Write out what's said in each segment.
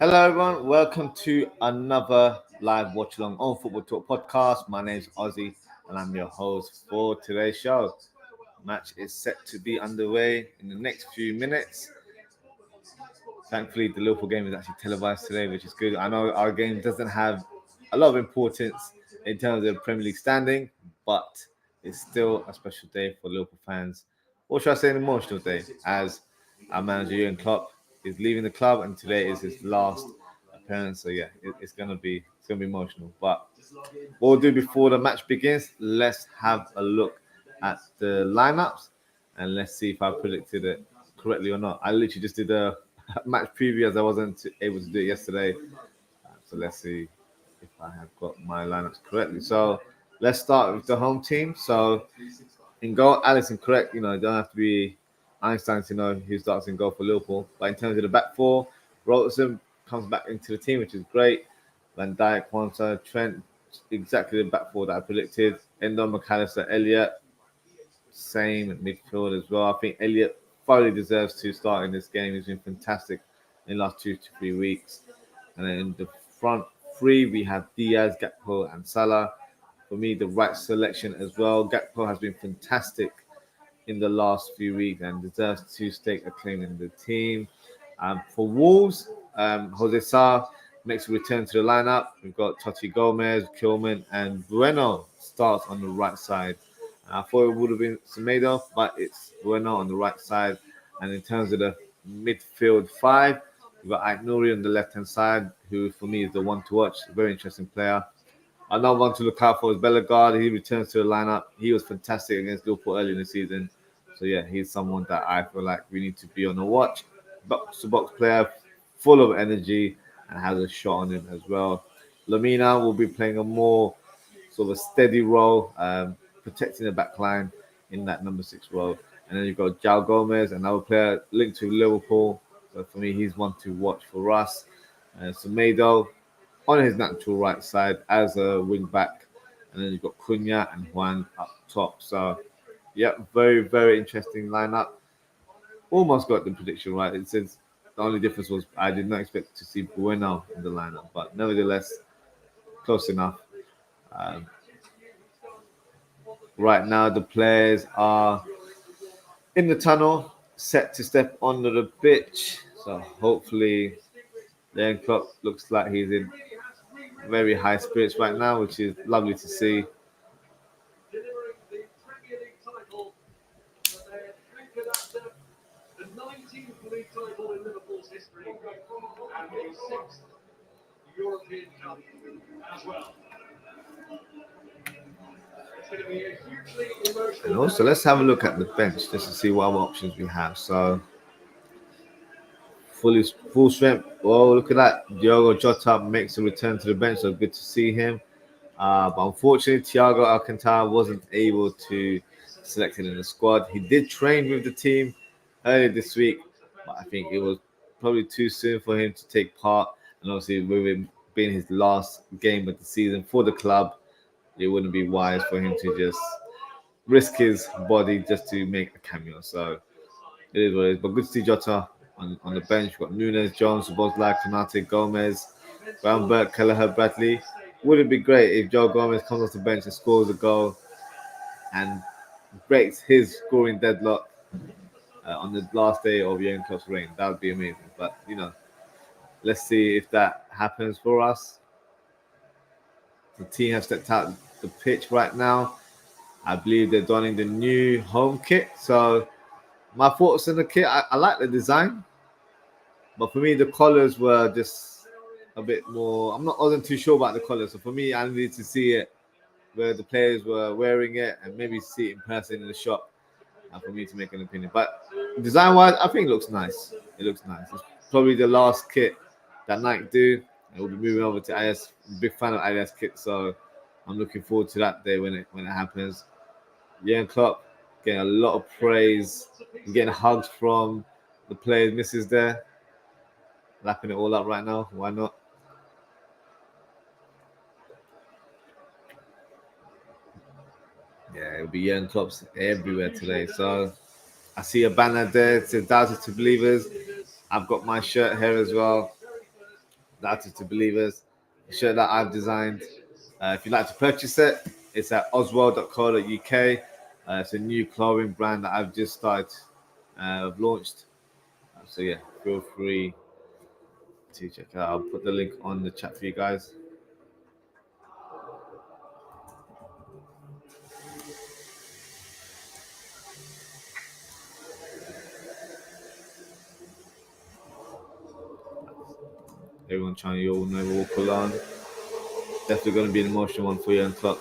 Hello, everyone. Welcome to another live watch along on Football Talk podcast. My name's Ozzy, and I'm your host for today's show. Match is set to be underway in the next few minutes. Thankfully, the Liverpool game is actually televised today, which is good. I know our game doesn't have a lot of importance in terms of Premier League standing, but it's still a special day for Liverpool fans. Or should I say an emotional day, as our manager Jurgen Klopp is leaving the club, and today is his last appearance. So yeah, it's gonna be emotional. But what we'll do before the match begins, let's have a look at the lineups, and let's see if I predicted it correctly or not. I literally just did a match preview as I wasn't able to do it yesterday. So let's see if I have got my lineups correctly. So let's start with the home team. So in goal, Alisson correct. You don't have to be Einstein to know who starts in goal for Liverpool. But in terms of the back four, Robertson comes back into the team, which is great. Van Dijk, Quanta, Trent, exactly the back four that I predicted. Endo, McAllister, Elliott, same at midfield as well. I think Elliott thoroughly deserves to start in this game. He's been fantastic in the last 2 to 3 weeks. And then in the front three, we have Diaz, Gakpo, and Salah. For me, the right selection as well. Gakpo has been fantastic in the last few weeks and deserves to stake a claim in the team. For Wolves, Jose Sa makes a return to the lineup. We've got Totti Gomez, Kilman, and Bueno starts on the right side. I thought it would have been Semedo, but it's Bueno on the right side. And in terms of the midfield five, we've got Aït-Nouri on the left-hand side, who for me is the one to watch. A very interesting player. Another one to look out for is Bellegarde. He returns to the lineup. He was fantastic against Liverpool early in the season. So yeah, he's someone that I feel like we need to be on the watch. Box-to-box player, full of energy and has a shot on him as well. Lamina will be playing a more sort of a steady role, protecting the back line in that number 6 role. And then you've got João Gomez, another player linked to Liverpool. So for me, he's one to watch for us. Semedo on his natural right side as a wing back. And then you've got Cunha and Juan up top. So, yeah, very, very interesting lineup. Almost got the prediction right. It says the only difference was I did not expect to see Bueno in the lineup, but nevertheless, close enough. Um, right now, the players are in the tunnel, set to step onto the pitch. So hopefully, Jurgen Klopp looks like he's in very high spirits right now, which is lovely to see. The 19th league title in Liverpool's history and the 6th European Cup as well. It's going to be a hugely emotional. And also, let's have a look at the bench just to see what other options we have. So, full strength. Oh, look at that! Diogo Jota makes a return to the bench, so good to see him. But unfortunately, Thiago Alcantara wasn't able to select it in the squad. He did train with the team earlier this week, but I think it was probably too soon for him to take part. And obviously, with him being his last game of the season for the club, it wouldn't be wise for him to just risk his body just to make a cameo. So it is what it is. But good to see Jota on the bench. We've got Nunes, Jones, Szoboszlai, Konate, Gomez, Brownberg, Kelleher, Bradley. Would it be great if Joe Gomez comes off the bench and scores a goal and breaks his scoring deadlock on the last day of Jurgen Klopp's reign? That would be amazing. But, let's see if that happens for us. The team have stepped out the pitch right now. I believe they're donning the new home kit. So my thoughts on the kit, I like the design. But for me, the colours were just a bit more. I wasn't too sure about the colours. So for me, I needed to see it where the players were wearing it and maybe see it in person in the shop for me to make an opinion. But design-wise, I think it looks nice. It looks nice. It's probably the last kit that Nike do. And we'll be moving over to Adidas. I'm a big fan of Adidas kit, so I'm looking forward to that day when it happens. Jurgen Klopp getting a lot of praise and getting hugs from the players' misses there. Lapping it all up right now. Why not? Yeah, it'll be Jurgen Klopp's everywhere today. So I see a banner there. It says "Doubters to Believers." I've got my shirt here as well. Doubters to Believers, a shirt that I've designed. If you'd like to purchase it, it's at OZWRLD.co.uk. It's a new clothing brand that I've just started, launched. So yeah, feel free to check it out. I'll put the link on the chat for you guys. Everyone trying to all never walk alone. Definitely going to be an emotional one for you and Klopp.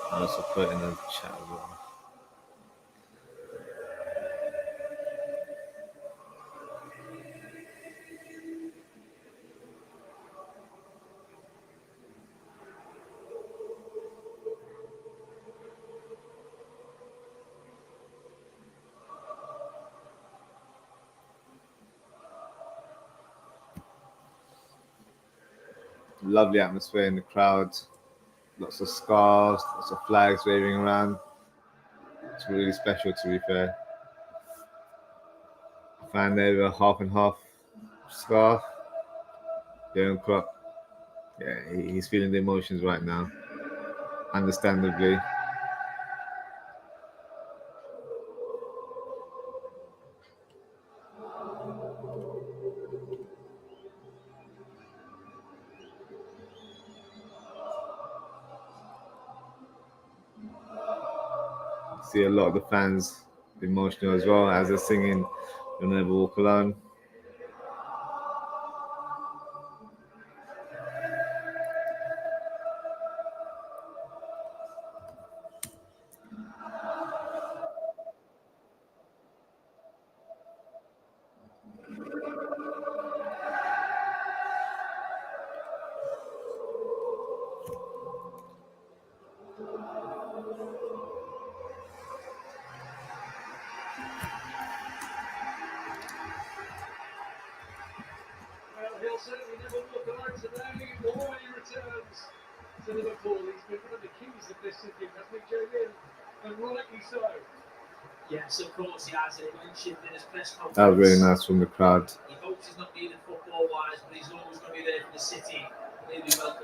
I'll also put it in the chat as well. Lovely atmosphere in the crowd. Lots of scarves, lots of flags waving around. It's really special, to be fair. I found there a half and half scarf. Jurgen Klopp. Yeah, he's feeling the emotions right now. Understandably. See a lot of the fans emotional as well as they're singing You'll Never Walk Alone. He'll certainly never walk alone today, or when he returns to Liverpool. He's been one of the keys of this city, hasn't he, Jurgen? And rightly so. Yes, of course he has. He mentioned in his press conference. That was really nice from the crowd. He hopes he's not needed football-wise, but he's always going to be there for the city.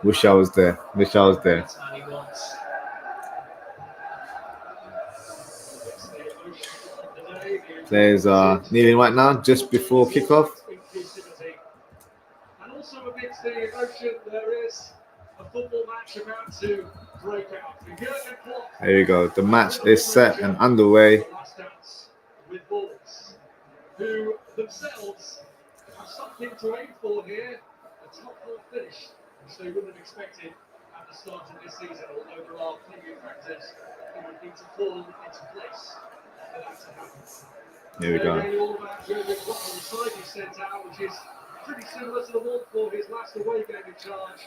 Wish I was there. Wish I was there. Players are kneeling right now, just before kickoff. And also amidst the emotion, there is a football match about to break out. There you go. The match is set and underway. With Wolves, who themselves have something to aim for here, a top four finish, which they wouldn't have expected at the start of this season, although there are plenty of factors that would need to fall into place for that to happen. Here we go. All about Jurgen Klopp on the side he sent out, which is pretty similar to the one for his last away game in charge.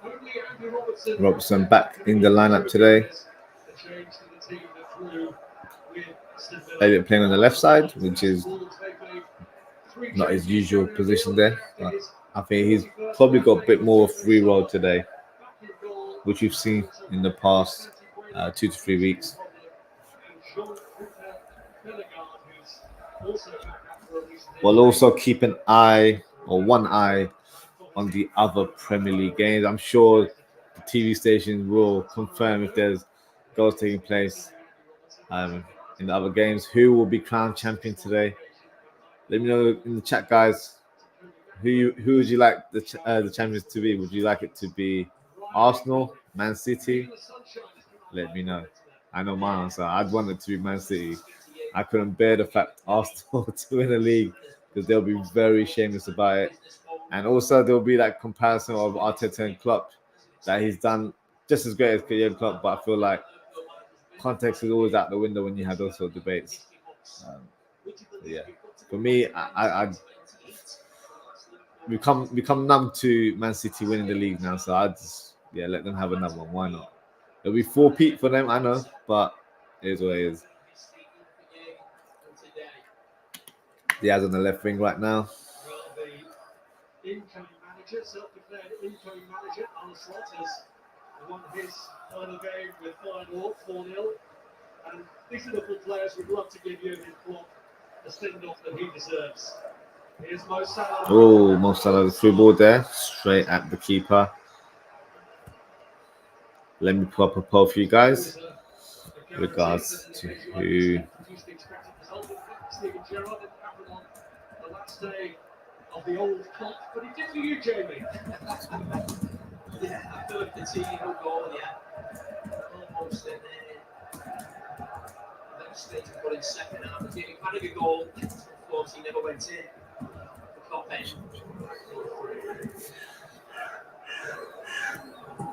Only Andy Robertson back in the lineup today. Elliot playing on the left side, which is not his usual position there. But I think he's probably got a bit more free roll today, which we've seen in the past 2 to 3 weeks. We'll also keep an eye, or one eye, on the other Premier League games. I'm sure the TV station will confirm if there's goals taking place in the other games. Who will be crowned champion today? Let me know in the chat, guys. Who would you like the champions to be? Would you like it to be Arsenal, Man City? Let me know. I know my answer. I'd want it to be Man City. I couldn't bear the fact Arsenal to win the league because they'll be very shameless about it. And also there'll be that comparison of Arteta and Klopp that he's done just as great as Jurgen Klopp, but I feel like context is always out the window when you have those sort of debates. Yeah, for me, I become numb to Man City winning the league now, so I just let them have another one. Why not? It'll be 4-peat for them, I know, but it is what it is. Diaz on the left wing right now. Well, the incoming manager, self-declared incoming manager, Alan Slot, has won his final game with Feyenoord 4-0. And these Liverpool players would love to give Jurgen Klopp the send-off that he deserves. Here's Mo Salah. Oh, Mo Salah, the through ball there, straight at the keeper. Let me put up a poll for you guys. Regards to who. Steven Gerrard didn't happen on the last day of the old Klopp, but he did for you, Jamie. Yeah, I feel like the team will go, yeah. Almost in that stage of putting second half. The team had a good goal, unfortunately never went in. The Klopp end.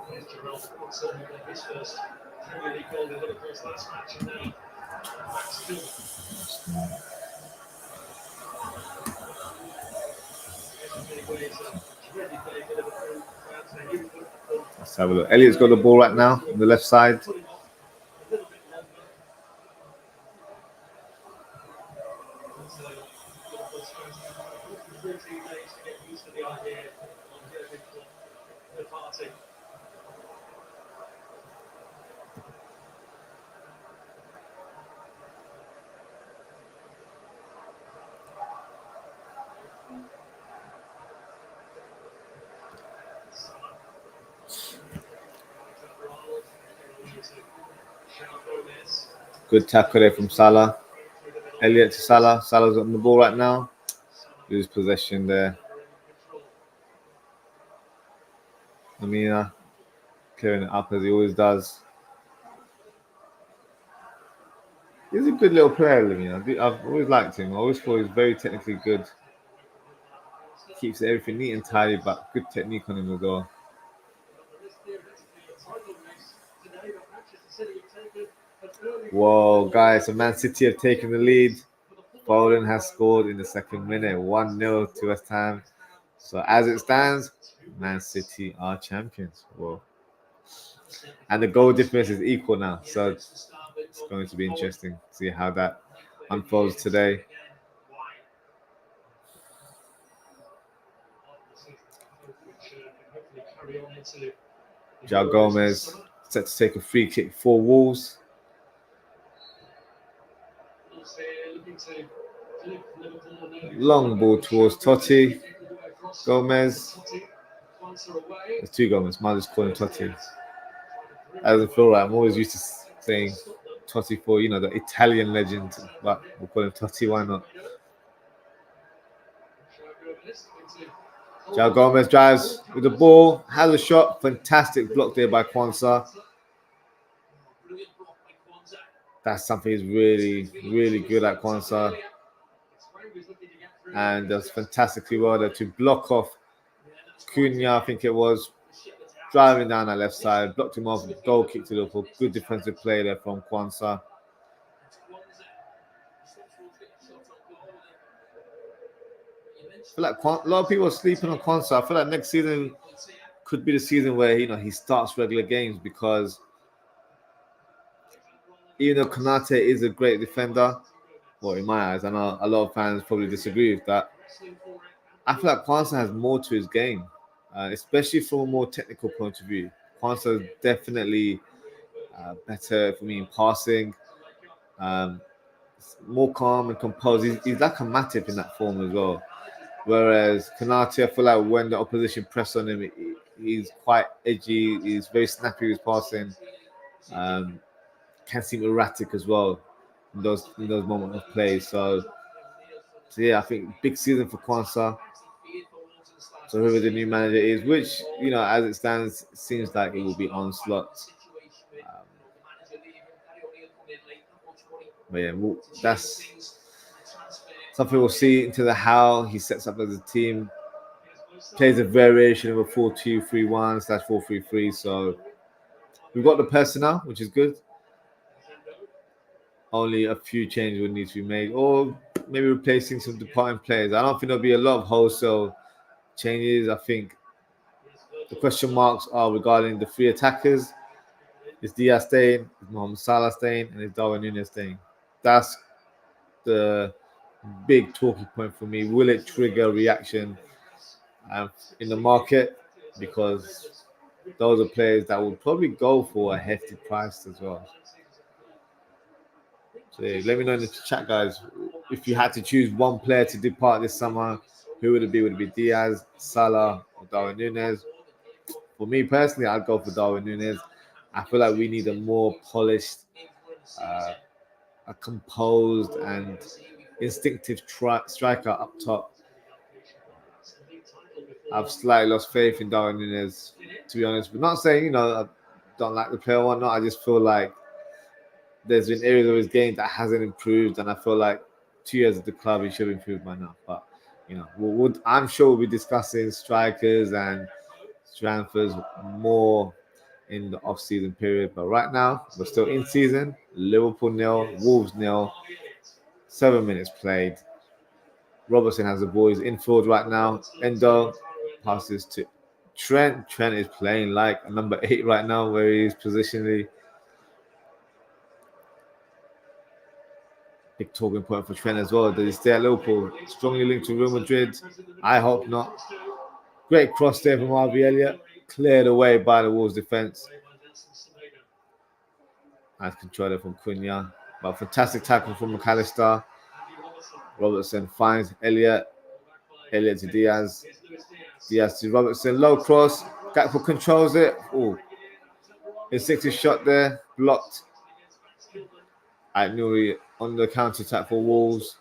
Here's Gerrard, certainly got his first Premier League goal in Liverpool's last match, and now back still. Let's have a look. Elliot's got the ball right now on the left side. Good tackle there from Salah. Elliot to Salah. Salah's on the ball right now. Lose possession there. Lamina clearing it up as he always does. He's a good little player, Lamina. I've always liked him. I always thought he was very technically good. Keeps everything neat and tidy, but good technique on him as well. Whoa, guys, so Man City have taken the lead. Foden has scored in the second minute, 1-0 to West Ham. So as it stands, Man City are champions. Whoa. And the goal difference is equal now. So it's going to be interesting to see how that unfolds today. João Gomez set to take a free kick for Wolves. Long ball towards Totti. Gomez. There's two Gomez. Might just call him Totti. That doesn't feel right. I'm always used to saying Totti for, the Italian legend. But we'll call him Totti. Why not? João Gomez drives with the ball. Has a shot. Fantastic block there by Kwanzaa. That's something he's really, really good at, Kwanzaa. And does fantastically well there to block off Cunha, I think it was, driving down that left side, blocked him off, goal kick to Liverpool. Good defensive play there from Kwanzaa. I feel like a lot of people are sleeping on Kwanzaa. I feel like next season could be the season where he starts regular games, because even though Konate is a great defender, well, in my eyes, I know a lot of fans probably disagree with that, I feel like Kwanzaa has more to his game, especially from a more technical point of view. Kwanzaa is definitely better for me in passing, more calm and composed. He's like a Matip in that form as well. Whereas Konate, I feel like when the opposition press on him, he's quite edgy. He's very snappy with his passing. Can seem erratic as well in those moments of play. So yeah, I think big season for Kwanzaa. So whoever the new manager is, which as it stands, seems like it will be Onslaught. But yeah, that's something we'll see into how he sets up as a team. Plays a variation of a 4-2-3-1 / 4-3-3. So we've got the personnel, which is good. Only a few changes would need to be made, or maybe replacing some departing players. I don't think there'll be a lot of wholesale changes. I think the question marks are regarding the three attackers. Is Diaz staying? Is Mohamed Salah staying? And is Darwin Núñez staying? That's the big talking point for me. Will it trigger a reaction in the market? Because those are players that will probably go for a hefty price as well. So yeah, let me know in the chat, guys. If you had to choose one player to depart this summer, who would it be? Would it be Diaz, Salah, or Darwin Núñez? For me personally, I'd go for Darwin Núñez. I feel like we need a more polished, a composed and instinctive striker up top. I've slightly lost faith in Darwin Núñez, to be honest. But not saying, I don't like the player or whatnot. I just feel like there's been areas of his game that hasn't improved, and I feel like 2 years at the club he should have improved by now. But I'm sure we'll be discussing strikers and transfers more in the off-season period. But right now we're still in season. Liverpool 0, Wolves 0. 7 minutes played. Robertson has the boys in field right now. Endo passes to Trent. Trent is playing like a number 8 right now, where he is positionally. Big talking point for Trent as well. Does he stay at Liverpool? Strongly linked to Real Madrid? I hope not. Great cross there from Harvey Elliott. Cleared away by the Wolves defence. Nice control there from Cunha. But fantastic tackle from McAllister. Robertson finds Elliott. Elliott to Diaz. Diaz to Robertson. Low cross. Gakpo controls it. Oh, instinctive shot there. Blocked. Nuri on the counter attack for Wolves.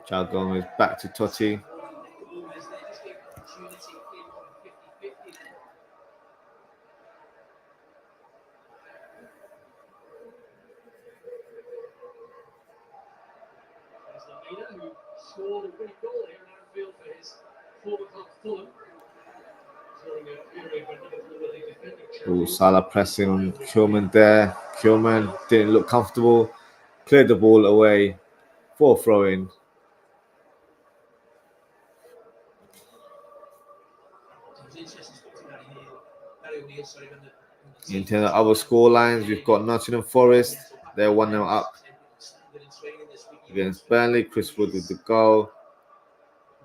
João Gomez back to Totti. Who scored a winning goal here in Anfield for his former club Fulham. Salah pressing Kilman there. Kilman didn't look comfortable. Cleared the ball away for throw-in. In terms of other score lines, we've got Nottingham Forest. They're 1-0 up against Burnley. Chris Wood with the goal.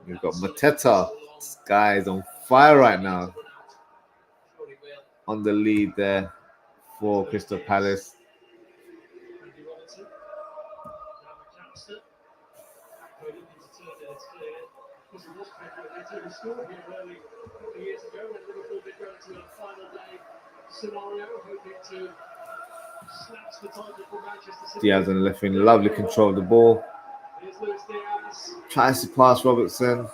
We've got Mateta. This guy is on fire right now. On the lead there for Crystal Palace. Diaz on the left wing, lovely control of the ball. Tries to pass Robertson.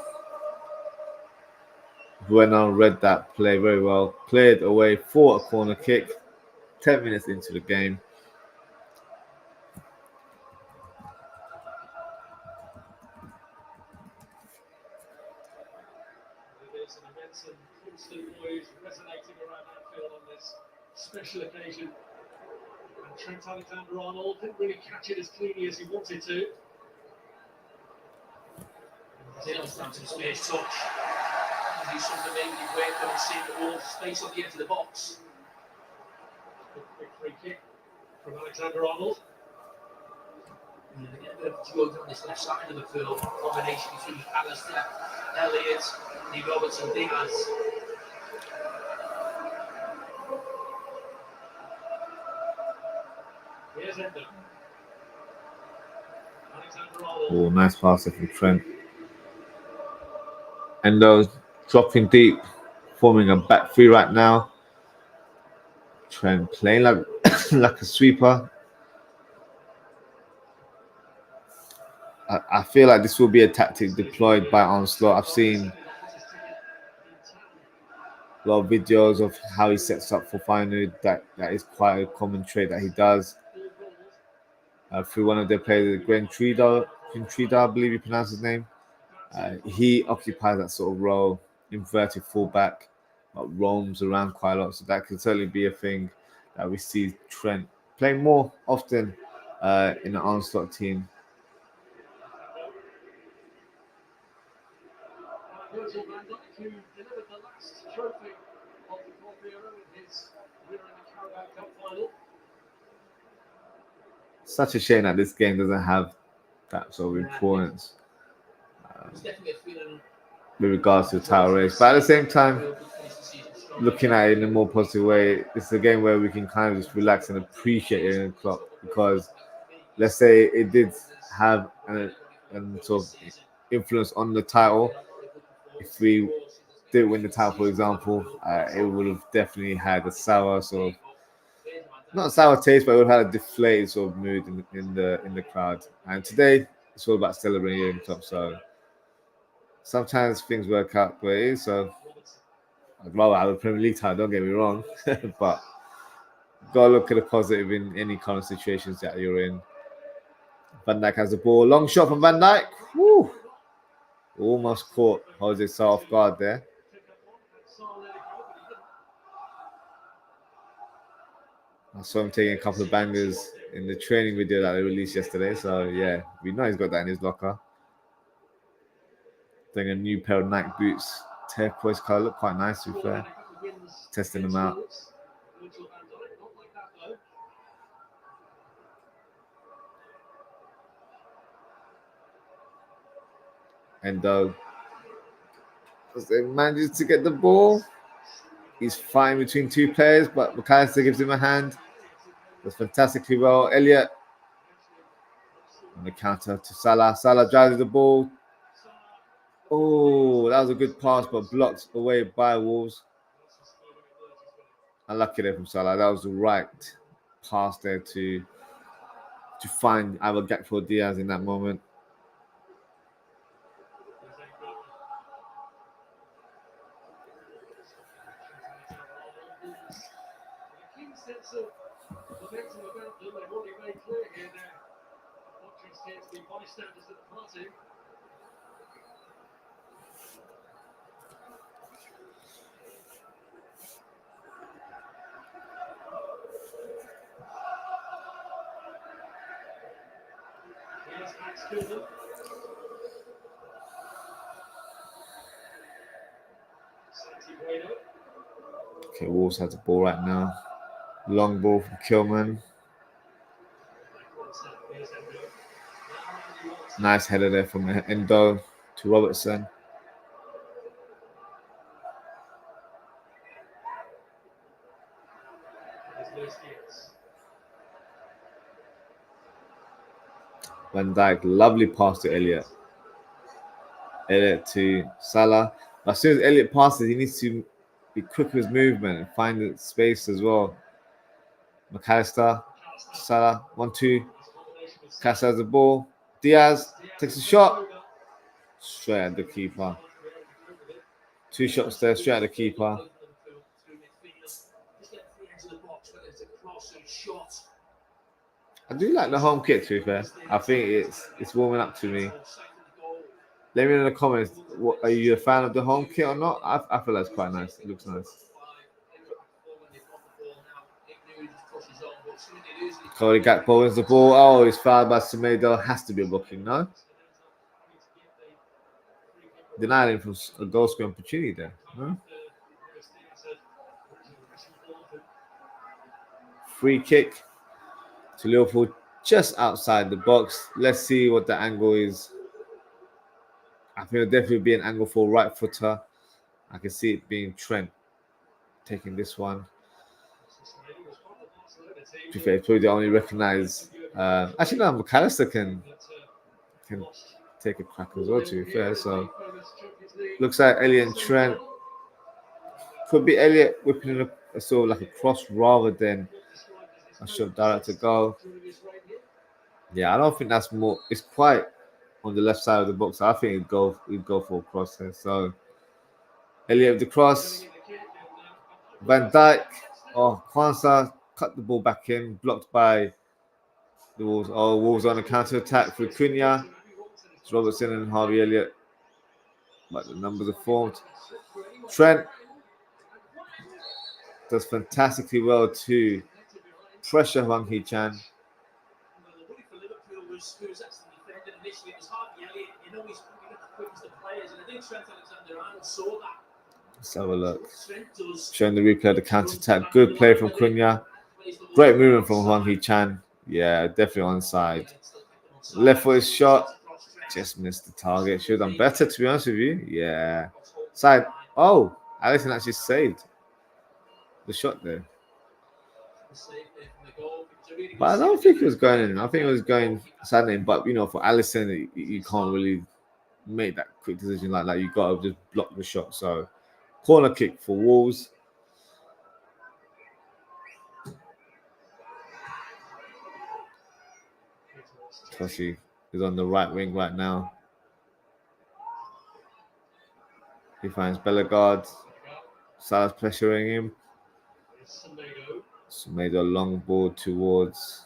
Bueno read that play very well. Cleared away for a corner kick. 10 minutes into the game. There's an immense and constant noise resonating around Anfield on this special occasion. And Trent Alexander-Arnold didn't really catch it as cleanly as he wanted to. Zeno's down to the space touch. Do something maybe work on and see the Wolves space on the edge of the box. Quick free kick from Alexander-Arnold. And they get a bit of flow down this left side of the field. Combination between McAllister, Elliott, and Robertson, Diaz. Here's Endo. Oh, nice pass from Trent. Endo dropping deep, forming a back three right now. Trent playing like like a sweeper. I feel like this will be a tactic deployed by Onslaught. I've seen a lot of videos of how he sets up for final. That is quite a common trait that he does. Through one of their players, Grentrida, I believe you pronounce his name. He occupies that sort of role, inverted fullback, but roams around quite a lot. So that could certainly be a thing that we see Trent playing more often in the Onslaught team. Virgil van Dijk, who delivered the last trophy of the Club era with his winner in the Carabao Cup final. Such a shame that this game doesn't have that sort of importance It's definitely a feeling. with regards to the title race. But at the same time, looking at it in a more positive way, it's a game where we can kind of just relax and appreciate Jurgen Klopp, because let's say it did have an sort of influence on the title. If we did win the title, for example, it would have definitely had a sour sort of, not a sour taste, but it would have had a deflated sort of mood in the crowd. And today, it's all about celebrating Jurgen Klopp. So sometimes things work out the way it is. So I'd rather have a Premier League title, don't get me wrong, but gotta look at the positive in any kind of situations that you're in. Van Dijk has the ball, long shot from Van Dijk. Woo! Almost caught Jose off guard there. I saw him taking a couple of bangers in the training video that they released yesterday. So yeah, we know he's got that in his locker. Doing a new pair of Nike boots, turquoise color, look quite nice to be fair. Testing them out. Endo, as they manages to get the ball, he's fighting between two players, but McAllister gives him a hand. Does fantastically well. Elliott on the counter to Salah. Salah drives the ball. Oh, that was a good pass, but blocked away by Wolves. Unlucky there from Salah. That was the right pass there to find either Gakpo or Diaz in that moment. Okay, Wolves has the ball right now. Long ball from Kilman. Nice header there from Endo to Robertson. Van Dijk, lovely pass to Elliott. Elliott to Salah. As soon as Elliott passes, he needs to be quick with his movement and find the space as well. McAllister, Salah, 1-2. McAllister has the ball. Diaz takes a shot. Straight at the keeper. Two shots there, straight at the keeper. I do like the home kit, to be fair. I think it's warming up to me. Let me know in the comments, are you a fan of the home kit or not? I feel that's quite nice. It looks nice. Cody Gakpo wins the ball. Oh, he's fouled by Semedo. Has to be a booking, no? Denied him from a goal scoring opportunity there. No? Free kick to Liverpool just outside the box. Let's see what the angle is. I think it'll definitely be an angle for right footer. I can see it being Trent taking this one. To be fair, it's probably the only recognised. Actually, no, McAllister can take a crack as well, to be fair. So, looks like Elliott and Trent. Could be Elliott whipping a sort of like a cross rather than a shot direct to goal. Yeah, I don't think that's more. It's quite on the left side of the box. I think he'd go for a cross there. So, Elliott with the cross. Van Dijk. Oh, Kwanzaa cut the ball back in, blocked by the Wolves. Oh, Wolves on a counter attack for Cunha. It's Robertson and Harvey Elliott. But the numbers are formed. Trent does fantastically well to pressure Hwang Hee-chan. Let's have a look. Showing the replay of the counter attack. Good play from Cunha. Great movement from Hwang Hee-chan. Yeah, definitely onside. Left footed shot, just missed the target. Should have done better, to be honest with you. Yeah. Side. Oh, Allison actually saved the shot there. But I don't think it was going in. I think it was going sadly. But you know, for Allison, you can't really make that quick decision like that. You got to just block the shot. So, corner kick for Wolves. Toshi is on the right wing right now. He finds Bellegarde. Salah's pressuring him. So made a long ball towards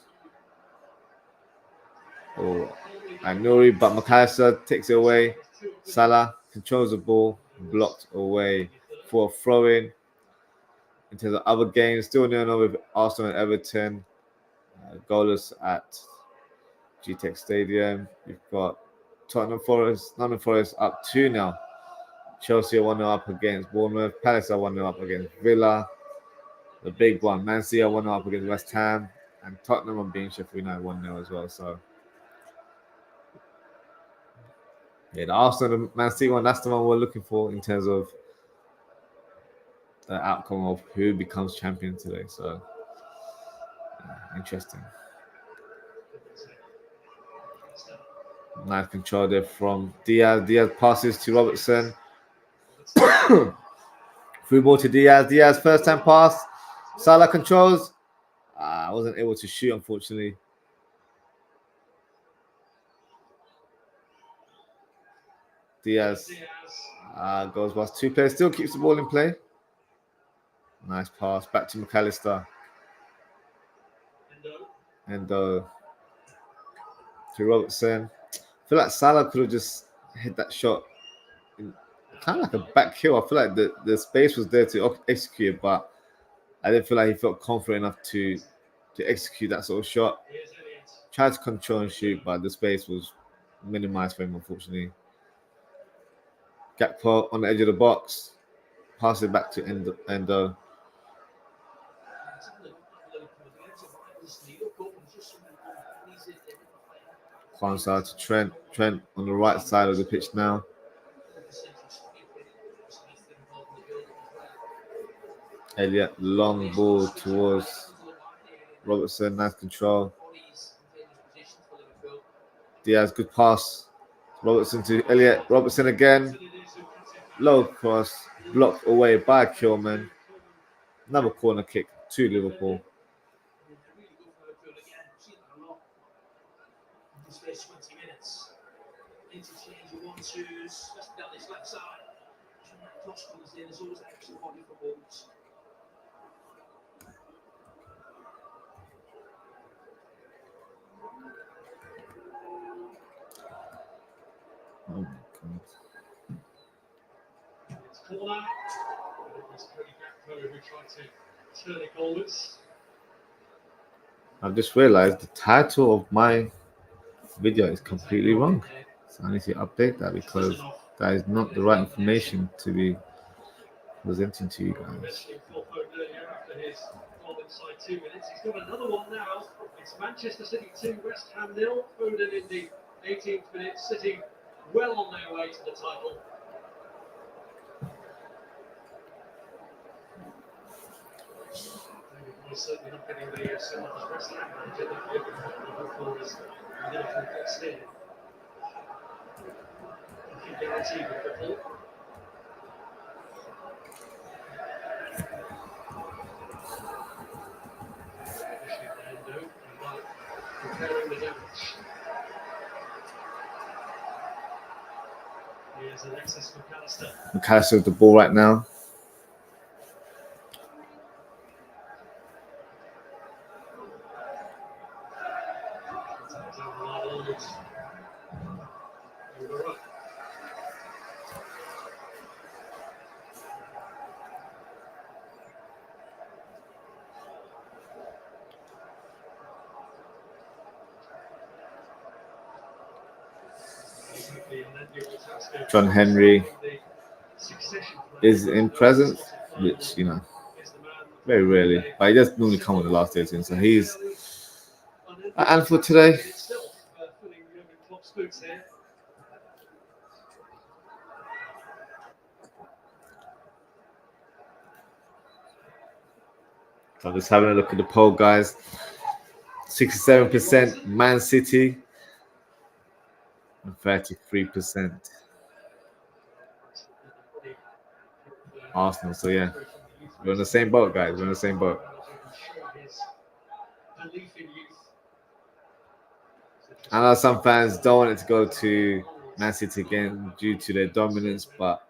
Nuri, but McAllister takes it away. Salah controls the ball, blocked away for a throw-in. In terms of other games, still 0-0 with Arsenal and Everton. Goalless at GTEC Stadium. You've got Nottingham Forest up 2-0. Chelsea are 1-0 up against Bournemouth. Palace are 1-0 up against Villa. The big one, Man City are 1-0 up against West Ham. And Tottenham are being Sheffield United 1-0 as well. So, yeah, the Arsenal and Man City one, that's the one we're looking for in terms of the outcome of who becomes champion today. So, yeah, interesting. Nice control there from Diaz. Diaz passes to Robertson. Free ball to Diaz. Diaz first time pass. Salah controls. I wasn't able to shoot, unfortunately. Diaz goes past two players. Still keeps the ball in play. Nice pass. Back to McAllister. And to Robertson. I feel like Salah could have just hit that shot. Kind of like a back heel. I feel like the space was there to execute it, but I didn't feel like he felt confident enough to execute that sort of shot. Tried to control and shoot, but the space was minimized for him, unfortunately. Gakpo on the edge of the box. Pass it back to Endo. Kwanzaa to Trent. Trent on the right side of the pitch now. Elliott, long ball towards Robertson. Nice control. Diaz, good pass. Robertson to Elliott. Robertson again. Low cross. Blocked away by Kilman. Another corner kick to Liverpool. Oh my God. It's corner. It was Cody Gakpo who tried to turn it goalless. I've just realized the title of my video is completely wrong. So I need to update that because that is not the right information to be presenting to you guys. After his goal inside 2 minutes, he's got another one now. It's Manchester City 2, West Ham 0. Foden in the 18th minute, City well on their way to the title. David certainly not getting the similar as West Ham manager that Liverpool is Liverpool gets here. You can guarantee Liverpool. Preparing the damage. Here's Alexis McAllister. McAllister with the ball right now. John Henry is in presence, which, you know, very rarely, but he does normally come on the last 18. So he's at Anfield today. Itself, filling Jurgen Klopp's boots here. So I'm just having a look at the poll, guys. 67% Man City and 33% Arsenal. So yeah, we're on the same boat, guys. We're on the same boat. I know some fans don't want it to go to Man City again due to their dominance, but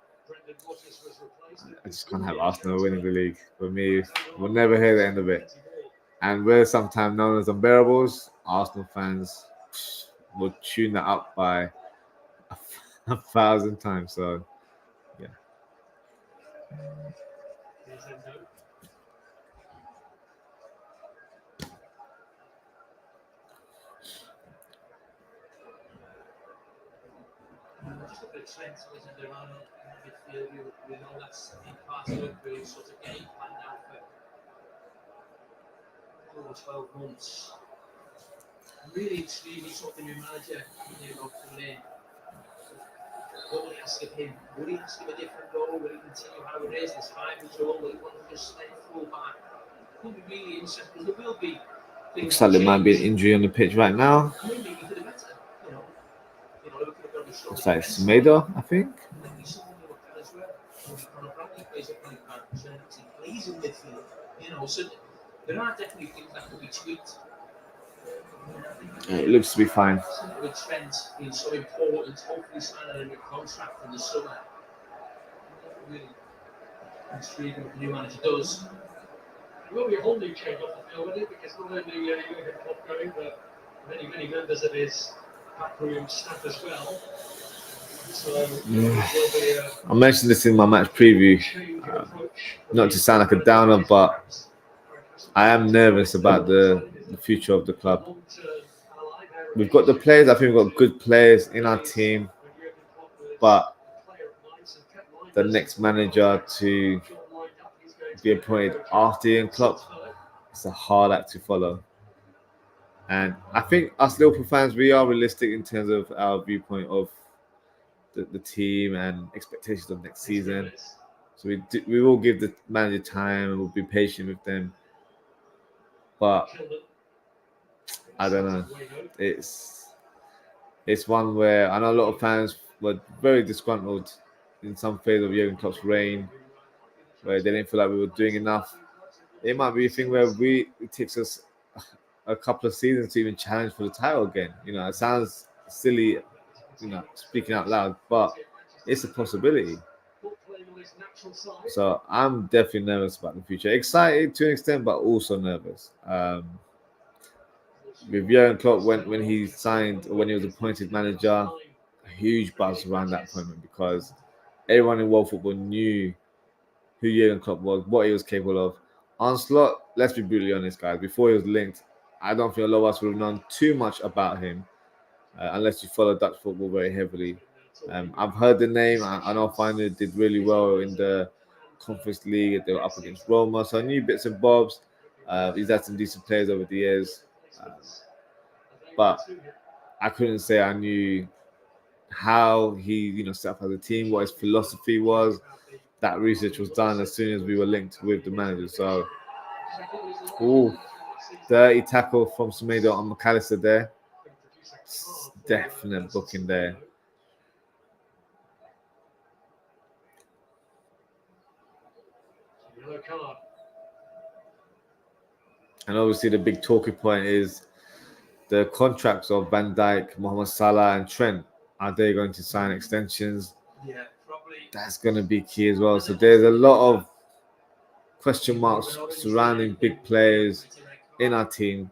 I just can't have Arsenal winning the league. For me, we'll never hear the end of it. And we're sometimes known as unbearables. Arsenal fans will tune that up by 1,000 times. So, yeah. Just look at Trent Alexander-Arnold in the midfield. We know that's in part of the sort of game plan now for over 12 months. Really extremely sort of new manager coming in. What will he ask of him? Will he ask him a different role? Will he continue how it is? This hybrid role? Will he want to just stay full back? It will be really interesting because there will be things. Looks like there might be an injury on the pitch right now. Maybe for the better, Looks like Semedo, I think. So there are definitely things that could be tweaked. It looks to be fine. With Trent being so important, hopefully signing a new contract in the summer. Really intriguing what the new manager does. It will be a whole new change off the field, won't it? Because not only Jurgen Klopp going, but many members of his backroom staff as well. So I mentioned this in my match preview. Not to sound like a downer, but I am nervous about the future of the club. We've got the players. I think we've got good players in our team, but the next manager to be appointed after Jurgen Klopp, it's a hard act to follow. And I think us Liverpool fans, we are realistic in terms of our viewpoint of the team and expectations of next season. So we will give the manager time and we'll be patient with them. But I don't know. It's one where I know a lot of fans were very disgruntled in some phase of Jurgen Klopp's reign, where they didn't feel like we were doing enough. It might be a thing where it takes us a couple of seasons to even challenge for the title again. It sounds silly, speaking out loud, but it's a possibility. So I'm definitely nervous about the future. Excited to an extent, but also nervous. With Jurgen Klopp, when he signed, or when he was appointed manager, a huge buzz around that appointment because everyone in world football knew who Jurgen Klopp was, what he was capable of. Onslaught, let's be brutally honest, guys. Before he was linked, I don't think a lot of us would have known too much about him, unless you follow Dutch football very heavily. I've heard the name. I know Feyenoord did really well in the Conference League. They were up against Roma, so I knew bits and bobs. He's had some decent players over the years, but I couldn't say I knew how he, set up as a team, what his philosophy was. That research was done as soon as we were linked with the manager. So, dirty tackle from Semedo on McAllister there. Definite booking there. And obviously the big talking point is the contracts of Van Dijk, Mohamed Salah and Trent. Are they going to sign extensions? Yeah, probably. That's going to be key as well. So there's a lot of question marks surrounding big players in our team.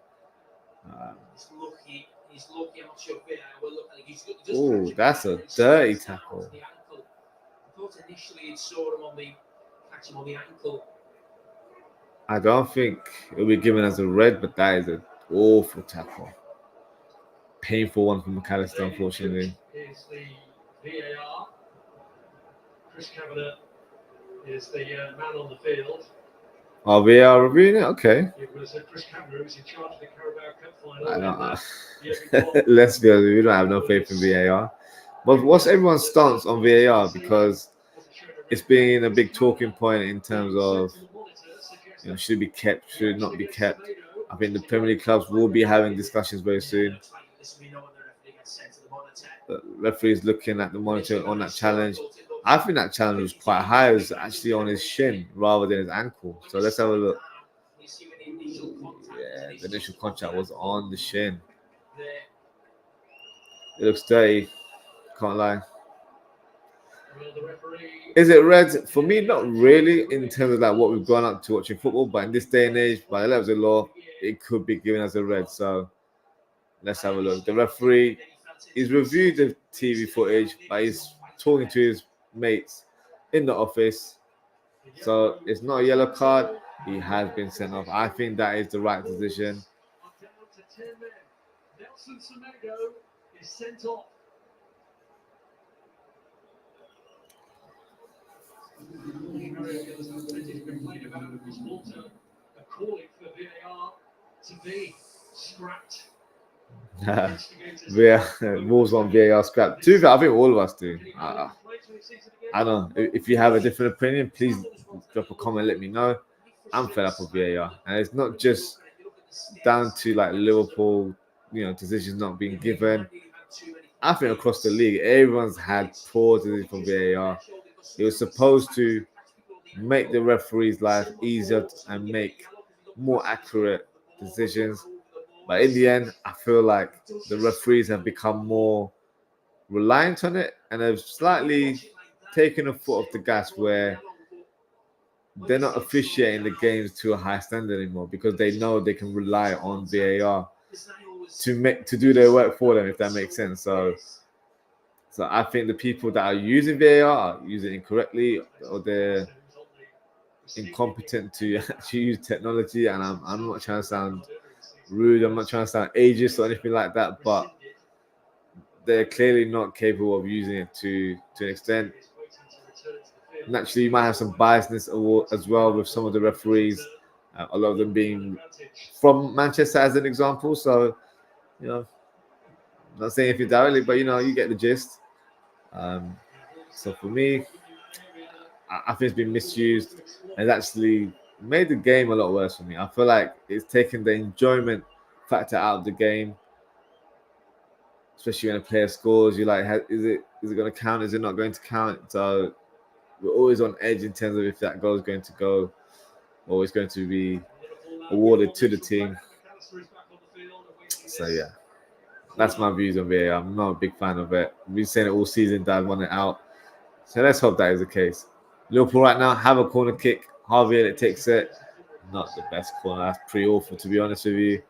He's lucky. I'm not sure if that's a dirty tackle. I thought initially he saw him catch him on the ankle. I don't think it'll be given as a red, but that is an awful tackle. Painful one from McAllister, unfortunately. Here's the VAR. Chris Kavanagh is the man on the field. Oh, we are reviewing it? Okay. It was Chris Cameron who was in charge of the Carabao Cup final. I and, don't, yeah, we got- let's be honest, we don't have no faith in VAR. But what's everyone's stance on VAR? Because it's been a big talking point in terms of, should it be kept, should it not be kept. I think the Premier League clubs will be having discussions very soon. The referee's looking at the monitor on that challenge. I think that challenge was quite high. It was actually on his shin rather than his ankle. So let's have a look. Yeah, the initial contact was on the shin. It looks dirty. Can't lie. Is it red? For me, not really in terms of like what we've gone up to watching football, but in this day and age, by the levels of law, it could be given as a red. So let's have a look. The referee, he's reviewed the TV footage, but he's talking to his mates in the office. So it's not a yellow card. He has been sent off. I think that is the right decision. Nelson Semedo is sent off. Calling for VAR to be scrapped. Wolves want VAR scrap. To be fair, I think all of us do. I don't know. If you have a different opinion, please drop a comment. Let me know. I'm fed up with VAR, and it's not just down to like Liverpool, decisions not being given. I think across the league, everyone's had poor decisions from VAR. It was supposed to make the referee's life easier and make more accurate decisions. But in the end, I feel like the referees have become more reliant on it and have slightly taken a foot off the gas where they're not officiating the games to a high standard anymore because they know they can rely on VAR to do their work for them, if that makes sense. So I think the people that are using VAR are using it incorrectly, or they're incompetent to actually use technology. And I'm not trying to sound rude, I'm not trying to sound ageist or anything like that, but they're clearly not capable of using it to an extent. Naturally, you might have some biasness as well with some of the referees, a lot of them being from Manchester as an example. So, I'm not saying anything directly, but you get the gist. So for me, I think it's been misused and actually made the game a lot worse for me. I feel like it's taken the enjoyment factor out of the game, especially when a player scores. You're like, is it going to count? Is it not going to count? So we're always on edge in terms of if that goal is going to go or it's going to be awarded to the team. So yeah, that's my views on VAR. I'm not a big fan of it. We've been saying it all season that I want it out. So let's hope that is the case. Liverpool right now have a corner kick. Harvey Elliott takes it. Not the best corner. That's pretty awful, to be honest with you.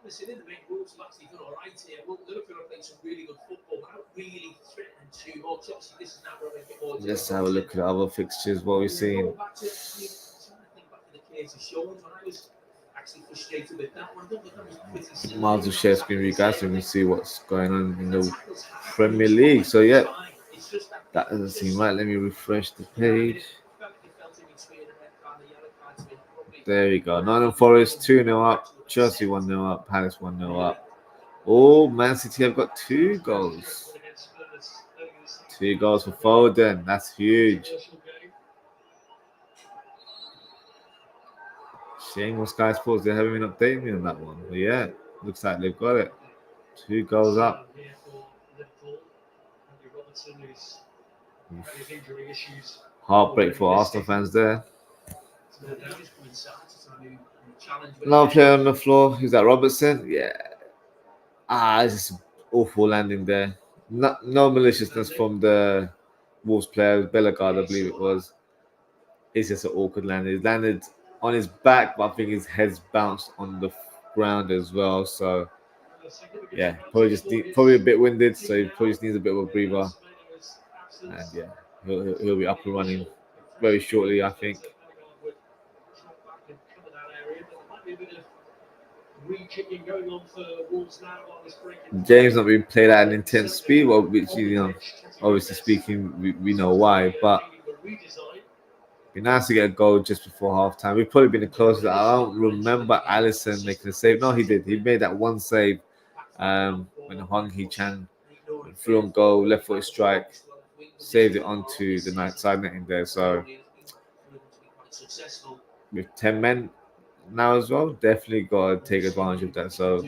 Listen, in the main, Wolves have actually done all right here. Liverpool are playing some really good football, but not really threatening too much. Obviously, this is now running a bit more. Let's have a look at other fixtures. What we've seen. Back to the case of Sean, when I was actually frustrated with that one. I don't think that was pretty simple. Miles will share screen with you guys so we can see what's going on in the Premier League. So yeah, that doesn't seem right. Let me refresh the page. There we go. Nottingham Forest 2-0 up. Chelsea 1-0 up. Palace 1-0 up. Oh, Man City have got 2 goals. 2 goals for Foden. That's huge. Shame on Sky Sports. They haven't been updating me on that one. But yeah, looks like they've got it. 2 goals up. Heartbreak for Arsenal fans there. Another player on the floor. Who's that? Robertson? Yeah. It's just awful landing there. No maliciousness from the Wolves player, Bellegarde, I believe it was. It's just an awkward landing. He landed on his back, but I think his head's bounced on the ground as well. So yeah, probably a bit winded. So he probably just needs a bit of a breather. And yeah, he'll be up and running very shortly, I think. James not being played at an intense speed, well, which obviously speaking, we know why, but Be nice to get a goal just before halftime. We've probably been the closest. I don't remember Alisson making a save. No, he did. He made that one save when Hwang Hee-chan threw on goal, left foot strike, saved it onto the night side netting there. So with 10 men now as well, definitely got to take advantage of that. So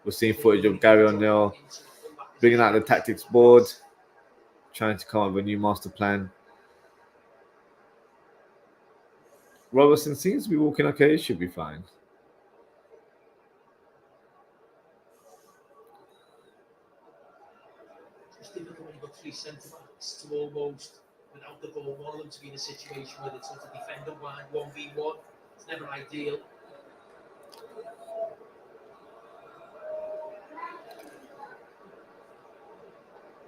we're seeing footage of Gary O'Neill bringing out the tactics board, trying to come up with a new master plan. Robertson seems to be walking okay. Should be fine. It's difficult when you've got 3 centre-backs to almost, without the ball, one of them to be in a situation where they're sort of defender wide, 1v1. It's never ideal.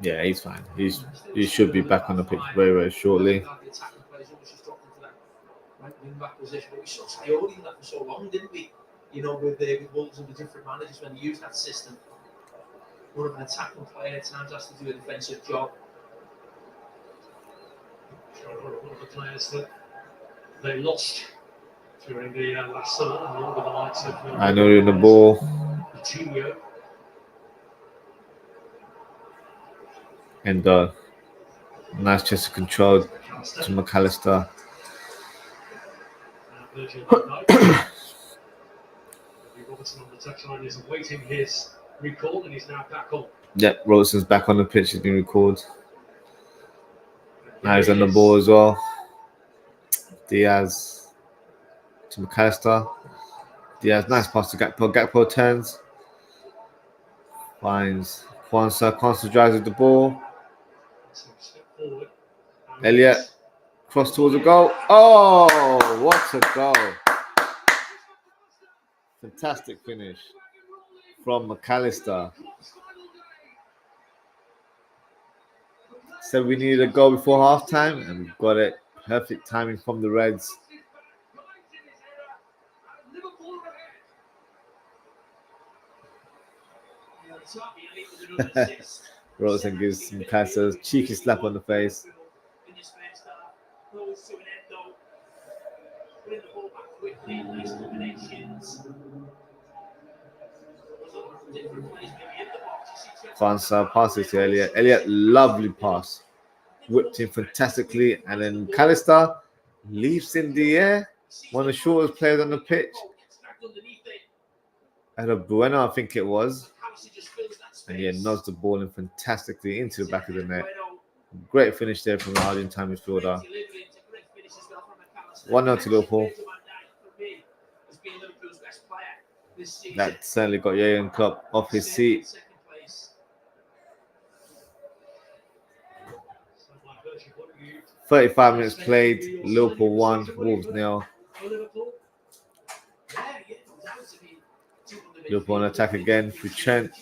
Yeah, he's fine. He should be back on the pitch very, very shortly. Wing back position, but we saw Sayori in that for so long, didn't we? You know, with Wolves and the different managers when they use that system. More of an attacking player at times has to do a defensive job. One of the players that they lost during the last summer, along with the likes of I know in the ball. Coutinho. And nice chest of control to McAllister. Robertson on the touchline is awaiting his recall, and he's now back on. Yep, Robertson's back on the pitch. He's been recalled. Now he's on the ball as well. Diaz to McAllister. Diaz, nice pass to Gakpo. Gakpo turns. Finds Kwanzaa. Kwanzaa drives with the ball. Elliott. Cross towards the goal. Oh, what a goal. Fantastic finish from McAllister. Said we needed a goal before halftime, and we've got it. Perfect timing from the Reds. Rosen gives McAllister a cheeky slap on the face. Kwanzaa passes to Elliott. Elliott, lovely pass. Whipped in fantastically. And then McAllister leaps in the air. One of the shortest players on the pitch. At a Bueno, I think it was. And he nods the ball in fantastically into the back of the net. Great finish there from the Argentine midfielder. 1-0 to Liverpool. That certainly got Jurgen Klopp off his seat. "35 minutes played, Liverpool 1, Wolves 0. Liverpool on attack again through Trent.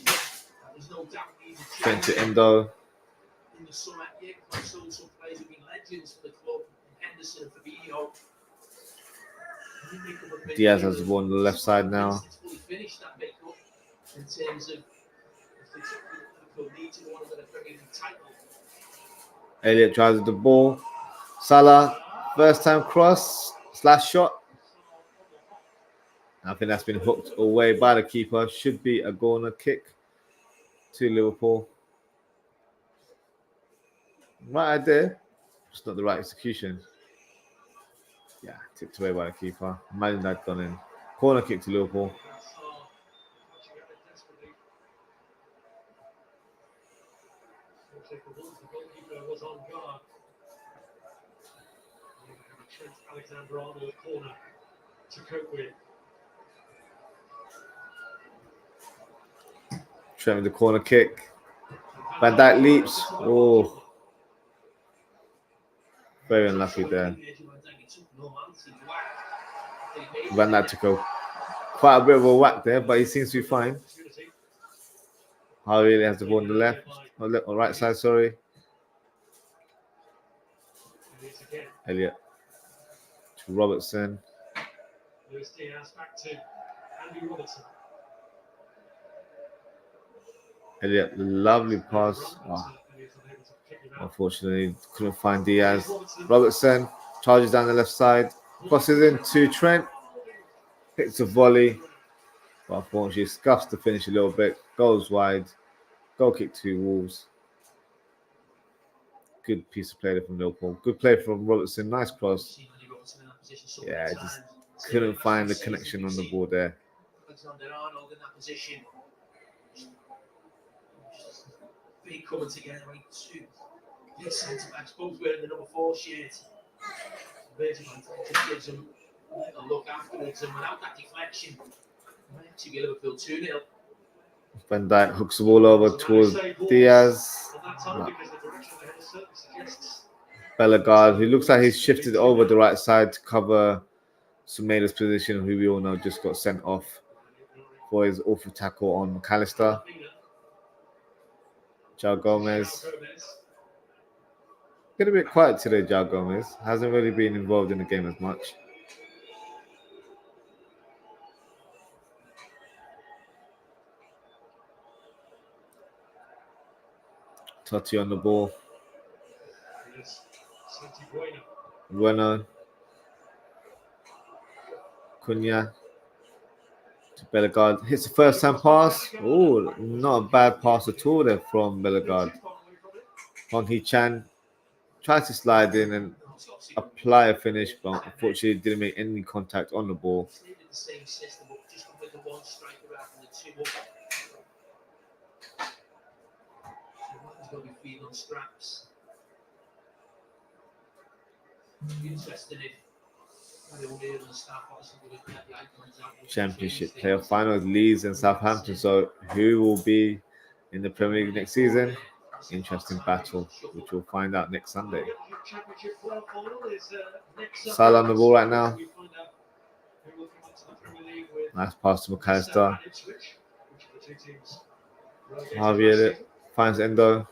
Trent to Endo. Diaz has the ball on the left side now. Elliott drives with the ball. Salah, first time cross / shot. I think that's been hooked away by the keeper. Should be a corner kick to Liverpool. Right idea, just not the right execution. Yeah, tipped away by the keeper. Imagine that gone in. Corner kick to Liverpool. Was on guard. Alexander-Arnold corner to cope with. Trent with the corner kick. Van Dijk leaps. Oh, very unlucky there. Van Dijk took quite a bit of a whack there, but he seems to be fine. How really has the ball on the left or right side, sorry. Elliott to Robertson. Luis Diaz back to Andy Robertson. Elliott, lovely pass. Oh, unfortunately, couldn't find Diaz. Robertson charges down the left side, crosses into Trent, hits a volley, but unfortunately scuffs the finish a little bit, goes wide, goal kick to Wolves. Good piece of play there from Liverpool. Good play from Robertson, nice cross. Yeah, just couldn't find the connection on the ball there. Alexander-Arnold in that position. Big coming together, right? Two big centre backs, both wearing the number 4 shirt. Virgil just gives them a look afterwards, and without that deflection, it might actually be Liverpool 2-0. Van Dijk hooks the ball over towards Diaz. Bellegarde, who looks like he's shifted over the right side to cover Sumaida's position, who we all know just got sent off for his awful tackle on McAllister. João Gomez. Get a bit quiet today, João Gomez. Hasn't really been involved in the game as much. Totti on the ball. Bueno. Cunha. To Bellegarde. Hits the first time pass. Oh, not a bad pass at all there from Bellegarde. Hong Hee-chan tries to slide in and apply a finish, but unfortunately didn't make any contact on the ball. Going to be feeding on straps. Interesting if the O'Neill and staff possibly get the icons out. Championship playoff final with Leeds and Southampton. So who will be in the Premier League next season? Interesting battle, which we'll find out next Sunday. Salah on the ball right now. Nice pass to McAllister. Harvey Elliott finds Endo.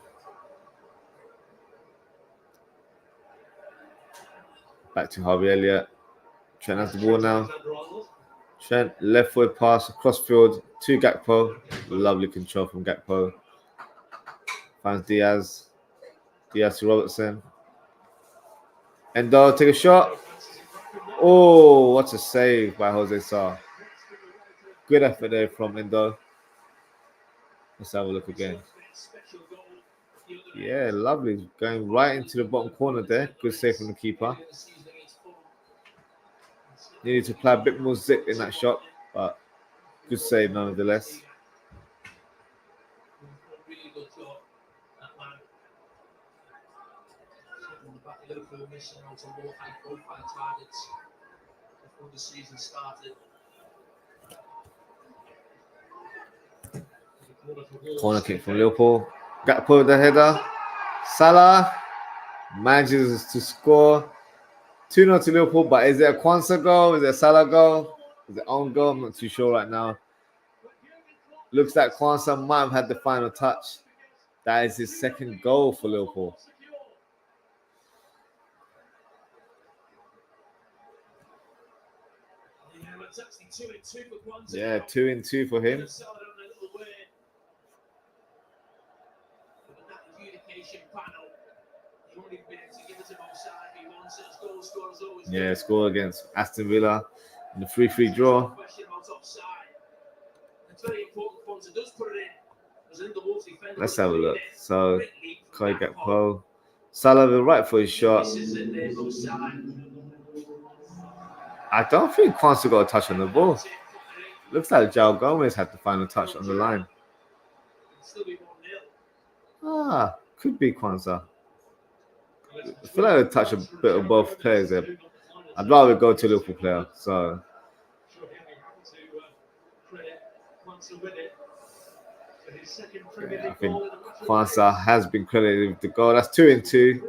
Back to Harvey Elliott. Trent has the ball now. Trent, left foot pass across field to Gakpo. Lovely control from Gakpo. Finds Diaz. Diaz to Robertson. Endo, take a shot. Oh, what a save by Jose Sarr. Good effort there from Endo. Let's have a look again. Yeah, lovely. Going right into the bottom corner there. Good save from the keeper. Needed to apply a bit more zip in that shot, but good save nonetheless. Liverpool missing out on more high-profile targets before the season started. Corner kick from Liverpool. Gakpo with the header. Salah manages to score. 2-0 to Liverpool, but is it a Kwanzaa goal? Is it a Salah goal? Is it own goal? I'm not too sure right now. Looks like Kwanzaa might have had the final touch. That is his second goal for Liverpool. Yeah, 2-2 for him. Yeah, score against Aston Villa in the 3-3 draw. Let's have a look. So, Kai Gakpo. Salah with the right foot shot. I don't think Kwanzaa got a touch on the ball. Looks like João Gomez had the final touch on the line. Could be Kwanzaa. I feel like they touch a bit of both players there. I'd rather go to Liverpool player. So yeah, I think Kwanzaa has been credited with the goal. That's 2-2.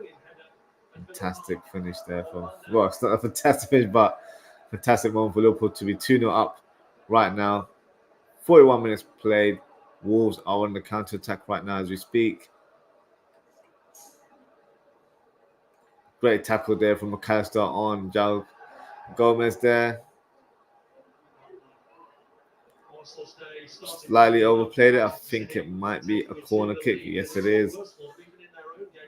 Fantastic finish there for. Well, it's not a fantastic finish, but fantastic moment for Liverpool to be 2-0 up right now. 41 minutes played. Wolves are on the counter attack right now as we speak. Great tackle there from McAllister on João Gomez there. Slightly overplayed it. I think it might be a corner kick. Yes, it is.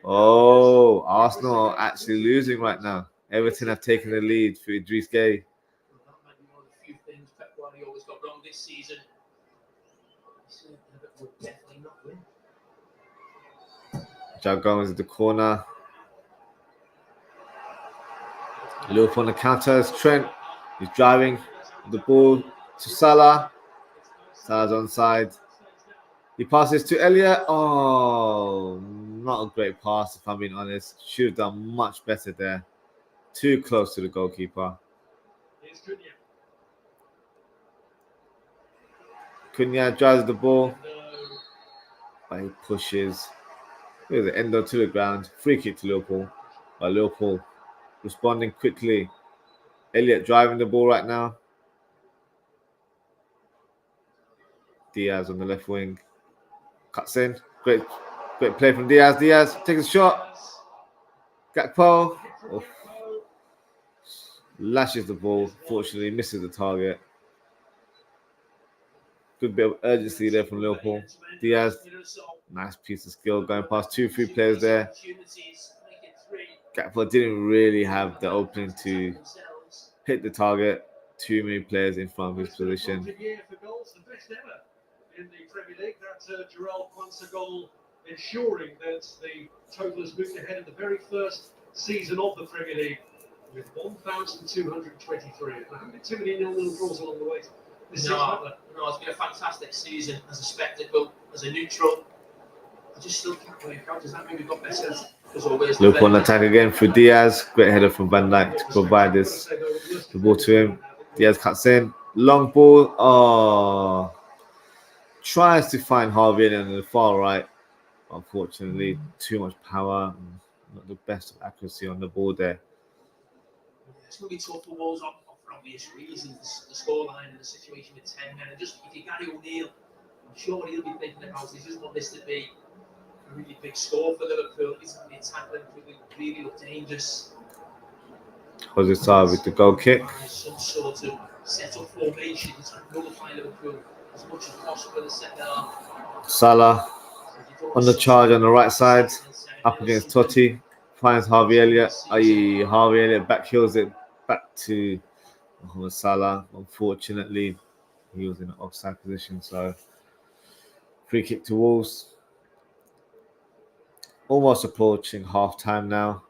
Oh, Arsenal are actually losing right now. Everton have taken the lead through Idris Gueye. Well, that might be one of the few things Pep Guardiola's got wrong this season. He said Everton would definitely not win. Joe Gomez in the corner. Liverpool on the counter. Trent is driving the ball to Salah. Salah's onside. He passes to Elliott. Oh, not a great pass, if I'm being honest. Should have done much better there. Too close to the goalkeeper. Cunha drives the ball, but he pushes. Here's the Endo to the ground. Free kick to Liverpool. But Liverpool responding quickly. Elliott driving the ball right now. Diaz on the left wing. Cuts in. Great play from Diaz. Diaz takes a shot. Gakpo. Oh. Lashes the ball. Fortunately, misses the target. Good bit of urgency there from Liverpool. Diaz. Nice piece of skill going past 2-3 players there. Gakpo didn't really have the opening to hit the target. Too many players in front of his position. In the Premier League, that Jurgen wants a goal, ensuring that the total has moved ahead in the very first season of the Premier League with 1,223. There haven't been too many 0-0 draws along the way. No, it's been a fantastic season as a spectacle, as a neutral. I just still can't work out. Does that mean we've got better? As always, Liverpool on attack again through Diaz. Great header from Van Dijk to provide the ball to him. Diaz cuts in. Long ball. Oh. Tries to find Harvey on the far right. Unfortunately, too much power. Not the best of accuracy on the ball there. It's going to be tough for Wolves for obvious reasons. The scoreline and the situation with 10 men. And just if you Gary O'Neill, I'm sure he'll be thinking about it. He doesn't want this to be a really big score for Liverpool. He's going to be tackling really look dangerous. OZZIE'S with the goal kick. Some sort of set up formation to nullify Liverpool as much as possible in the second half. Salah on the charge on the right side, up against Totti, finds Harvey Elliott. Harvey Elliott backheels it back to Mohamed Salah. Unfortunately, he was in an offside position, so free kick to Wolves. Almost approaching half time now.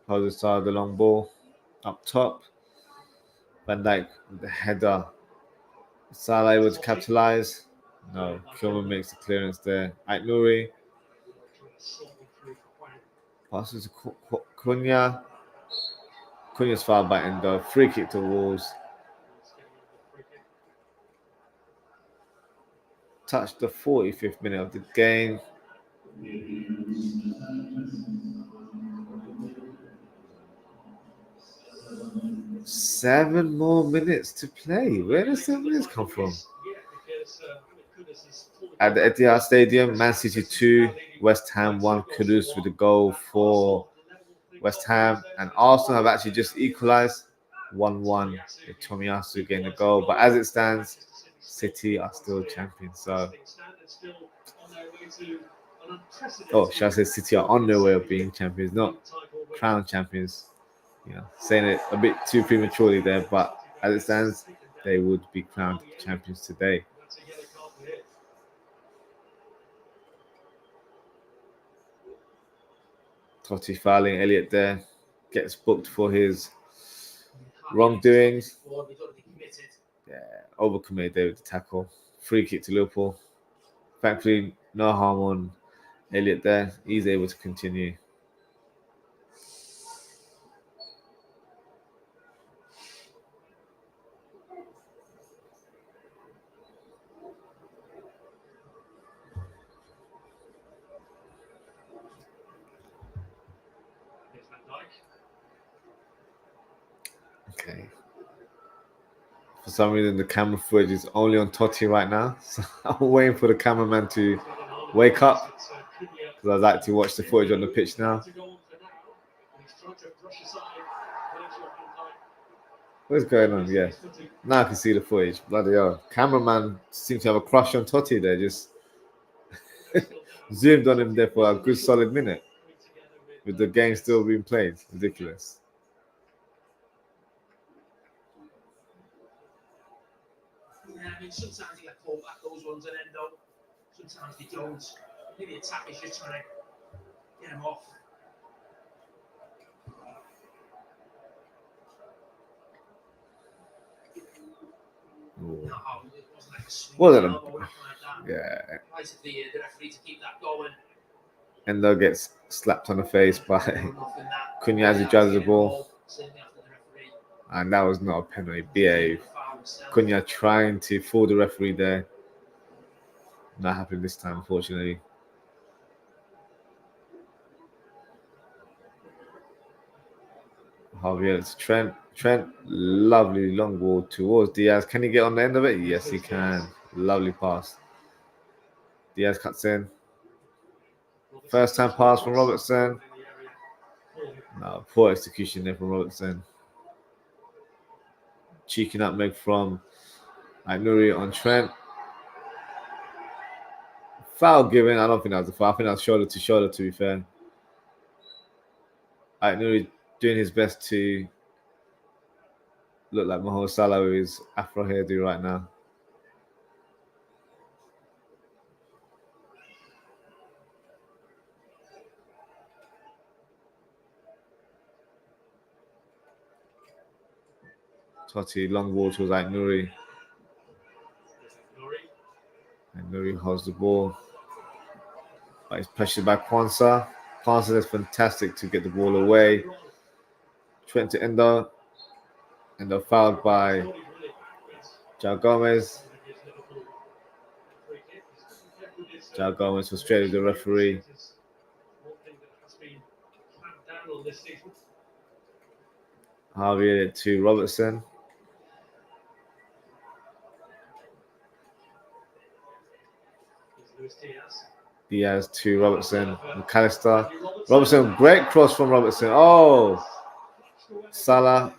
OZZIE'S the long ball up top. Van Dijk with the header. Salah able to capitalize. No, Kilman makes the clearance there. Aït-Nouri passes to Cunha. Cunha's fouled by Endo. Free kick to Wolves. Touched the 45th minute of the game. Seven more minutes to play. Where does 7 minutes come from? At the Etihad Stadium, Man City 2, West Ham 1. Kudus with a goal for West Ham. And Arsenal have actually just equalised 1-1 with Tomiyasu getting the goal. But as it stands, City are still champions. So, should I say City are on their way of being champions, not crown champions. Saying it a bit too prematurely there, but as it stands, they would be crowned champions today. Totti fouling Elliott there, gets booked for his wrongdoings. Yeah, overcommitted there with the tackle. Free kick to Liverpool. Thankfully, no harm on Elliott there. He's able to continue. Okay. For some reason, the camera footage is only on Totti right now. So I'm waiting for the cameraman to wake up, because I'd like to watch the footage on the pitch now. What's going on? Yeah. Now I can see the footage. Bloody hell. Cameraman seems to have a crush on Totti there. Just zoomed on him there for a good solid minute. With the game still being played. Ridiculous. Yeah, I mean, sometimes you get pulled back those ones and end up. Sometimes they don't. Maybe the attack is just trying to get them off. Ooh. No, it wasn't like a swing Wasn't a- elbow or anything like that. Yeah. Nice of the referee to keep that going. Endo gets slapped on the face by Cunha as he drives the ball. And that was not a penalty. Behave. Cunha trying to fool the referee there. Not happening this time, unfortunately. Javier, it's Trent. Trent, lovely long ball towards Diaz. Can he get on the end of it? Yes, he can. Lovely pass. Diaz cuts in. First time pass from Robertson. No, poor execution there from Robertson. Cheeky nutmeg from Nuri on Trent. Foul given. I don't think that was a foul. I think that was shoulder to shoulder, to be fair. Nuri doing his best to look like Mohamed Salah with his afro hairdo right now. Totti, long ball towards Nuri. And Nuri holds the ball. But he's pressured by Kwanzaa. Kwanzaa is fantastic to get the ball away. Trent to Endo. Endo fouled by João Gomez. João Gomez frustrated the referee. Javier to Robertson. Diaz to Robertson. McAllister. Robertson, great cross from Robertson. Oh! Salah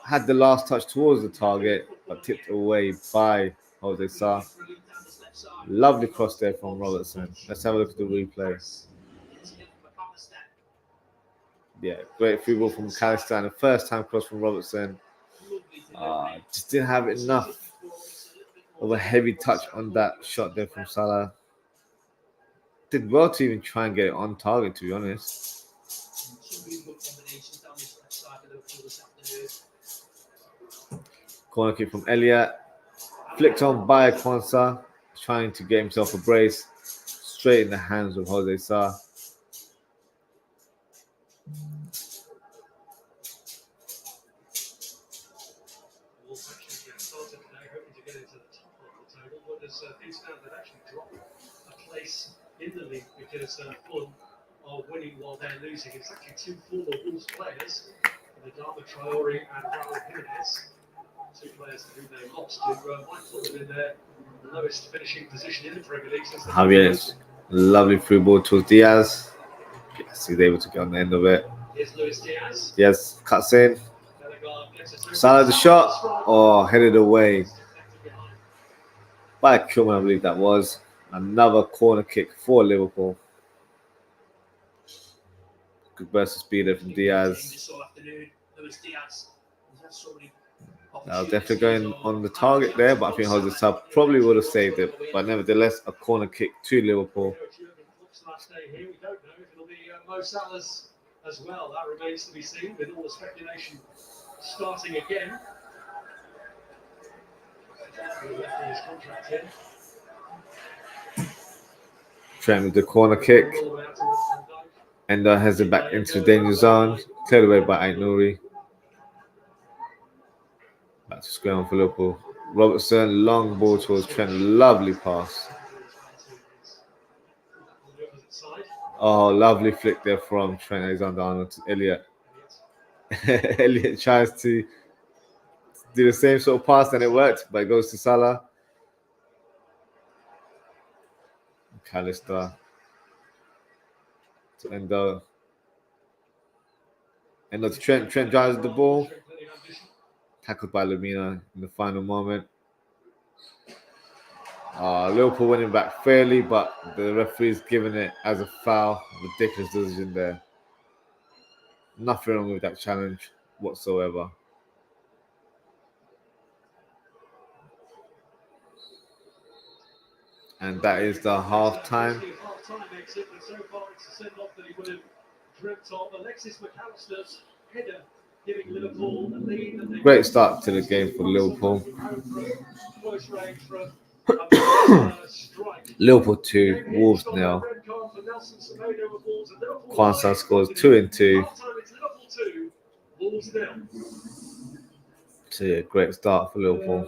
had the last touch towards the target, but tipped away by OZZIE'S. Lovely cross there from Robertson. Let's have a look at the replay. Yeah, great free ball from McAllister and a first time cross from Robertson. Just didn't have enough of a heavy touch on that shot there from Salah. Did well to even try and get it on target, to be honest. Corner kick from Elliott. Flicked on by Kwanzaa, trying to get himself a brace. Straight in the hands of OZZIE'S. Things now they've actually dropped a place in the league because Fulham are winning while they're losing. It's actually two former Wolves players, Adama Traore and Raul Jimenez, two players who they lost to. Might Fulham in their lowest finishing position in the Premier League since Javier, lovely free ball towards Diaz. Yes, he's able to get on the end of it. Here's Luis Diaz. Yes, cuts in. Salah the shot. Oh, headed away by Kilman, I believe that was. Another corner kick for Liverpool. Good burst of speed there from Diaz. That was definitely going on the target there, but I think OZZIE'S probably would have saved it. But nevertheless, a corner kick to Liverpool. Last day here, we don't know if it'll be Mo Salah's as well. That remains to be seen, with all the speculation starting again. His contract in. Trent with the corner kick. Endo has it back into the danger zone. Cleared away by Nuri. Back to square one for Liverpool. Robertson, long ball towards Trent. Lovely pass. Oh, lovely flick there from Trent Alexander-Arnold to Elliott. Elliott tries to do the same sort of pass and it worked, but it goes to Salah. McAllister to Endo. Endo to Trent. Trent drives the ball. tackled by Lamina in the final moment. Liverpool winning back fairly, but the referee's giving it as a foul. Ridiculous decision there. Nothing wrong with that challenge whatsoever. And that is the half-time. Half-time exit, but so far it's a send-off that he would have dreamt of. Alexis McAllister's header giving Liverpool the lead. And Great start to the game for Liverpool. Close range from a strike. Liverpool 2, Wolves 0. Kwanzaa scores 2 and 2. Half-time it's Liverpool 2, Wolves 0. So yeah, great start for Liverpool.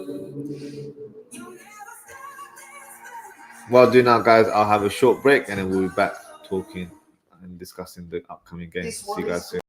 What I'll do now, guys, I'll have a short break and then we'll be back talking and discussing the upcoming games. See you guys soon.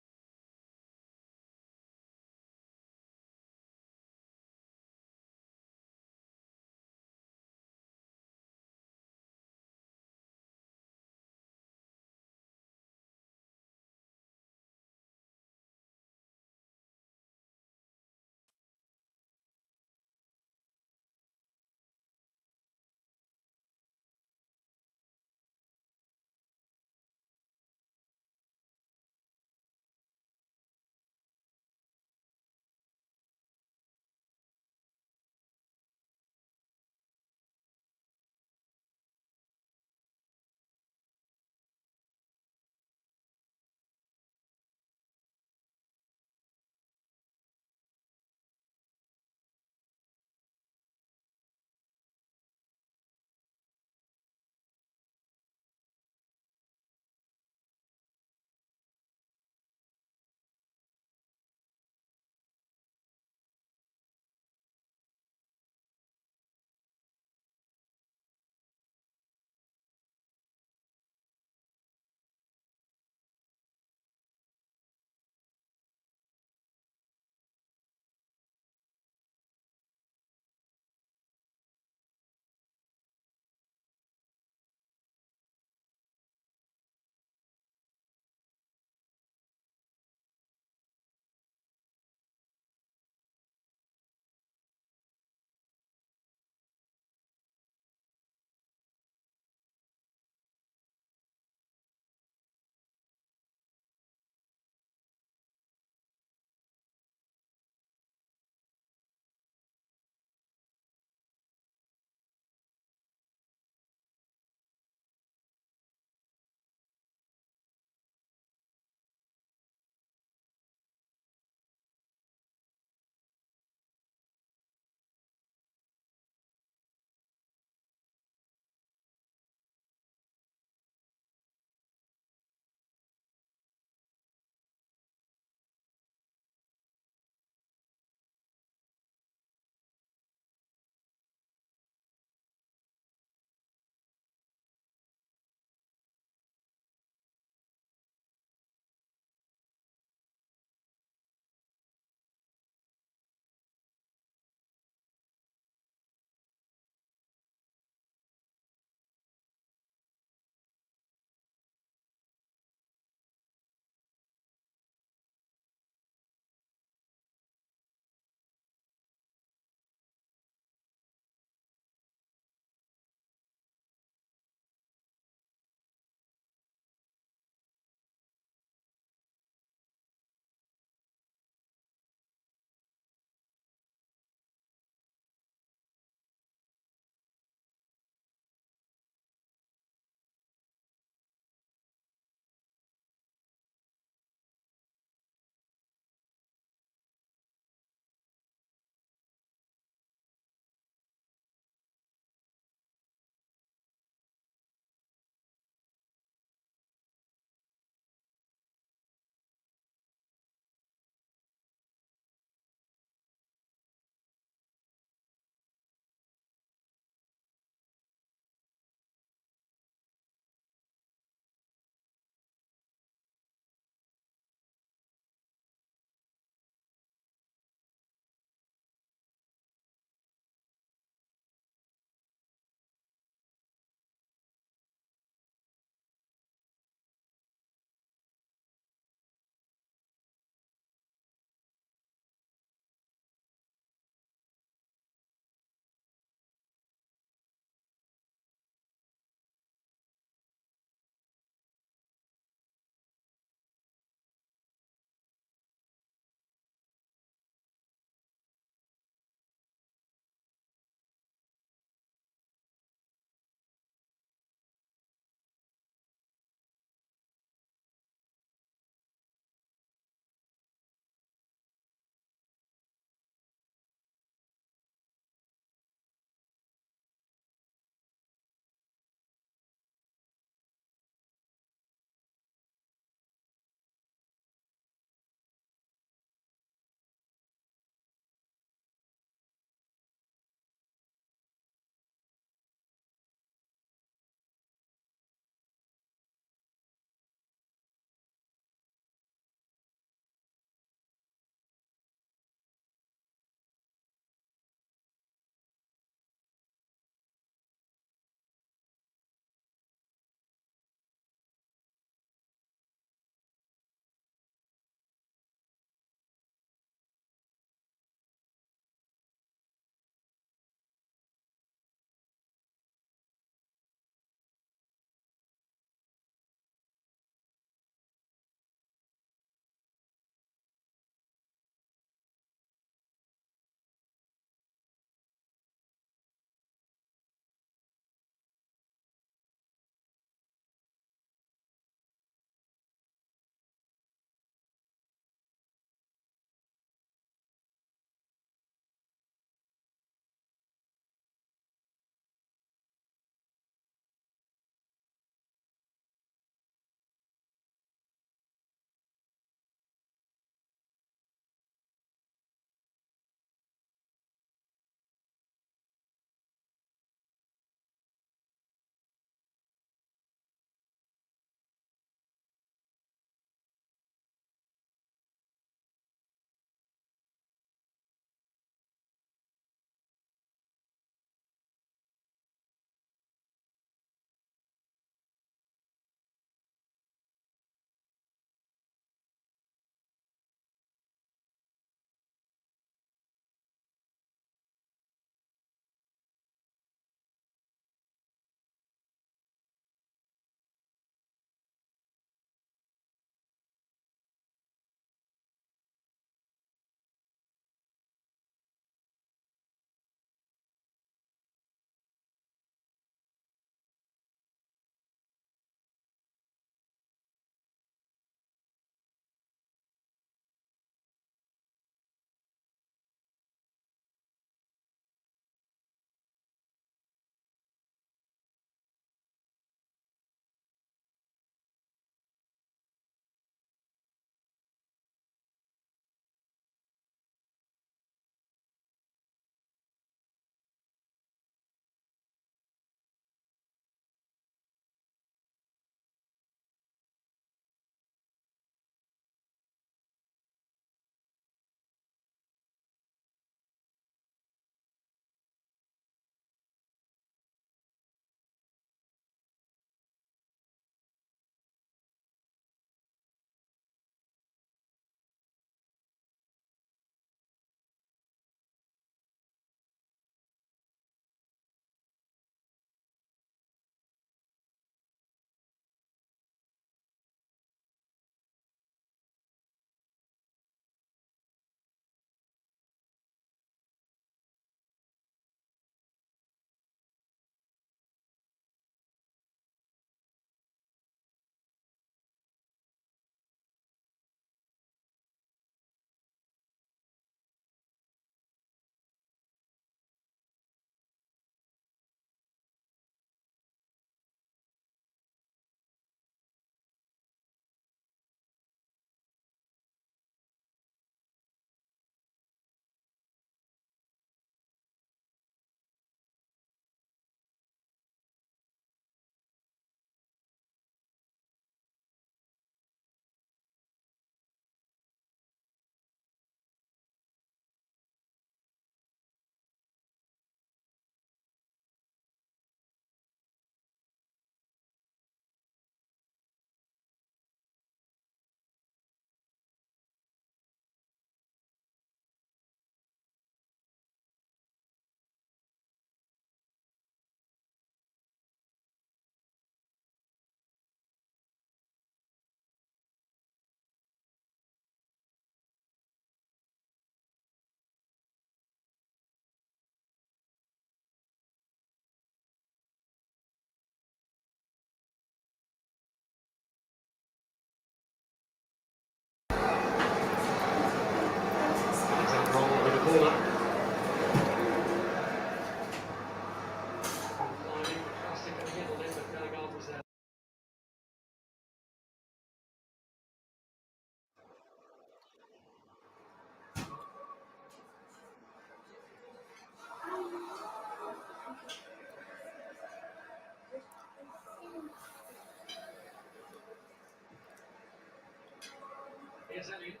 There's Elliot.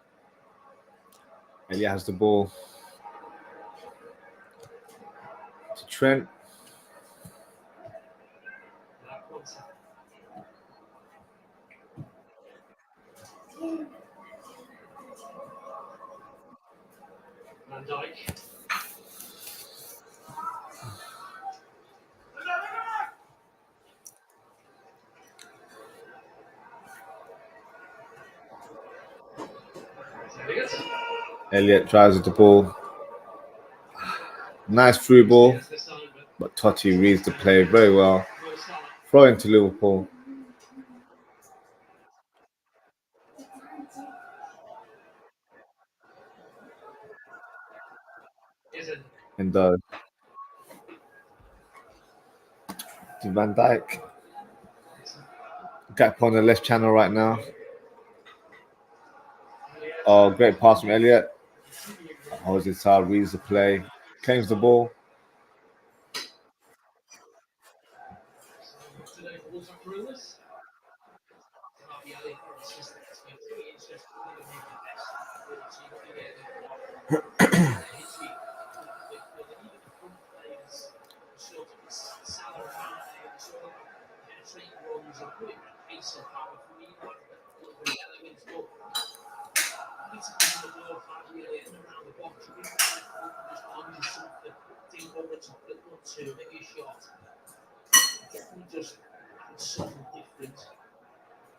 Elliot has the ball to Trent. Now Quanta. Van Dijk. There's Elliot. Elliot drives with the ball. Nice through ball, Yes, this time, but Totti reads the play very well. Mo Salah. Throw into Liverpool. Isn't. And to Van Dijk. Gap on the left channel right now. Oh, great pass from Elliot. OZZIE'S reads the play, claims the ball. Today for OZWRLD.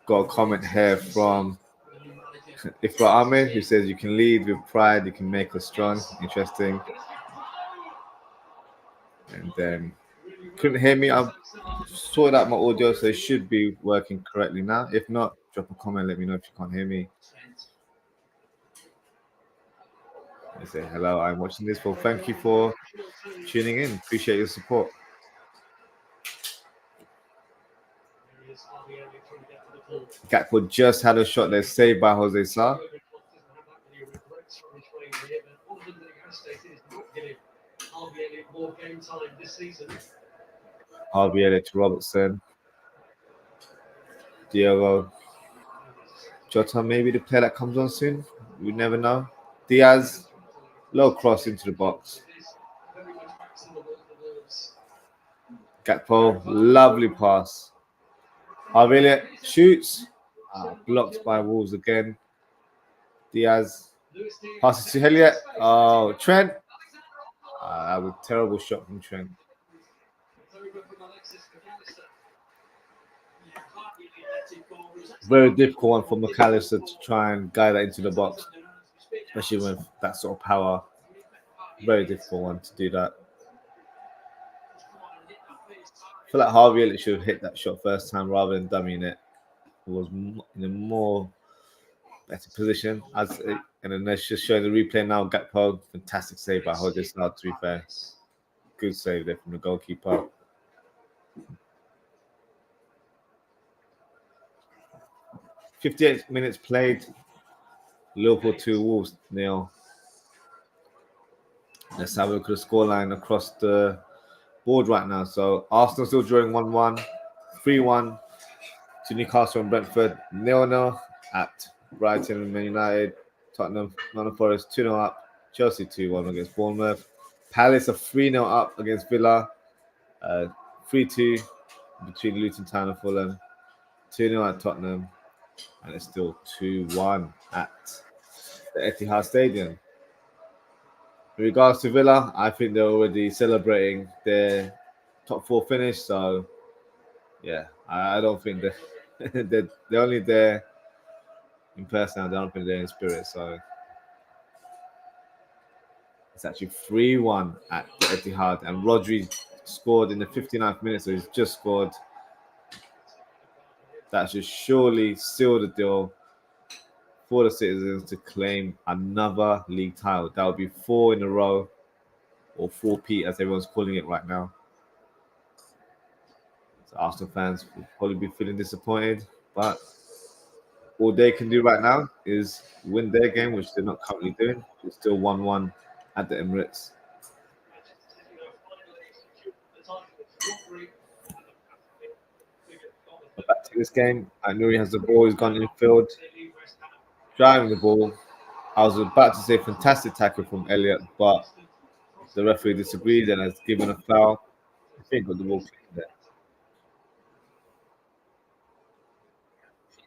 Got a comment here from Ifra Ahmed who says you can lead with pride, you can make us strong. Interesting. And then couldn't hear me. I've sorted out my audio, so it should be working correctly now. If not, drop a comment, let me know if you can't hear me. I say hello, I'm watching this. Well, thank you for tuning in. Appreciate your support. Gakpo just had a shot there, saved by OZZIE'S. Harvey Elliott to Robertson. Diogo Jota, maybe the player that comes on soon. We never know. Diaz, low cross into the box. Gakpo, lovely pass. Harvey Elliott shoots. Blocked by Wolves again. Diaz passes to Elliott. Oh, Trent. That was a terrible shot from Trent. Very difficult one for McAllister to try and guide that into the box, especially with that sort of power. Very difficult one to do that. I feel like Harvey Elliott should have hit that shot first time rather than dummying it. He was in a more better position. And then let's just show the replay now. Gakpo, fantastic save by OZZIE'S, to be fair. Good save there from the goalkeeper. "58 minutes played. Liverpool 2, Wolves 0. Let's have a look at the scoreline across the board right now. So Arsenal still drawing 1-1, 3-1 to Newcastle and Brentford, 0-0 at Brighton and Man United, Tottenham, Nottingham Forest 2-0 up, Chelsea 2-1 against Bournemouth, Palace are 3-0 up against Villa, 3-2 between Luton Town and Fulham, 2-0 at Tottenham, and it's still 2-1 at the Etihad Stadium. In regards to Villa, I think they're already celebrating their top 4 finish. So, yeah, I don't think they're only there in person. I don't think they're in spirit. So, it's actually 3-1 at the Etihad. And Rodri scored in the 59th minute. So, he's just scored. That should surely seal the deal for the Citizens to claim another league title. That would be 4 in a row, or 4P as everyone's calling it right now. So Arsenal fans will probably be feeling disappointed, but all they can do right now is win their game, which they're not currently doing. It's still 1-1 at the Emirates. But back to this game, Nuri has the ball, he's gone in field. driving the ball. I was about to say fantastic tackle from Elliott, but the referee disagreed and has given a foul. I think got the ball clean there.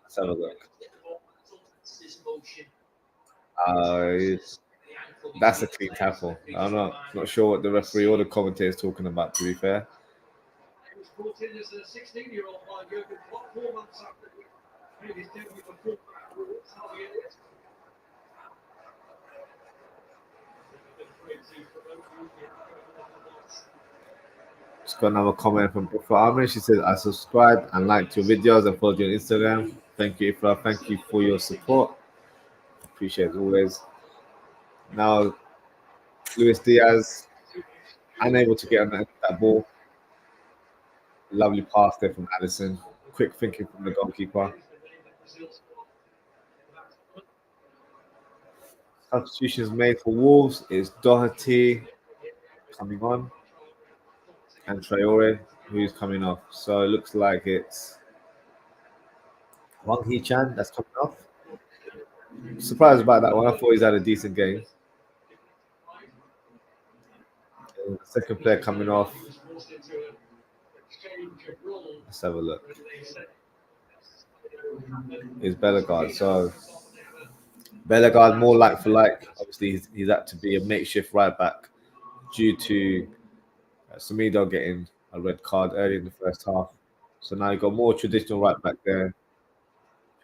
Let's have a look. That's a clean tackle. I'm not sure what the referee or the commentator is talking about, to be fair. He was brought in as a 16-year-old by Jurgen Klopp 4 months after he made his debut for full Harvey Elliott. Just got another comment from Ifra Ahmed. She says, I subscribe and like your videos and follow you on Instagram. Thank you, Ifra. Thank you for your support. Appreciate it always. Now, Luis Diaz, unable to get on that ball. Lovely pass there from Allison. Quick thinking from the goalkeeper. Substitutions made for Wolves is Doherty coming on and Traore, who's coming off. So it looks like it's Wang Hee-chan that's coming off. Surprised about that one. I thought he's had a decent game. And the second player coming off. Let's have a look. Is Bellegarde. So Bellegarde more like for like. Obviously, he's had to be a makeshift right back due to Semedo getting a red card early in the first half. So now you've got more traditional right back there.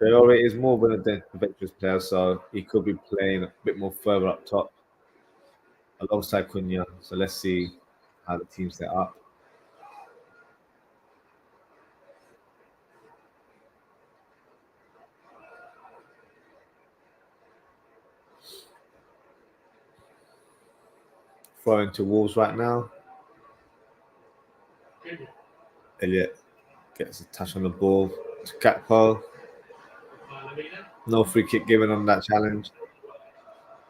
Traore is more of an adventurous player, so he could be playing a bit more further up top alongside Cunha. So let's see how the team's set up. Throwing to Wolves right now. Elliott gets a touch on the ball to Gakpo. No free kick given on that challenge.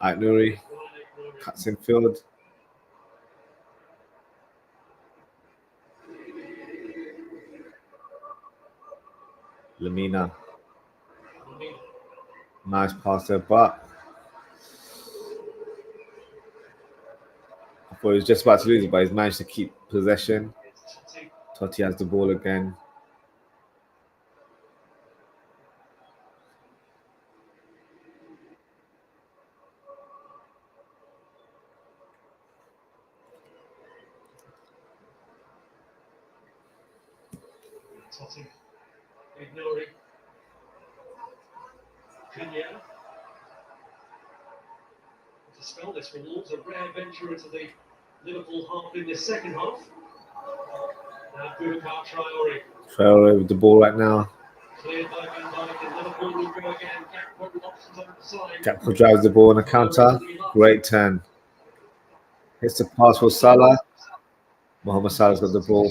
Nuri cuts in field. Lamina. Nice pass there, but I thought he was just about to lose it, but he's managed to keep possession. Totti has the ball again. Totti, ignoring Cunha. To spell this for Wolves, a rare venture into the Liverpool half in the second half. Now Boubacar Traore. Traore with the ball right now. Cleared by Van Dijk, and Liverpool will go again. Gakpo options on the side. Gakpo drives the ball on a counter. Great turn. Hits the pass for Salah. Mohamed Salah's got the ball.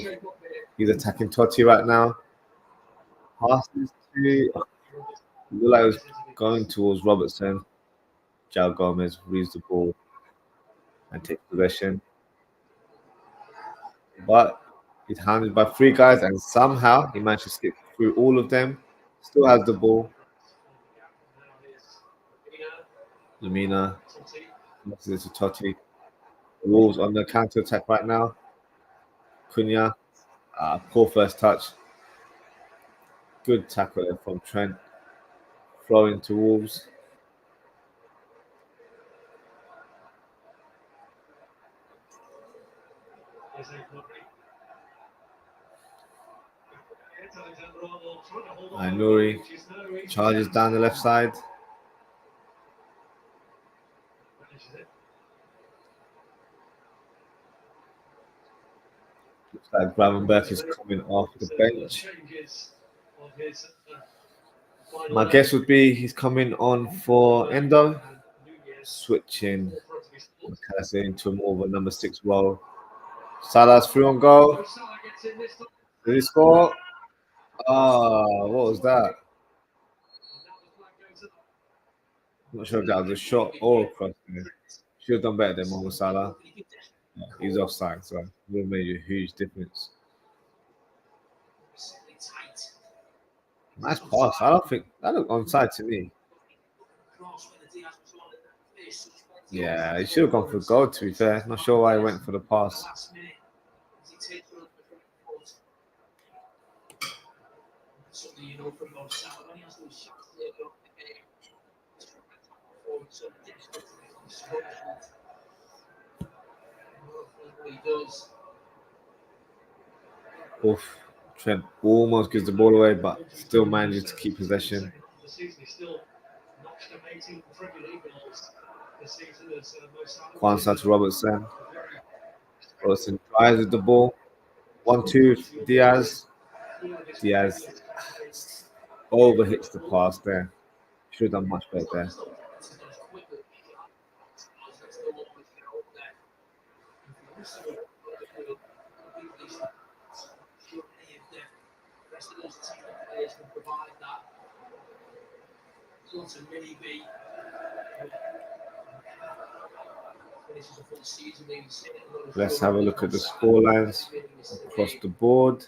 He's attacking Totti right now. Passes to looked like it was going towards Robertson. João Gomez reads the ball and takes possession. But he's handled by three guys, and somehow he managed to skip through all of them. Still has the ball. Lamina. This is Totti. Wolves on the counter attack right now. Cunha. Poor first touch. Good tackle there from Trent. Throwing to Wolves. Nuri charges down the left side. Looks like Gravenberch is coming off the bench. My guess would be he's coming on for Endo, switching McAllister into more of a number 6 role. Salah's through on goal. Did he score? What was that? I'm not sure if that was a shot or a cross. Should have done better than Mohamed Salah. Yeah, he's offside, so it would have made a huge difference. Nice pass. I don't think that looked onside to me. Yeah, he should have gone for goal, to be fair. Not sure why he went for the pass. Last minute, as he takes one of the front foot. Something you know from Mo Salah when he has those shots later on in the game. So desperate to score. What he does. Oof. Trent almost gives the ball away, but still manages to keep possession. The season is still notched up 18 Premier League goals this season as Mo Salah. Kwanzaa to Robertson. Robertson drives with the ball. 1-2, Diaz. Diaz overhits the pass there. Should have done much better there. Let's have a look at the score lines across the board.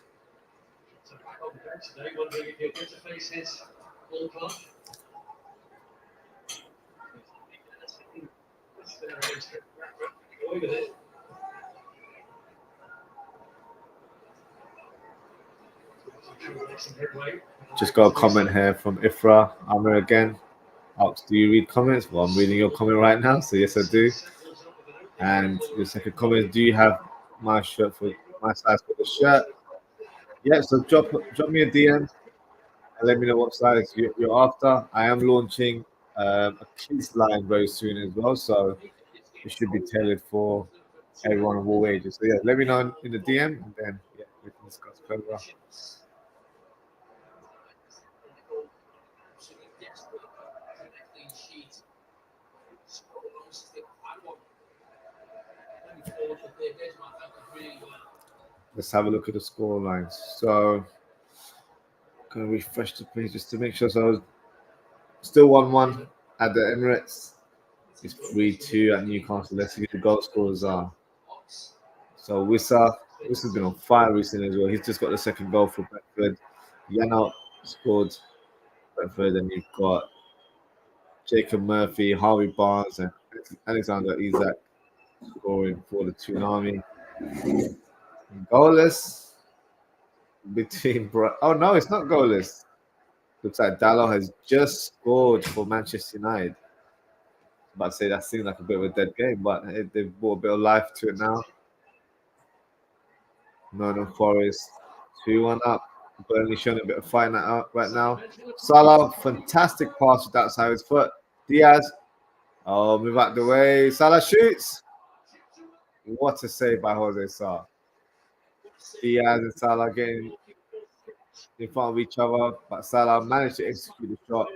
So back on the bench today, wondering if he'll get to face his old club. Away with it. Just got a comment here from Ifra Amir again. Asks, do you read comments? Well, I'm reading your comment right now, so yes, I do. And your second comment, do you have my shirt for my size for the shirt? Yeah, so drop me a DM and let me know what size you're after. I am launching a kids line very soon as well, so it should be tailored for everyone of all ages. So yeah, let me know in the DM and then yeah, we can discuss further. Let's have a look at the score lines. So, going to refresh the page just to make sure. So, still 1-1 at the Emirates. It's 3-2 at Newcastle. Let's see who the goal scorers are. So, Wissa's been on fire recently as well. He's just got the second goal for Brentford. Yanot scored Brentford, and you've got Jacob Murphy, Harvey Barnes, and Alexander Isak scoring for the Tsunami. Goalless between oh no, it's not goalless. Looks like Dalot has just scored for Manchester United. About to say that seems like a bit of a dead game, but they've brought a bit of life to it now. Nottingham Forest 2-1 up. Burnley showing a bit of fight right now. Salah, fantastic pass with that side of his foot. Diaz, oh, move out the way. Salah shoots. What a save by Jose Sa. Diaz and Salah getting in front of each other, but Salah managed to execute the shot.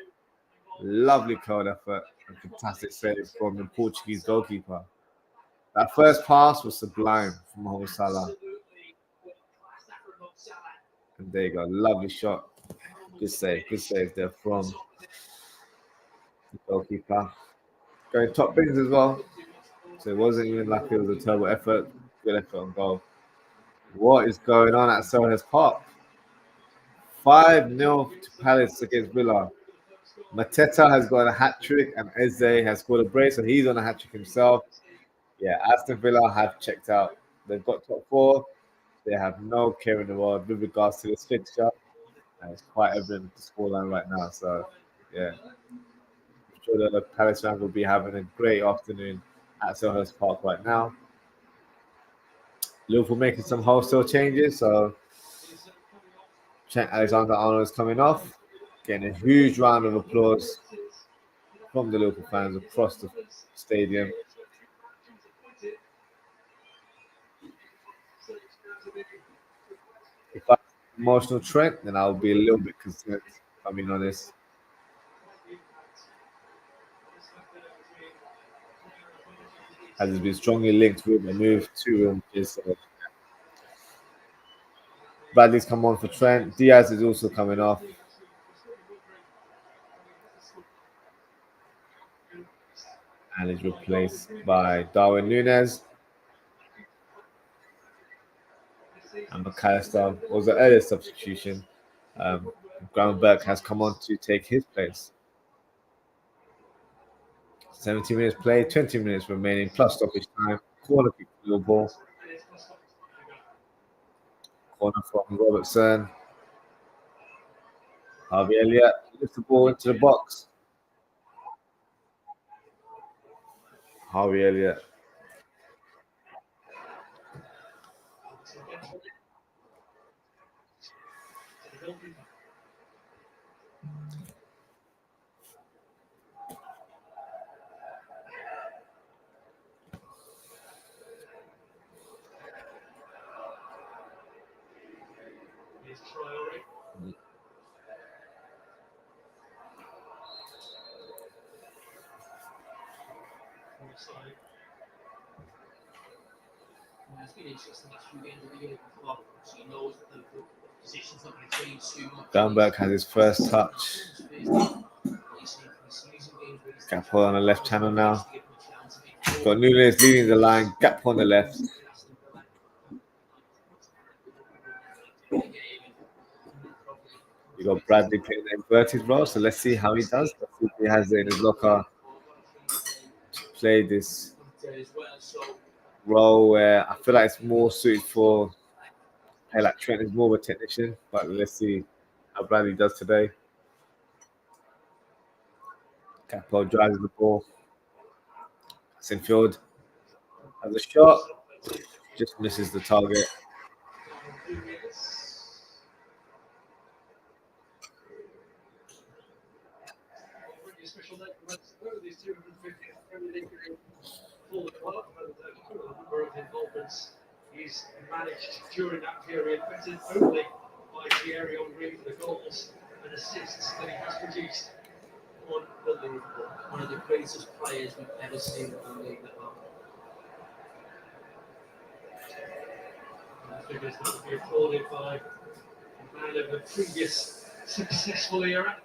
Lovely curled effort and fantastic save from the Portuguese goalkeeper. That first pass was sublime from Mohamed Salah. And there you go, lovely shot. Good save there from the goalkeeper. Going top bins as well. So it wasn't even like it was a terrible effort. Good effort on goal. What is going on at Selhurst Park? 5-0 to Palace against Villa. Mateta has got a hat-trick and Eze has scored a brace, so he's on a hat-trick himself. Yeah, Aston Villa have checked out. They've got top 4. They have no care in the world with regards to this fixture. And it's quite evident the scoreline right now. So, yeah. I'm sure that the Palace fans will be having a great afternoon at Selhurst Park right now. Liverpool making some wholesale changes. So, Trent Alexander-Arnold is coming off. Getting a huge round of applause from the Liverpool fans across the stadium. If I'm emotional Trent, then I'll be a little bit concerned, if I'm being honest. As it's been strongly linked with a move to Real Madrid. Bradley's come on for Trent. Diaz is also coming off. And is replaced by Darwin Núñez. And McAllister was the earliest substitution. Gravenberch has come on to take his place. 17 minutes played, 20 minutes remaining, plus stoppage time. Corner kick for Liverpool. Corner from Robertson. Harvey Elliott lifts the ball into the box. Harvey Elliott. It's been interesting last few games of the year before, so he knows that the position's not going to change too much. Downberg has his first touch. Gakpo on the left channel now. Got Nunes leading the line. Gakpo on the left. You got Bradley playing the inverted role, so let's see how he does. Let's see if he has it in his locker to play this role where I feel like it's more suited for like Trent is more of a technician, but let's see how Bradley does today. Gakpo drives the ball. Sinfield has a shot, just misses the target. He's managed during that period, better only by Thierry Henry for the goals and assists that he has produced. Unbelievable. One of the greatest players we've ever seen in the league. Figures that would be applauded by a man of the previous successful era.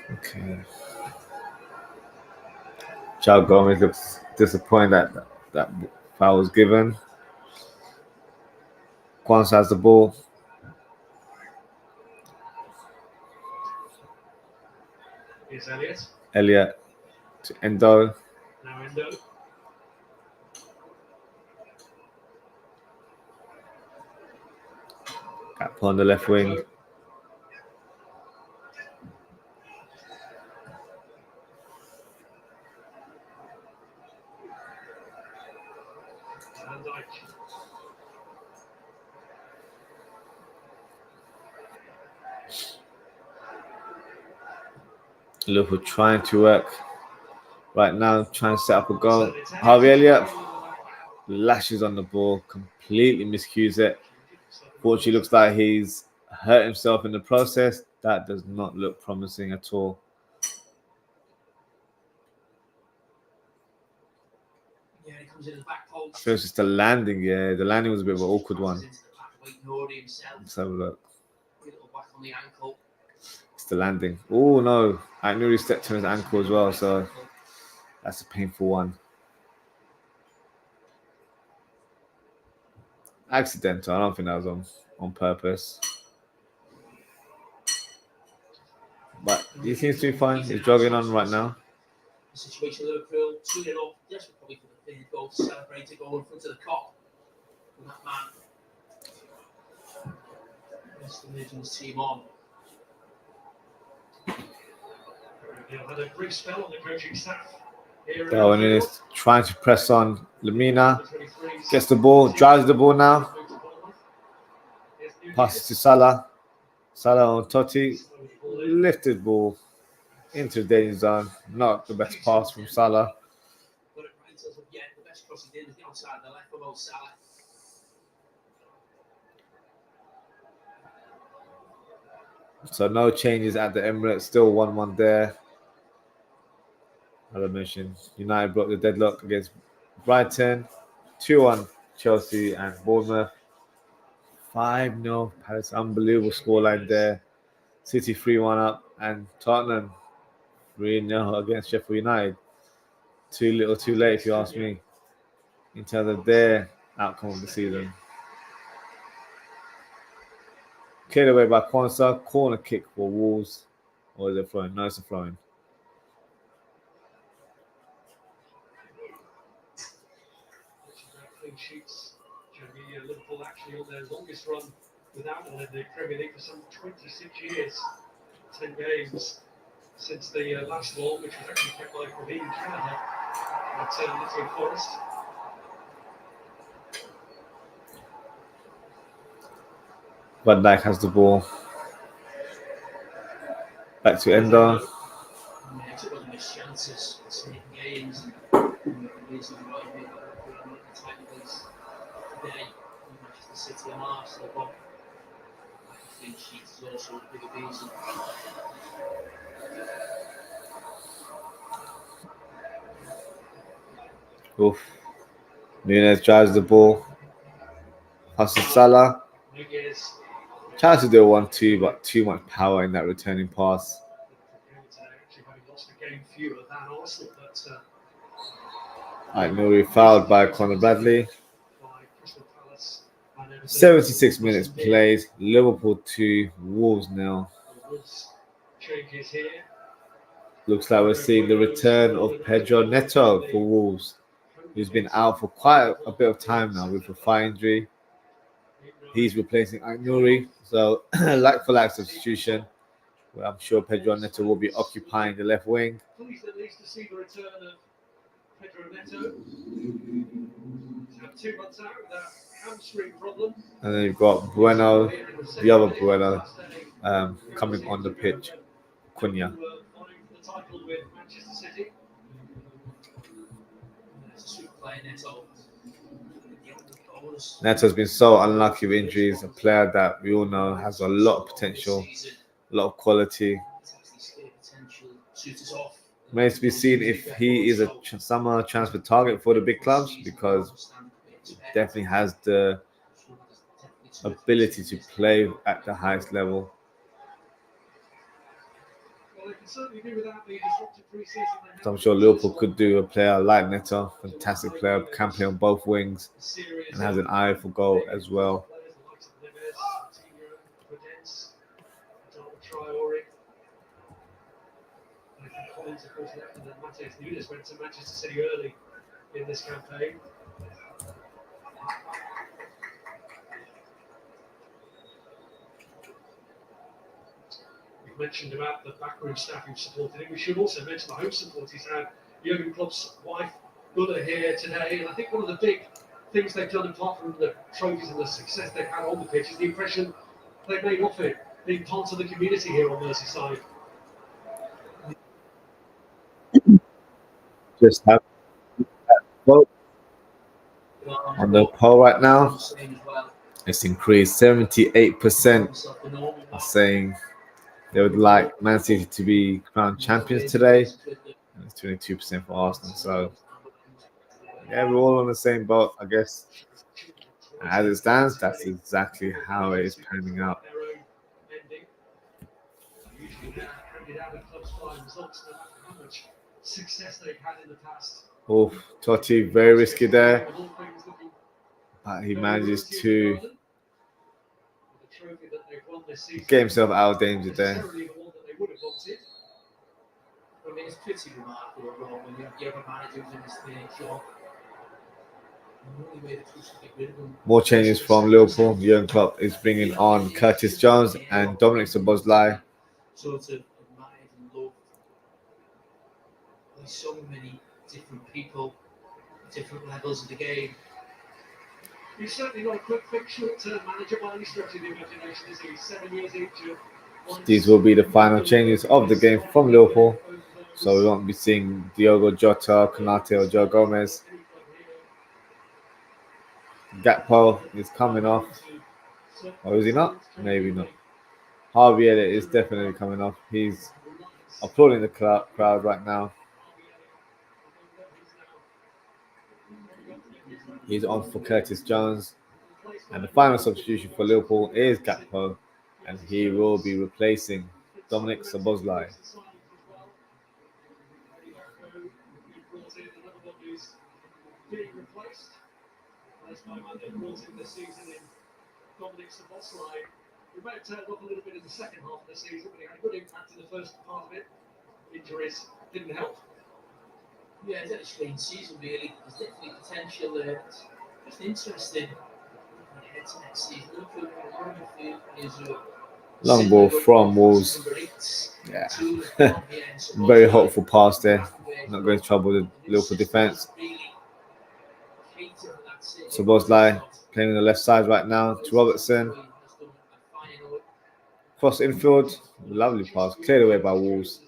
Okay. João Gomez looks disappointed that foul was given. Quans has the ball. Here's Elliott. Elliott to Endo. Now Endo. Gakpo on the left wing. Liverpool trying to work right now, trying to set up a goal. Harvey Elliott lashes on the ball, completely miscues it. Fortunately, looks like he's hurt himself in the process. That does not look promising at all. Yeah, he comes in the back post. I feel it's just the landing. Yeah, the landing was a bit of an awkward one. Let's have a look. Little whack on the ankle. It's the landing. Oh no, I nearly stepped on his ankle as well, so that's a painful one. Accidental. I don't think that was on purpose. But he seems to be fine. He's jogging on right now. The situation Liverpool 2-0 up. Yes, we're probably for the third goal to celebrate, to go in front of the cop. And that man. Best emergence team on. He'll had a brief spell on the coaching staff. Darwin is trying to press on Lemina. Gets the ball, drives the ball now. Passes to Salah. Salah on Totti. Lifted ball into the danger zone. Not the best pass from Salah. Got it right as of yet. The best cross he did is the outside the left of old Salah. So no changes at the Emirates. Still 1-1 there. As I mentioned, United broke the deadlock against Brighton. 2-1 Chelsea and Bournemouth. 5-0 Palace. Unbelievable scoreline there. City 3-1 up. And Tottenham 3-0 against Sheffield United. Too little, too late, if you ask me. In terms of their outcome of the season. Cleared away by Kwanzaa. Corner kick for Wolves. Or is it throwing? No, it's a throwing. Clean sheets. Liverpool actually on their longest run without one in the Premier League for some 26 years. 10 games since the last one, which was actually kept by Raheem Canada at Nottingham Forest. Van Dijk has the ball. Back to Endo. Yeah, took all the missed chances, sneaking games, and the reason why we got the title is today in Manchester City and Arsenal. But I think sheets is also a bigger reason. Oof. Nunez drives the ball. Passes Salah. Tries to do a 1-2, but too much power in that returning pass. Nuri fouled by Conor Bradley. 76 minutes played. Liverpool 2, Wolves 0. Looks like we're seeing the return of Pedro Neto for Wolves, who's been out for quite a bit of time now with a thigh injury. He's replacing Nuri, so like for like substitution. Well, I'm sure Pedro Neto will be occupying the left wing. Pleased at least to see the return of Pedro Neto. He's had 2 months out with a hamstring problem. And then you've got Bueno, the other Bueno, coming on the pitch, Cunha. Neto's been so unlucky with injuries, a player that we all know has a lot of potential, a lot of quality. Remains to be seen if he is a summer transfer target for the big clubs, because he definitely has the ability to play at the highest level. So I'm sure Liverpool could do a player like Neto, fantastic player, can play on both wings and has an eye for goal as well. Collins, of course, left, and then Matheus Nunes went to Manchester City early in this campaign. We've mentioned about the backroom staff who supported him. We should also mention the home support he's had. Jurgen Klopp's wife, Gunnar, here today. And I think one of the big things they've done, apart from the trophies and the success they've had on the pitch, is the impression they made off it, being part of the community here on Merseyside. Just have vote on the poll right now. It's increased. 78% are saying they would like Man City to be crowned champions today. And it's 22% for Arsenal. So yeah, we're all on the same boat, I guess. As it stands, that's exactly how it is panning out. Oh, Totti, very risky there. But he manages to get himself out of danger there. I mean, it's pretty remarkable when you have a manager who's in this job. More changes from Liverpool. Jurgen Klopp is bringing on Curtis Jones and Dominic Szoboszlai. Sort of admired and loved by so many different people, different levels of the game. He's certainly not a quick fix, short-term manager by any stretch of the imagination, is he? 7 years each. These will be the final changes of the game from Liverpool. So we won't be seeing Diogo Jota, Konate, or Joe Gomez. Gakpo is coming off. Or is he not? Maybe not. Harvey Elliott is definitely coming off. He's applauding the crowd right now. He's on for Curtis Jones. And the final substitution for Liverpool is Gakpo. And he will be replacing Dominic Szoboszlai. They brought in this season in Dominic Szoboszlai. He may have tailed off a little bit in the second half of the season, but he had a good impact in the first part of it. Injuries didn't help. Yeah, it's a strange season, really. There's definitely potential there. It's just interesting. Ahead to next season, Liverpool are running field players who Long ball from Wolves. Yeah. Very hopeful pass there. Not going to trouble the Liverpool defence. Szoboszlai playing on the left side right now to Robertson. Cross infield. Lovely pass. Cleared away by Wolves.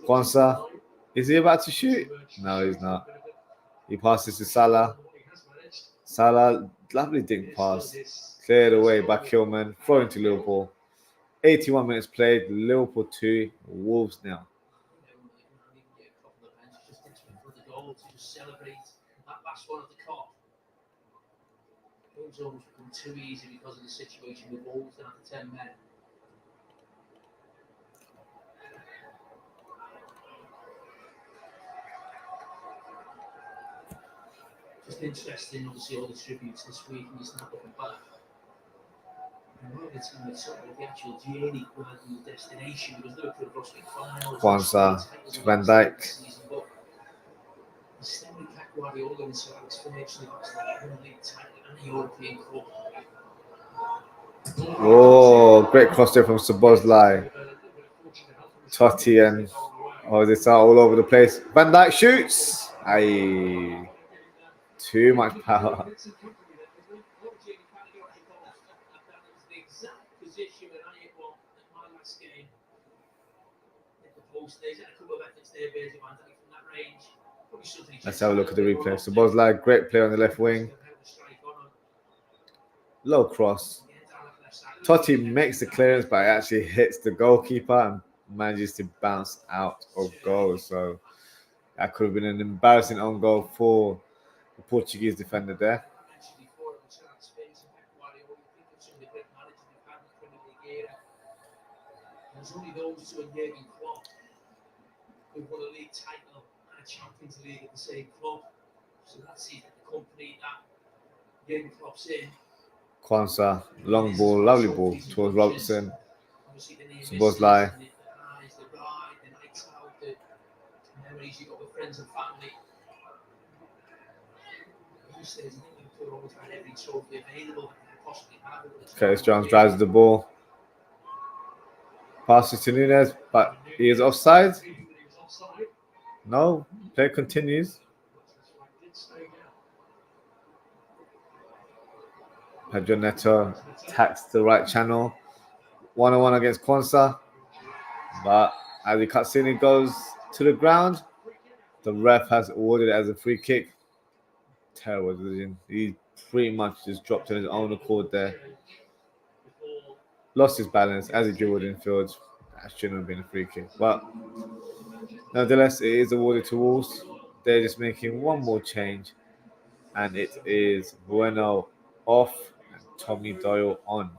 Kwanzaa. Is he about to shoot? No, he's not. He passes to Salah. Salah, lovely dink pass. Cleared away by Kilman. Throwing to Liverpool. 81 minutes played. Liverpool 2. Wolves now. Those almost become too easy because of the situation with Wolves down to 10 men. Just interesting, obviously, all the tributes this week, and he's not looking back. And we're going to sort of the actual journey rather than the destination, because Liverpool have lost big finals. Kwanzaa to Van Dijk. Instead of Pep Guardiola and Sir Alex Ferguson, that's like a League title and a European Cup. Oh, great cross there from Szoboszlai. Totti and this are all over the place. Van Dijk shoots. Aye. Too much power. Let's have a look at the replay. Szoboszlai, great play on the left wing. Low cross. Totti makes the clearance, but it actually hits the goalkeeper and manages to bounce out of goal. So that could have been an embarrassing own goal for the Portuguese defender there. There's only those two and Jurgen Klopp who won a league title and a Champions League at the same club. So that's the company that Jurgen Klopp's in. Kwanzaa, long ball, lovely ball towards Robertson. Szoboszlai. The ride, the nights out, the memories you got with friends and family. These days, I think Liverpool always had every trophy available that they possibly have. Curtis Jones drives the ball. Passes to Nunez, but he is offside. No, play continues. Pedro Neto attacks the right channel. 1-on-1 against Kwanzaa. But as the cutscene goes to the ground, the ref has awarded it as a free kick. Terrible decision. He pretty much just dropped on his own accord there. Lost his balance as he dribbled infield. That shouldn't have been a free kick. But nevertheless, it is awarded to Wolves. They're just making one more change. And it is Bueno off and Tommy Doyle on.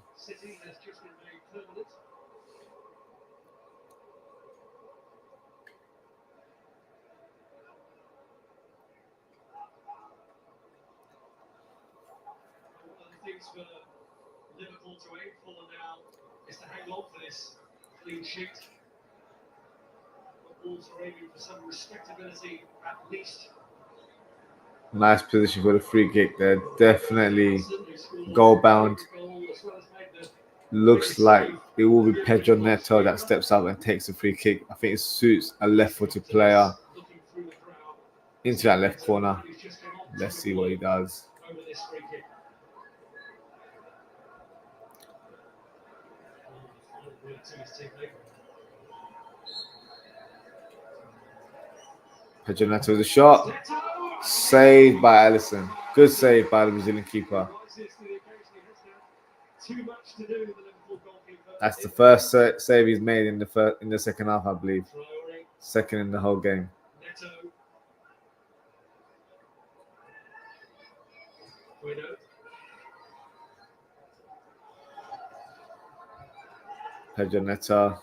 For Liverpool to aim for now is to hang on for this clean sheet. The Wolves are aiming for some respectability at least. Nice position for the free kick there. Definitely goal bound. Looks like it will be Pedro Neto that steps up and takes the free kick. I think it suits a left-footed player into that left corner. Let's see what he does. Pedro Neto with a shot. Saved by Alisson. Good save by the Brazilian keeper. That's the first save he's made in the second half, I believe. Second in the whole game. Pedro Neto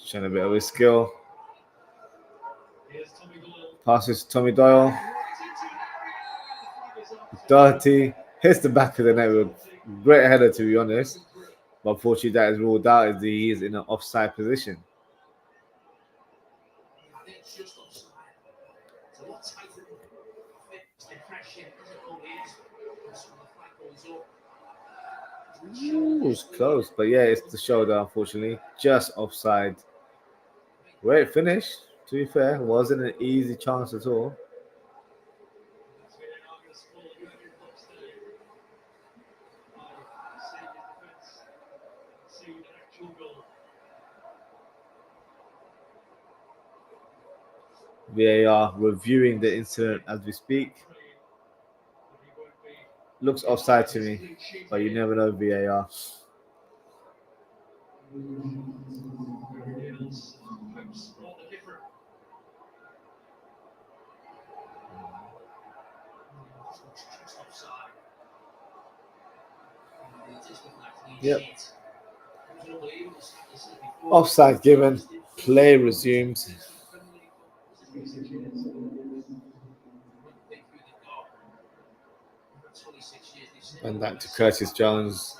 showing a bit of his skill. Passes to Tommy Doyle. dirty, hits the back of the net with great header, to be honest. But unfortunately, that is ruled out as he is in an offside position. I think it's just offside. It's a lot tighter than first impression, as it always is. When some of the flag goes up. Ooh, it's close, but yeah, it's the shoulder, unfortunately. Just offside. Great finish, to be fair. Wasn't an easy chance at all. VAR reviewing the incident as we speak. Looks offside to me, but you never know VAR. Yep. Offside given. Play resumes. And back to Curtis Jones.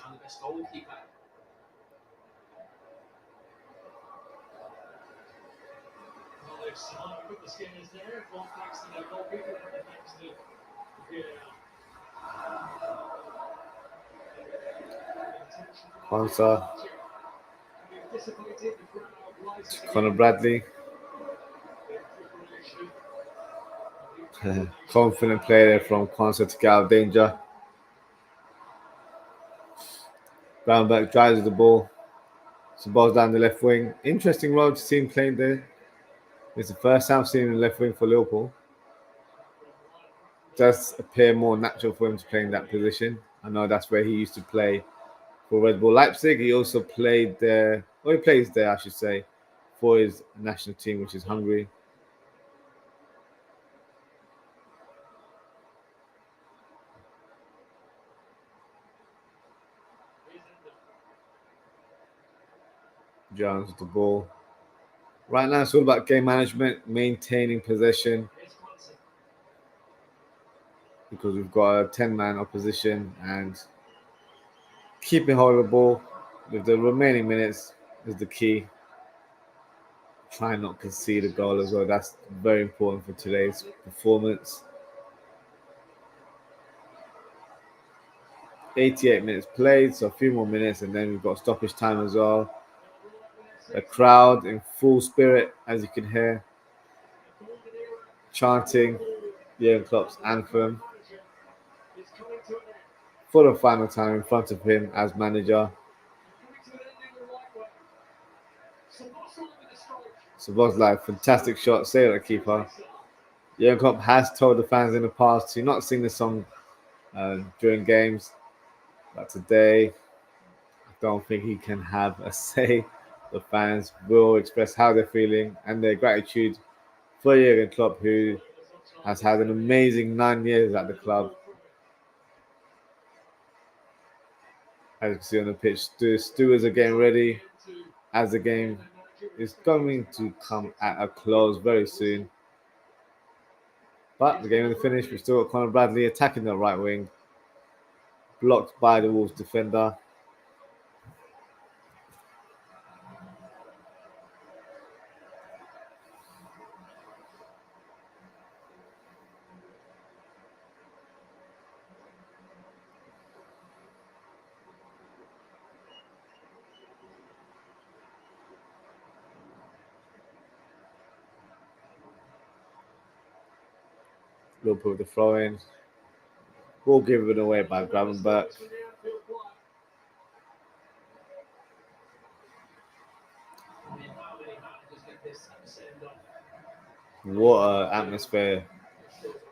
Kwanzaa. Conor Bradley. Confident play there from Kwanzaa to get out of danger. Brownback drives the ball. So balls down the left wing. Interesting role to see him playing there. It's the first time I've seen him in the left wing for Liverpool. Does appear more natural for him to play in that position. I know that's where he used to play for Red Bull Leipzig. He also played there, or he plays there, I should say, for his national team, which is Hungary. Jones with the ball. Right now, it's all about game management, maintaining possession, because we've got a 10-man opposition, and keeping hold of the ball with the remaining minutes is the key. Try not to concede a goal as well. That's very important for today's performance. 88 minutes played, so a few more minutes, and then we've got stoppage time as well. A crowd in full spirit, as you can hear, chanting Jurgen Klopp's anthem for the final time in front of him as manager. Szoboszlai, fantastic shot, save at the keeper. Jurgen Klopp has told the fans in the past to not sing the song during games, but today I don't think he can have a say. The fans will express how they're feeling and their gratitude for Jurgen Klopp, who has had an amazing 9 years at the club. As you can see on the pitch, stewards are getting ready as the game is going to come at a close very soon. But the game is finished. We've still got Conor Bradley attacking the right wing, blocked by the Wolves defender. Liverpool with the throw in. Ball given away by Gravenberch. What an atmosphere.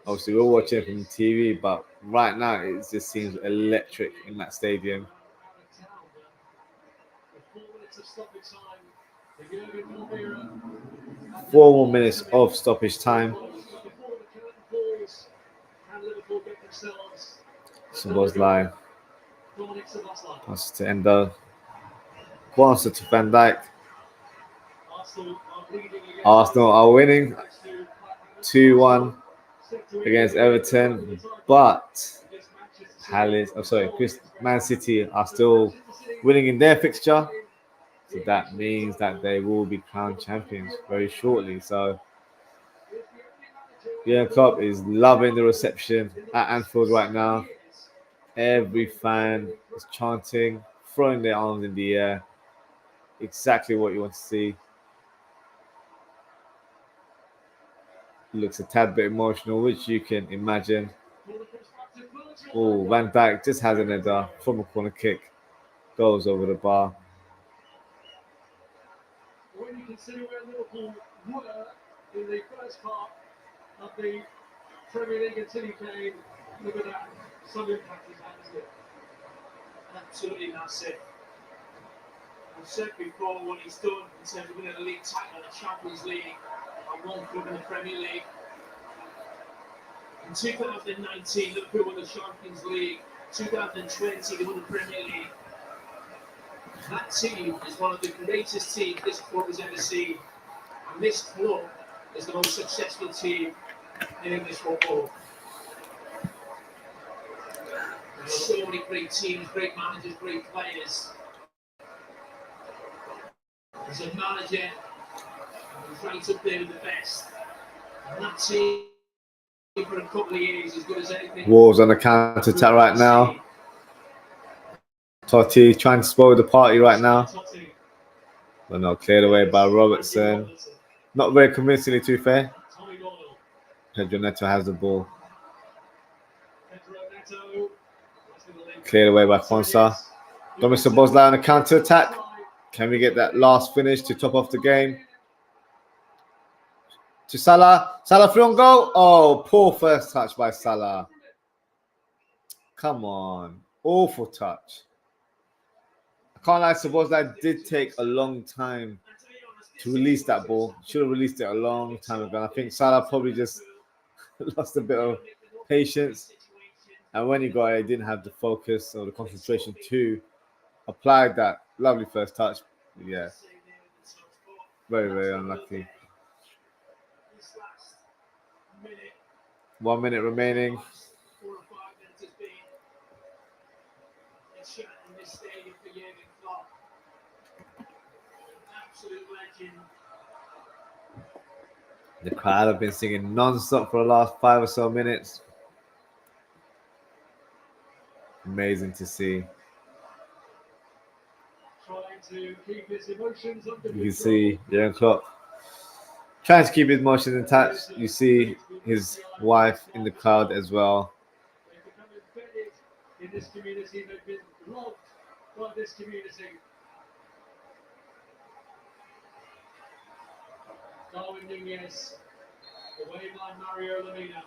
Obviously, we're watching it from TV, but right now it just seems electric in that stadium. 4 more minutes of stoppage time. Szoboszlai. Pass to Endo. Kwanzaa to Van Dijk. Arsenal are winning 2-1 against Everton, but Man City are still winning in their fixture. So that means that they will be crowned champions very shortly. So Jurgen Klopp is loving the reception at Anfield right now. Every fan is chanting, throwing their arms in the air. Exactly what you want to see. He looks a tad bit emotional, which you can imagine. Oh, Van Dijk just has an header from a corner kick. Goes over the bar. When you consider where Liverpool were in the first part of the Premier League until he came, look at that. Some impact he's had, isn't it? Absolutely massive. I've said before what he's done in terms of winning the league title, the Champions League, and one club in the Premier League. In 2019, Liverpool won the Champions League. 2020, they won the Premier League. That team is one of the greatest teams this club has ever seen. And this club is the most successful team in English football. There's so many great teams, great managers, great players. As a manager, he's right up there with the best. And that team for a couple of years as good as anything. Wolves on the counter attack right now. Totti trying to spoil the party right now. But no, cleared away by Robertson. Not very convincingly, to be fair. Pedro Neto has the ball. Cleared away by Quansah. Dominic Szoboszlai on the counter attack. Can we get that last finish to top off the game? To Salah. Salah through on goal. Oh, poor first touch by Salah. Come on. Awful touch. I can't lie, Szoboszlai did take a long time to release that ball. Should have released it a long time ago. And I think Salah probably just lost a bit of patience. And when he got it, he didn't have the focus or the concentration to apply that lovely first touch. Yeah. Very, very unlucky. 1 minute remaining. The crowd have been singing non-stop for the last 5 or so minutes. Amazing to see. Trying to keep his emotions under control. You can see Jurgen Klopp trying to keep his emotions intact. You see his wife in the crowd as well. They've become embedded in this community. They've been loved by this community. Darwin Nunez, away by Mario Lemina.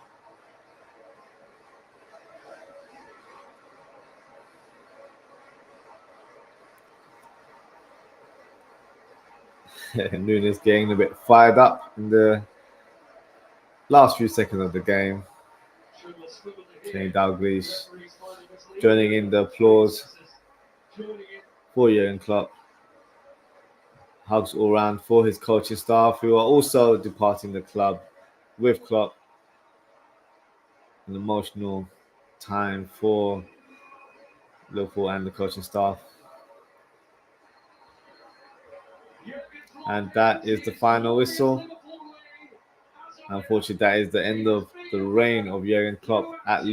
Nunes getting a bit fired up in the last few seconds of the game. Kenny Dalglish joining in the applause for Jurgen Klopp. Hugs all round for his coaching staff, who are also departing the club with Klopp. An emotional time for Liverpool and the coaching staff. And that is the final whistle. Unfortunately, that is the end of the reign of Jurgen Klopp at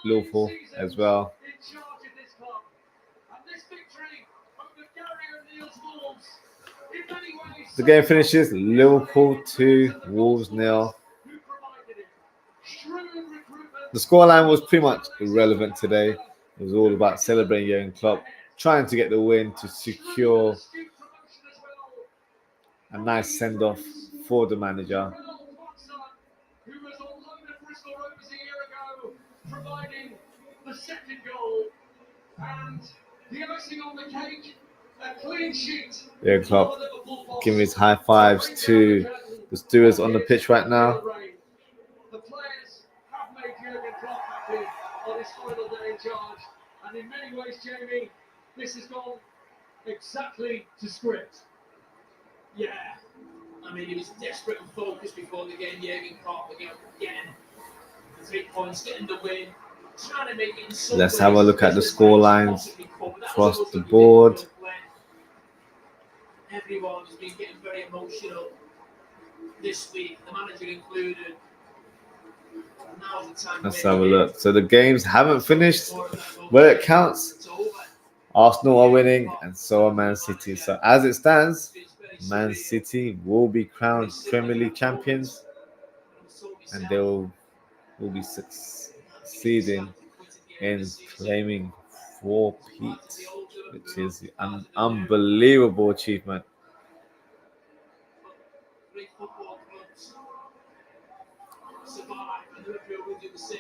Liverpool as well. The game finishes Liverpool 2, Wolves 0. The scoreline was pretty much irrelevant today. It was all about celebrating Jurgen Klopp, trying to get the win to secure a nice send-off for the manager. Who was on loan at Bristol Rovers a year ago, providing the second goal, and the icing on the cake, a clean sheet. Jurgen Klopp giving his high fives to the stewards on the pitch right now. The players have made Jurgen Klopp happy on his final day in charge, and in many ways, Jamie, this has gone exactly to script. Yeah, I mean, he was desperate and focused before the game. Jurgen Klopp again, the 3 points, getting the win. trying to make it in some Let's have a ways look at the business managed scorelines possibly cover. That across was the ultimately board. Everyone's been getting very emotional this week, the manager included. Now's the time. Let's have a look. So the games haven't finished where it counts. It's over. Arsenal are winning, and so are Man City. So as it stands, Man City will be crowned Premier League champions, and they will be succeeding in claiming 4-peat, which is an unbelievable achievement. Great football clubs survive, and Liverpool will do the same.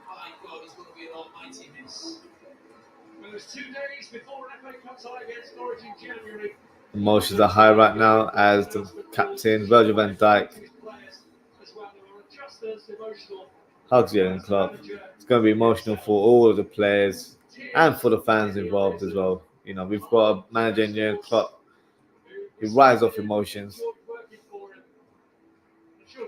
My God, it's going to be an almighty miss. Well, there's 2 days before an FA Cup tie against Norwich in January. Emotions are high right now as the captain, Virgil van Dijk, hugs Jurgen Klopp. It's going to be emotional for all of the players and for the fans involved as well. You know, we've got a manager in Jurgen Klopp who rides off emotions,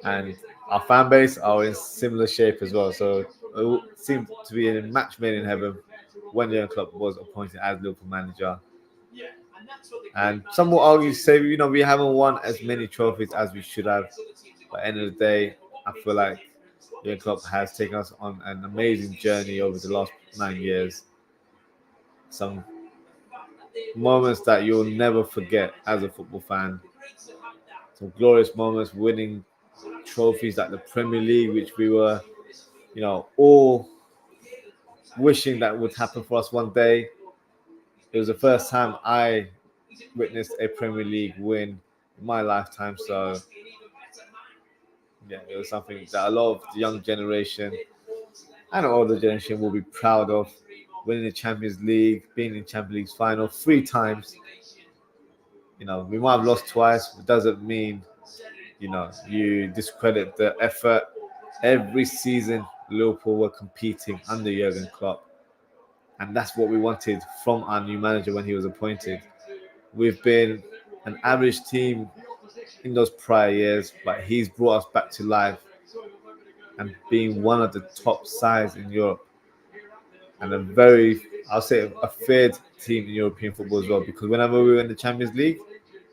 and our fan base are in similar shape as well. So it seemed to be a match made in heaven when Jurgen Klopp was appointed as Liverpool manager. And some will argue, say, you know, we haven't won as many trophies as we should have. But at the end of the day, I feel like Jurgen Klopp has taken us on an amazing journey over the last 9 years. Some moments that you'll never forget as a football fan. Some glorious moments, winning trophies like the Premier League, which we were, you know, all wishing that would happen for us one day. It was the first time I witnessed a Premier League win in my lifetime, so yeah, it was something that a lot of the young generation and older generation will be proud of. Winning the Champions League, being in Champions League's final 3 times. You know, we might have lost twice, but it doesn't mean, you know, you discredit the effort. Every season, Liverpool were competing under Jurgen Klopp, and that's what we wanted from our new manager when he was appointed. We've been an average team in those prior years, but he's brought us back to life and being one of the top sides in Europe, and I'll say a feared team in European football as well, because whenever we were in the Champions League,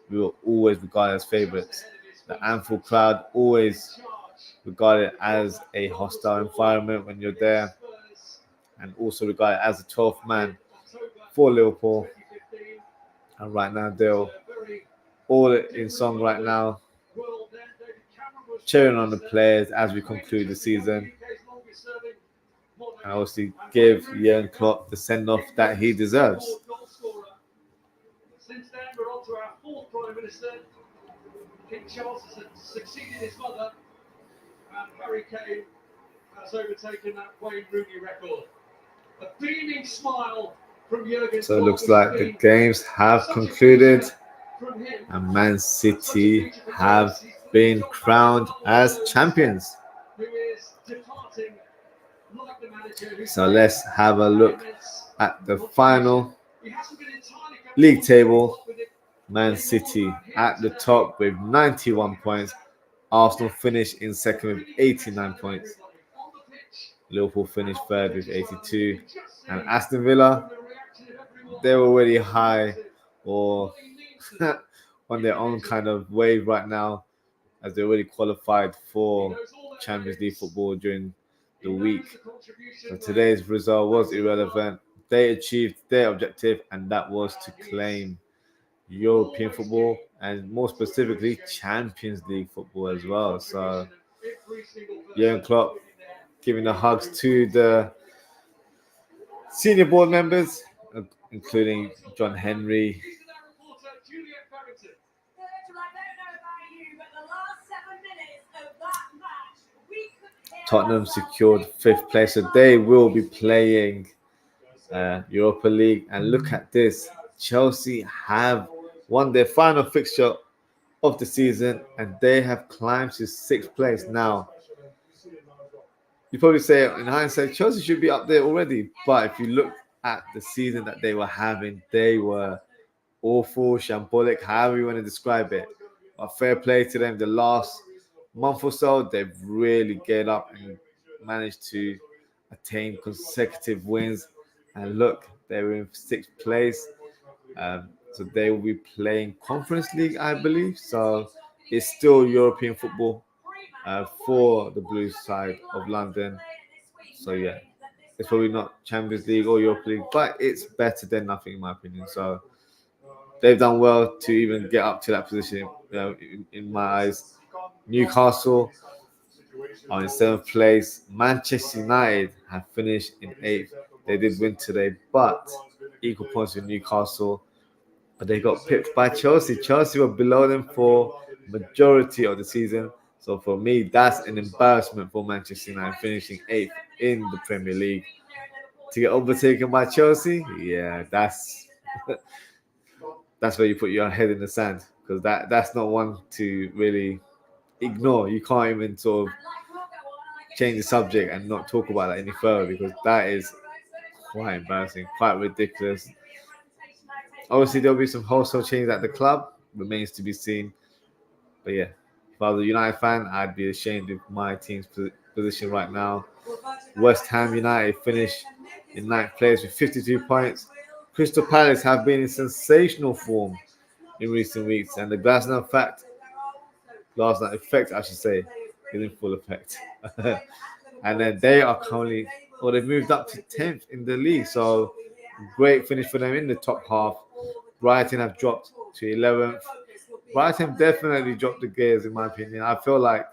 we were always regarded as favourites. The Anfield crowd always regarded as a hostile environment when you're there, and also regarded as a 12th man for Liverpool. And right now, they're all in song right now, cheering on the players as we conclude the season, and obviously give Jurgen Klopp the send-off that he deserves. Since then, we're on to our 4th Prime Minister. King Charles has succeeded his mother, and Harry Kane has overtaken that Wayne Rooney record. A beaming smile from Jurgen. So it looks like the games have concluded, and Man City have been crowned as champions. So let's have a look at the final league table. Man City at the top with 91 points. Arsenal finished in second with 89 points. Liverpool finished third with 82. And Aston Villa, they're already high or on their own kind of wave right now, as they already qualified for Champions League football during the week. So today's result was irrelevant. They achieved their objective, and that was to claim European football, and more specifically Champions League football as well. So Jurgen Klopp giving the hugs to the senior board members, including John Henry. Tottenham secured 5th place, so they will be playing Europa League. And look at this, Chelsea have won their final fixture of the season, and they have climbed to 6th place. Now, you probably say in hindsight, Chelsea should be up there already, but if you look at the season that they were having, they were awful, shambolic, however you want to describe it. But fair play to them. The last month or so, they've really get up and managed to attained consecutive wins, and look, they're in 6th place. So they will be playing Conference League, I believe. So it's still European football for the Blues side of London. So yeah, it's probably not Champions League or Europa League, but it's better than nothing in my opinion. So they've done well to even get up to that position. In my eyes, Newcastle are in 7th place. Manchester United have finished in 8th. They did win today, but equal points with Newcastle. But they got pipped by Chelsea. Chelsea were below them for majority of the season. So for me, that's an embarrassment for Manchester United finishing 8th in the Premier League. To get overtaken by Chelsea, yeah, that's where you put your head in the sand, because that's not one to really ignore. You can't even sort of change the subject and not talk about that any further, because that is quite embarrassing, quite ridiculous. Obviously, there'll be some wholesale changes at the club, remains to be seen. But yeah, if I was a United fan, I'd be ashamed of my team's position right now. West Ham United finish in 9th place with 52 points. Crystal Palace have been in sensational form in recent weeks, and the Glasgow effect, I should say, is in full effect. And then they are currently, they've moved up to 10th in the league, so great finish for them in the top half. Brighton have dropped to 11th. Brighton definitely dropped the gears, in my opinion. I feel like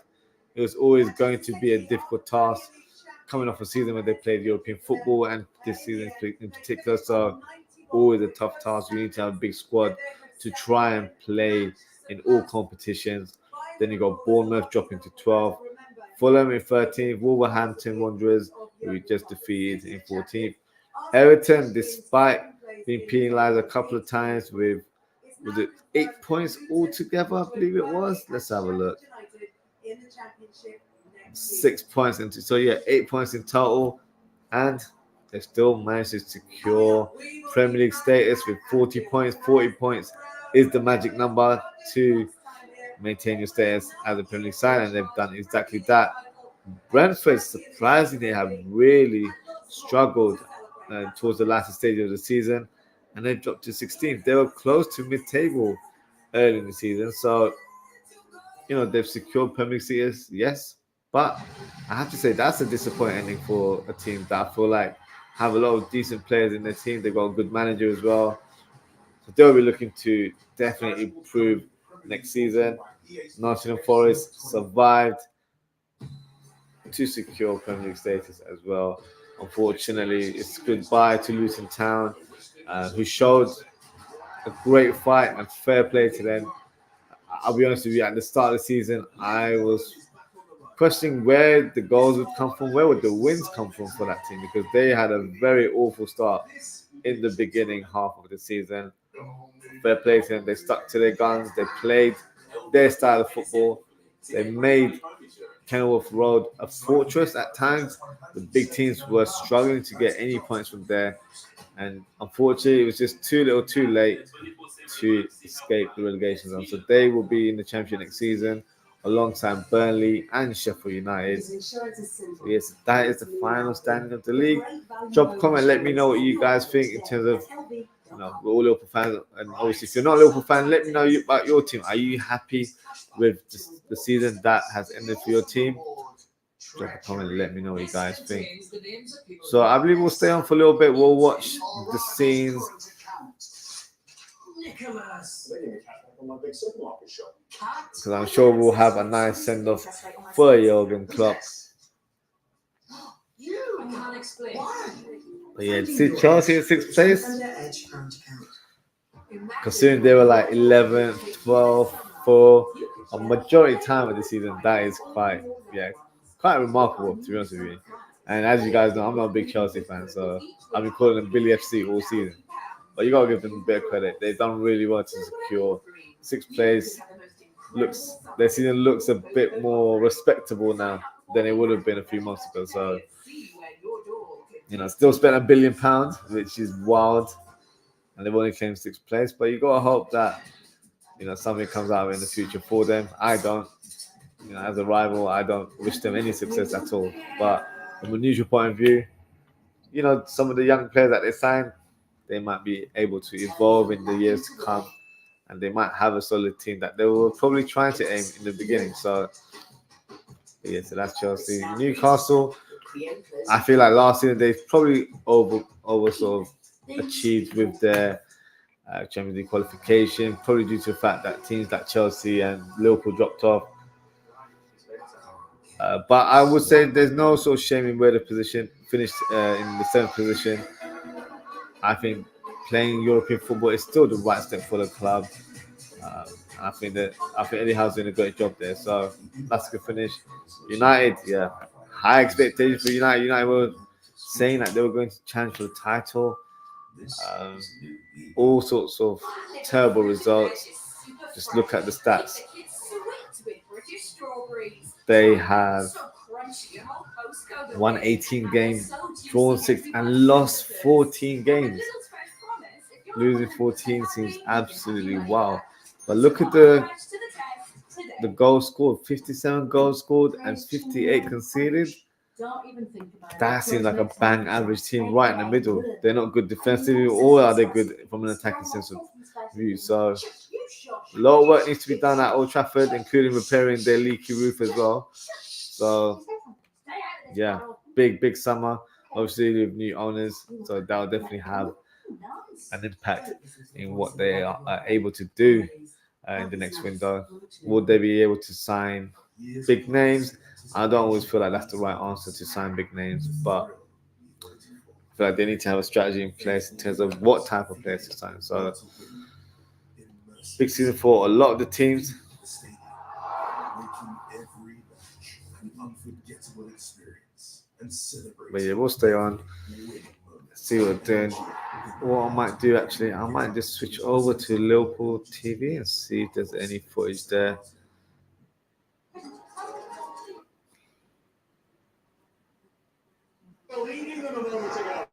it was always going to be a difficult task coming off a season where they played European football, and this season in particular. So always a tough task. You need to have a big squad to try and play in all competitions. Then you got Bournemouth dropping to 12th. Fulham in 13th. Wolverhampton Wanderers, who we just defeated, in 14th. Everton, despite being penalised a couple of times with, was it 8 points altogether, I believe it was? Let's have a look. 6 points into, so yeah, 8 points in total, and they still managed to secure Premier League status with 40 points. 40 points is the magic number to maintain your status as a Premier League side, and they've done exactly that. Brentford, surprisingly, have really struggled towards the latter stage of the season, and they've dropped to 16th. They were close to mid-table early in the season, so they've secured Premier League status, yes, but I have to say that's a disappointing ending for a team that I feel like have a lot of decent players in their team. They've got a good manager as well, so they'll be looking to definitely improve next season. Nottingham Forest survived to secure Premier League status as well. Unfortunately, it's goodbye to Luton Town, who showed a great fight and fair play to them. I'll be honest with you, at the start of the season, I was questioning where the goals would come from, where would the wins come from for that team, because they had a very awful start in the beginning half of the season. Fair play to them, they stuck to their guns, they played their style of football, they made Kenilworth Road a fortress at times. The big teams were struggling to get any points from there, and unfortunately, it was just too little, too late to escape the relegation zone. So they will be in the Championship next season, alongside Burnley and Sheffield United. So yes, that is the final standing of the league. Drop a comment, let me know what you guys think in terms of, we're all Liverpool fans, and obviously, if you're not a Liverpool fan, let me know about your team. Are you happy with the season that has ended for your team? Drop a comment, let me know what you guys think. So I believe we'll stay on for a little bit. We'll watch the scenes. Because I'm sure we'll have a nice send-off for Jurgen Klopp. But yeah, see Chelsea in 6th place. Considering they were like 11th, 12th, 4th, a majority time of the season, that is quite remarkable, to be honest with you. And as you guys know, I'm not a big Chelsea fan, so I've been calling them Billy FC all season. But you gotta give them a bit of credit. They've done really well to secure 6th place. Their season looks a bit more respectable now than it would have been a few months ago. So, still spent £1 billion, which is wild. And they've only claimed 6th place. But you gotta hope that, something comes out of it in the future for them. I don't. As a rival, I don't wish them any success at all. But from a neutral point of view, you know, some of the young players that they sign, they might be able to evolve in the years to come, and they might have a solid team that they were probably trying to aim in the beginning. So, yeah, so that's Chelsea. Newcastle, I feel like last season they probably over sort of achieved with their Champions League qualification, probably due to the fact that teams like Chelsea and Liverpool dropped off. But I would say there's no sort of shame in where the position finished in the seventh position. I think playing European football is still the right step for the club. I think Eddie Howe's doing a great job there. So that's a good finish. United, yeah, high expectations for United. United were saying that they were going to challenge for the title. Um, all sorts of terrible results. Just look at the stats. They have won 18 games, drawn 6, and lost 14 games. Losing 14 seems absolutely wow. But look at the goals scored. 57 goals scored and 58 conceded. That seems like a bang average team right in the middle. They're not good defensively, or are they good from an attacking sense of view? So a lot of work needs to be done at Old Trafford, including repairing their leaky roof as well. So yeah, big summer. Obviously with new owners, so that will definitely have an impact in what they are able to do in the next window. Would they be able to sign big names? I don't always feel like that's the right answer to sign big names, but I feel like they need to have a strategy in place in terms of what type of players to sign. So, big season for a lot of the teams. But yeah, we'll stay on. See what we're doing. What I might do actually, I might just switch over to Liverpool TV and see if there's any footage there. Leading them a moment ago.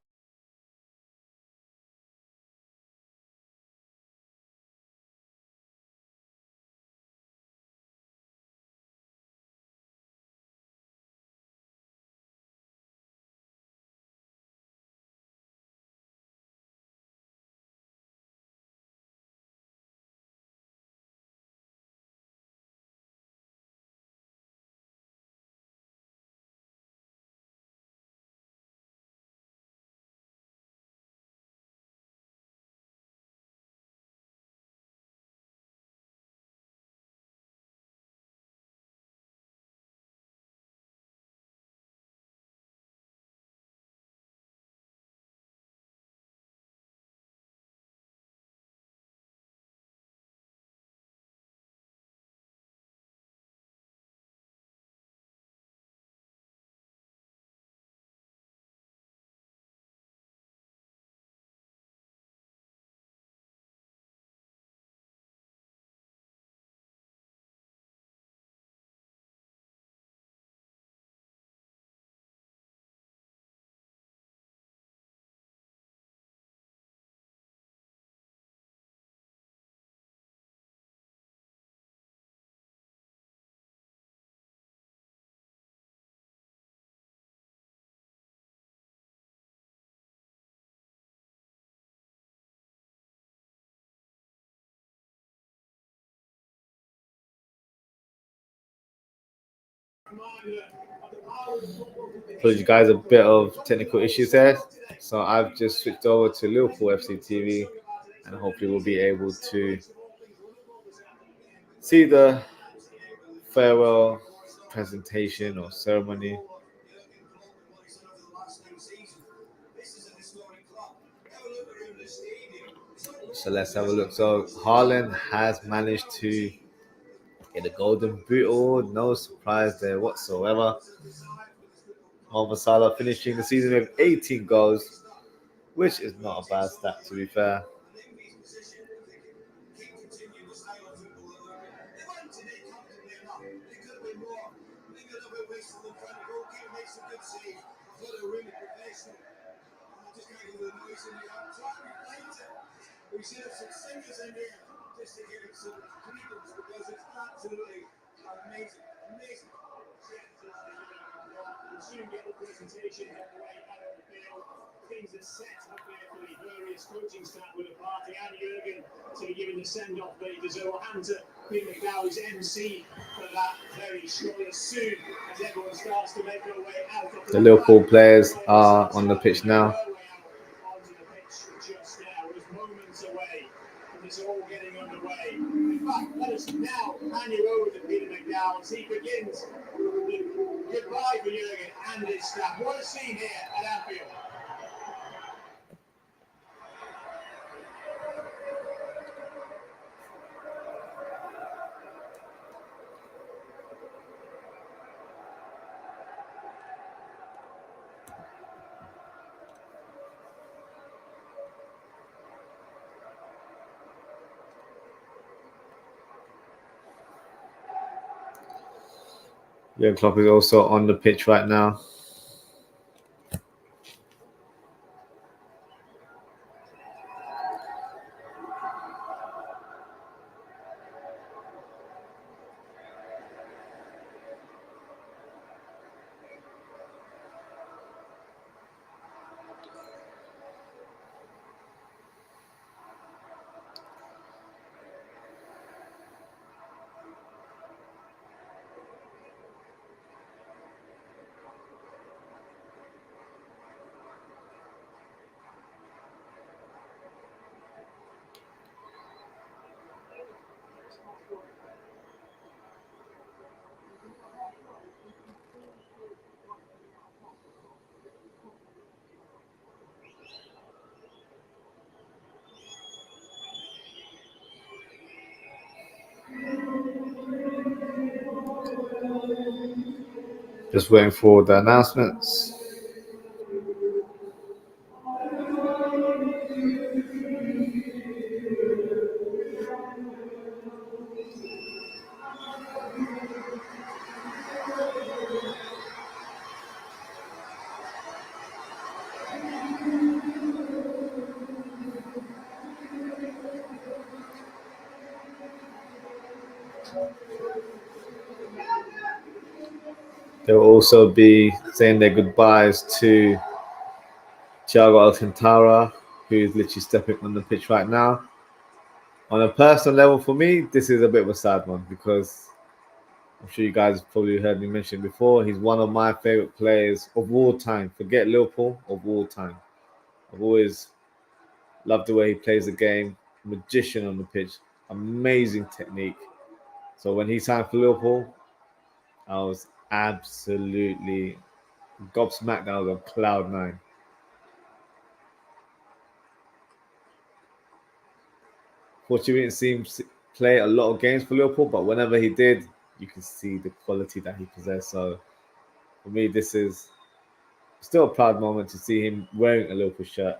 Told you guys a bit of technical issues there. So I've just switched over to Liverpool FC TV and hopefully we'll be able to see the farewell presentation or ceremony. So let's have a look. So Haaland has managed to get a golden boot award. No surprise there whatsoever. Mohamed Salah finishing the season with 18 goals, which is not a bad stat to be fair. We should have some singers in here just to give it some credence because it's absolutely amazing. soon get the presentation on the way out of the field. Things are set up there for the various coaching staff with a party and Jurgen to be giving the send-off that he deserves, and to be McDowell's MC for that very shortly soon as everyone starts to make their way out of the Liverpool players are on the pitch now. Onto the pitch just now, was moments away from this all getting underway. In fact, let us now hand you over to Peter McDowell as he begins the goodbye for Jurgen and his staff. What a scene here at Anfield. Jurgen Klopp is also on the pitch right now. Just waiting for the announcements. They'll also be saying their goodbyes to Thiago Alcantara, who is literally stepping on the pitch right now. On a personal level, for me, this is a bit of a sad one because I'm sure you guys probably heard me mention before. He's one of my favorite players of all time. Forget Liverpool, of all time. I've always loved the way he plays the game. Magician on the pitch, amazing technique. So when he signed for Liverpool, I was absolutely gobsmacked. I was on cloud nine. Fortunately, we didn't see him play a lot of games for Liverpool, but whenever he did, you can see the quality that he possessed. So for me, this is still a proud moment to see him wearing a Liverpool shirt.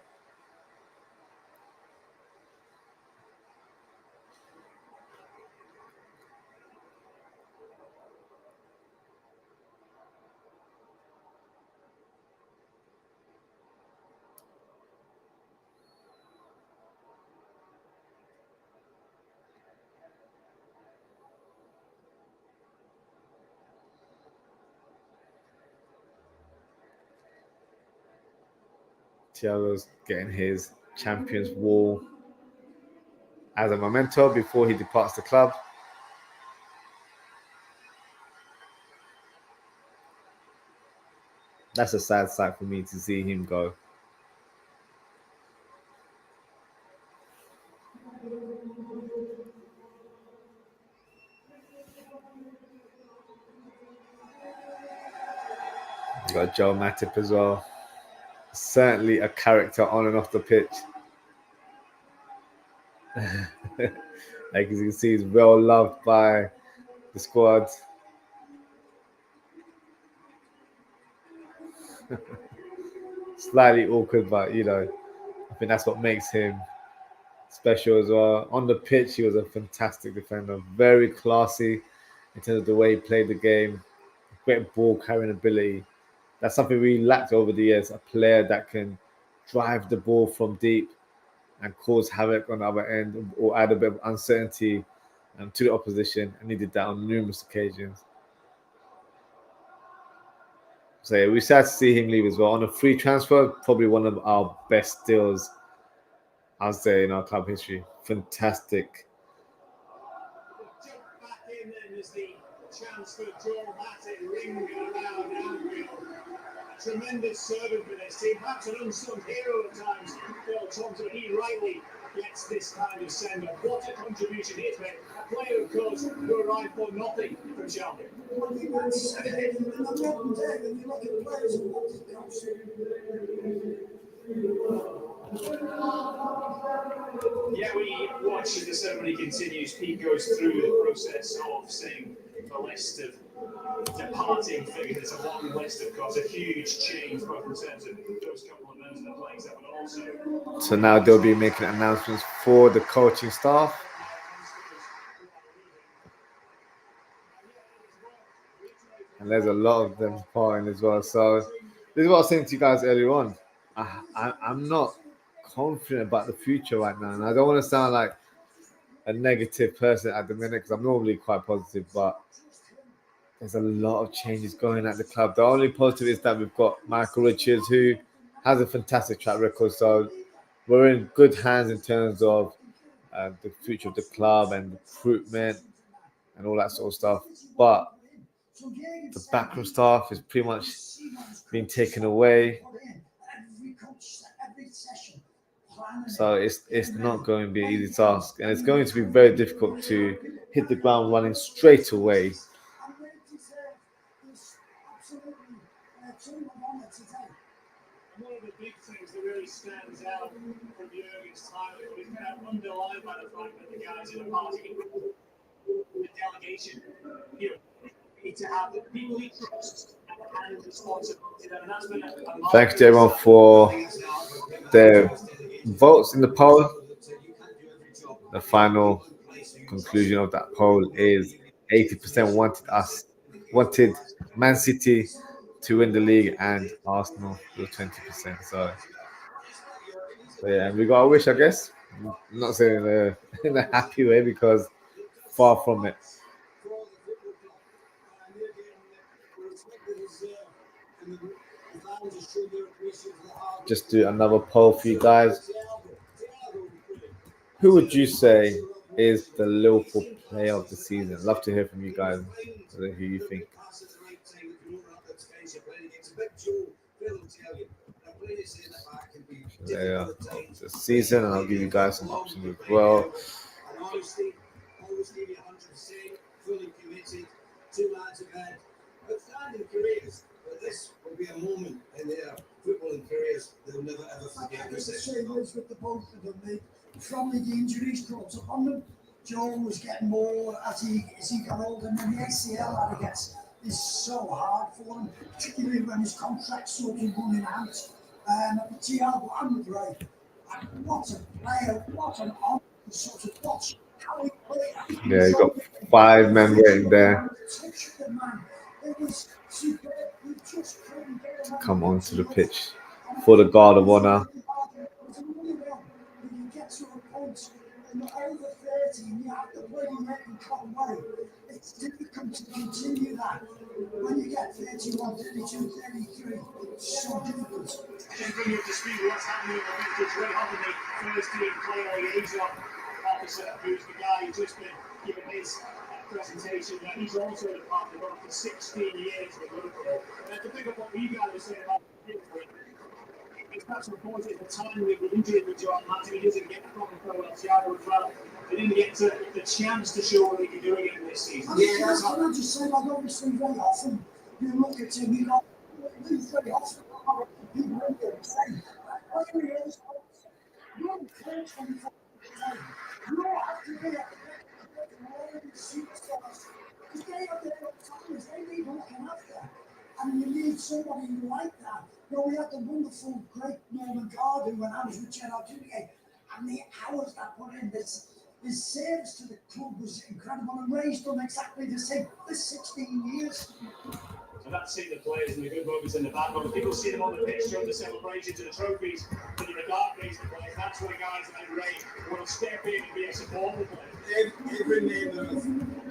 Thiago's getting his Champions Wall as a memento before he departs the club. That's a sad sight for me to see him go. You got Joe Matip as well. Certainly a character on and off the pitch. Like as you can see, he's well loved by the squad. Slightly awkward, but you know, I think that's what makes him special as well. On the pitch, he was a fantastic defender, very classy in terms of the way he played the game. Great ball carrying ability. That's something we lacked over the years. A player that can drive the ball from deep and cause havoc on the other end, or add a bit of uncertainty to the opposition. And he did that on numerous occasions. So yeah, we're sad to see him leave as well. On a free transfer, probably one of our best deals, I'd say, in our club history. Fantastic. Jump back in then as the chance for dramatic ring around Anfield. A tremendous servant for this team, perhaps an unsung hero at times. Phil Thompson, he rightly gets this kind of send-off. What a contribution he has made. A player, of course, who arrived for nothing from Chelsea. Yeah, we watch as the ceremony continues. Pete goes through the process of saying the list of departing figures. It's a long list, of course, a huge change, both in terms of those couple of members of the playing staff, but also. So now they'll be making announcements for the coaching staff. And there's a lot of them departing as well. So this is what I was saying to you guys earlier on. I'm not confident about the future right now. And I don't want to sound like a negative person at the minute because I'm normally quite positive, but there's a lot of changes going at the club. The only positive is that we've got Michael Richards, who has a fantastic track record. So we're in good hands in terms of the future of the club and recruitment and all that sort of stuff. But the backroom staff is pretty much being taken away. So it's not going to be an easy task. And it's going to be very difficult to hit the ground running straight away. One of the big things that really stands out from Jurgen's time is kind of underlined by the fact that the guys in the party, the delegation, you know, need to have the people he trusts and responsibility. And that's been a Thanks to everyone for their votes in the poll. The final conclusion of that poll is 80% wanted Man City to win the league and Arsenal with 20%. So yeah, we got a wish, I guess. I'm not saying in a happy way because far from it. Just do another poll for you guys. Who would you say is the Liverpool player of the season? Love to hear from you guys. Who you think? Yeah, the season, and I'll give you guys some options as well. Fully committed, 2 lines ahead, outstanding careers. But this will be a moment in their footballing careers they'll never ever forget. The same was with the both of them. They, from the injuries caught up on them. Joe was getting more as he got older, and then the ACL that he gets is so hard for him, particularly when his contract's sort of running out. Thiago and Gray, what a player, what an honor to sort of watch. Yeah, you got 5 men waiting there. Come onto the pitch for the guard of honor. It's difficult to continue that when you get 31, 32, 33. It's so difficult. Just bring you up to speed with what's happening in the pitch. Ray Hoffman, the first team player liaison officer, who's the guy who's just been given his presentation. He's also the partner for 16 years with Liverpool. To pick up what you guys were saying about Liverpool, it's perhaps reported at the time with the injury with John Martin, he doesn't get proper pro Thiago as well. They didn't get the chance to show what he could do again this season. Yeah, that's what I just said. Like, obviously, very often you look at him, you know, very often people in there say, where he is, you don't play 24 times. You don't have to be at the superstars because they have their own families. They need looking after. And you need somebody like that. You know, we had the wonderful, great Norman Cardew when I was with Gerard Duguay, and the hours that put in this. His service to the club was incredible, and Ray's done exactly the same for 16 years. that's seen the players in the good moments and the bad moments. People see them on the pitch during the celebrations and the trophies, but in the dark days of the players, that's where guys like Ray want to step in and be a supporter player. Every member of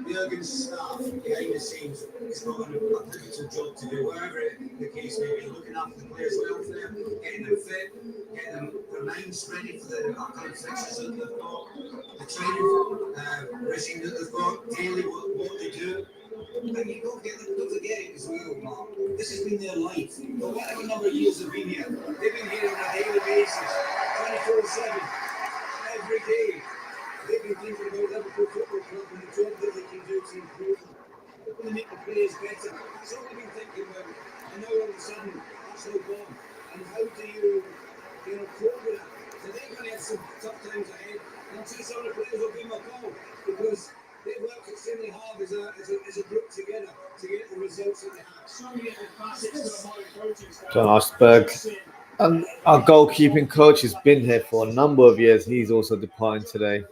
Jurgen's staff behind the scenes has got a pivotal job to do, wherever the case may be, looking after the players' welfare, getting them fit, getting them their minds ready for the upcoming fixtures that they've got, the training regime that they've got, daily what they do. And you don't forget it as well, Mark. This has been their life. No matter what number of years they've been here, they've been here on a daily basis, 24/7, every day. They've been thinking about Liverpool Football Club and the job that they can do to improve them. They're going to make the players better. That's all they've been thinking about. And now all of a sudden, that's all gone. And how do you cope with that? So they're going to have some tough times ahead. And I'm sure some of the players will give them a call because they've worked extremely hard as a group together to get the results that they have. So many of the facets of my coaching staff. John Ashberg. And our goalkeeping coach has been here for a number of years. He's also departing today.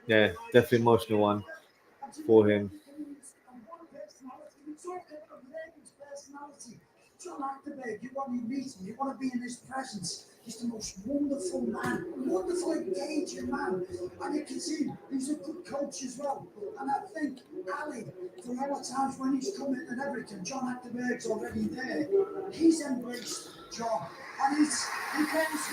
Yeah, definitely emotional one for him. John Ackerberg, you want to meet him, you want to be in his presence. He's the most wonderful man, wonderful engaging man. And you can see he's a good coach as well. And I think Ali, for all the times when he's come in and everything, John Ackerberg's already there. He's embraced John. And he comes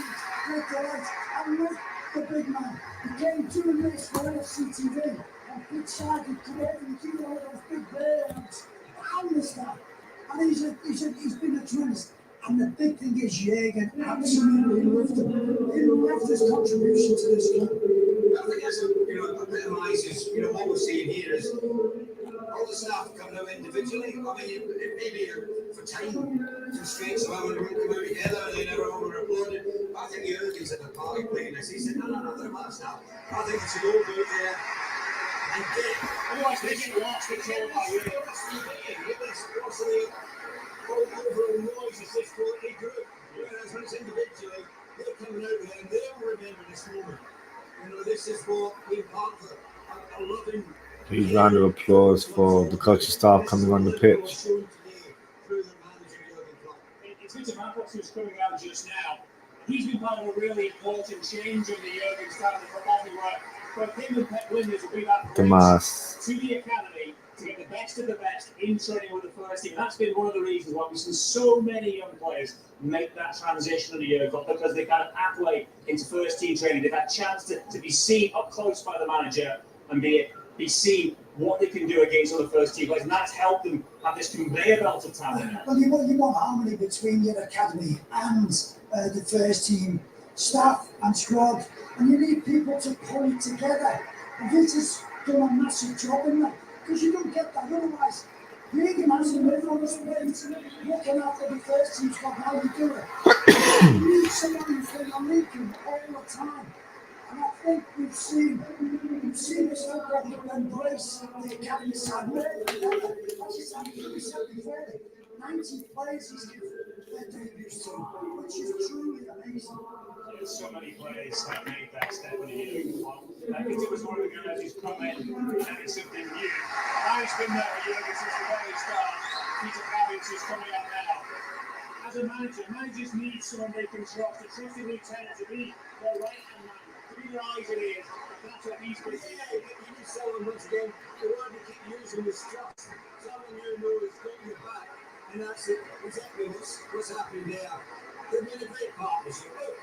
with delight. And with the big man, he came doing this for LFCTV. On pitch side, he created all those big bands. I understand. And he's been a tremendous. And the big thing is Jurgen absolutely loved him. He loved his contribution to this club. I think that's epitomises, what we're seeing here is all the staff coming out individually. I mean, it may be for time constraints of having to come out together and they never over-applauded. But I think Jurgen's at the party playing this. He said, no, they're mass now. I think we should all go out there and get it. Otherwise, they get lost in all that way. What's the overall noise is this quality group? Whereas when it's individually, they're coming out there and they'll remember this moment. This is what we're part of a loving. Huge round of applause for the coaching staff coming on the pitch. It's Victor Matlock who's coming out just now. He's been part of a really important change in the Jurgen style of football where him and Pep Linders will be that bridge to the academy to get the best of the best in training with the first team. That's been one of the reasons why we've seen so many young players make that transition to the Jurgen, because they kind of athlete into first team training. They've had a chance to be seen up close by the manager and be seen what they can do against other first team players, and that's helped them have this conveyor belt of talent. Well, you want harmony between your academy and the first team staff and squad, and you need people to pull it together. And Victor's done a massive job in that, because you don't get that otherwise. Jurgen has to live on his plate, looking after the first team squad, how you do it. You need someone who's going to lead you all the time. And I think we've seen this football embrace the academy side. We said before, 90 players he's given their debuts to, which is truly amazing. There's so many players that made that step in the Jurgen club. I think it was one of the guys who's come in and added something new. I've been there with Jurgen since the very start. Peter Kravitz is coming out now. As a manager, managers need someone they can trust, a trusted lieutenant to be their right-hand man. Your eyes and ears. That's what he's going to do. You need someone once again, the word you keep using is trust. Someone you know has got your back. And that's it, exactly what's happening there. They've been a great partnership. Look,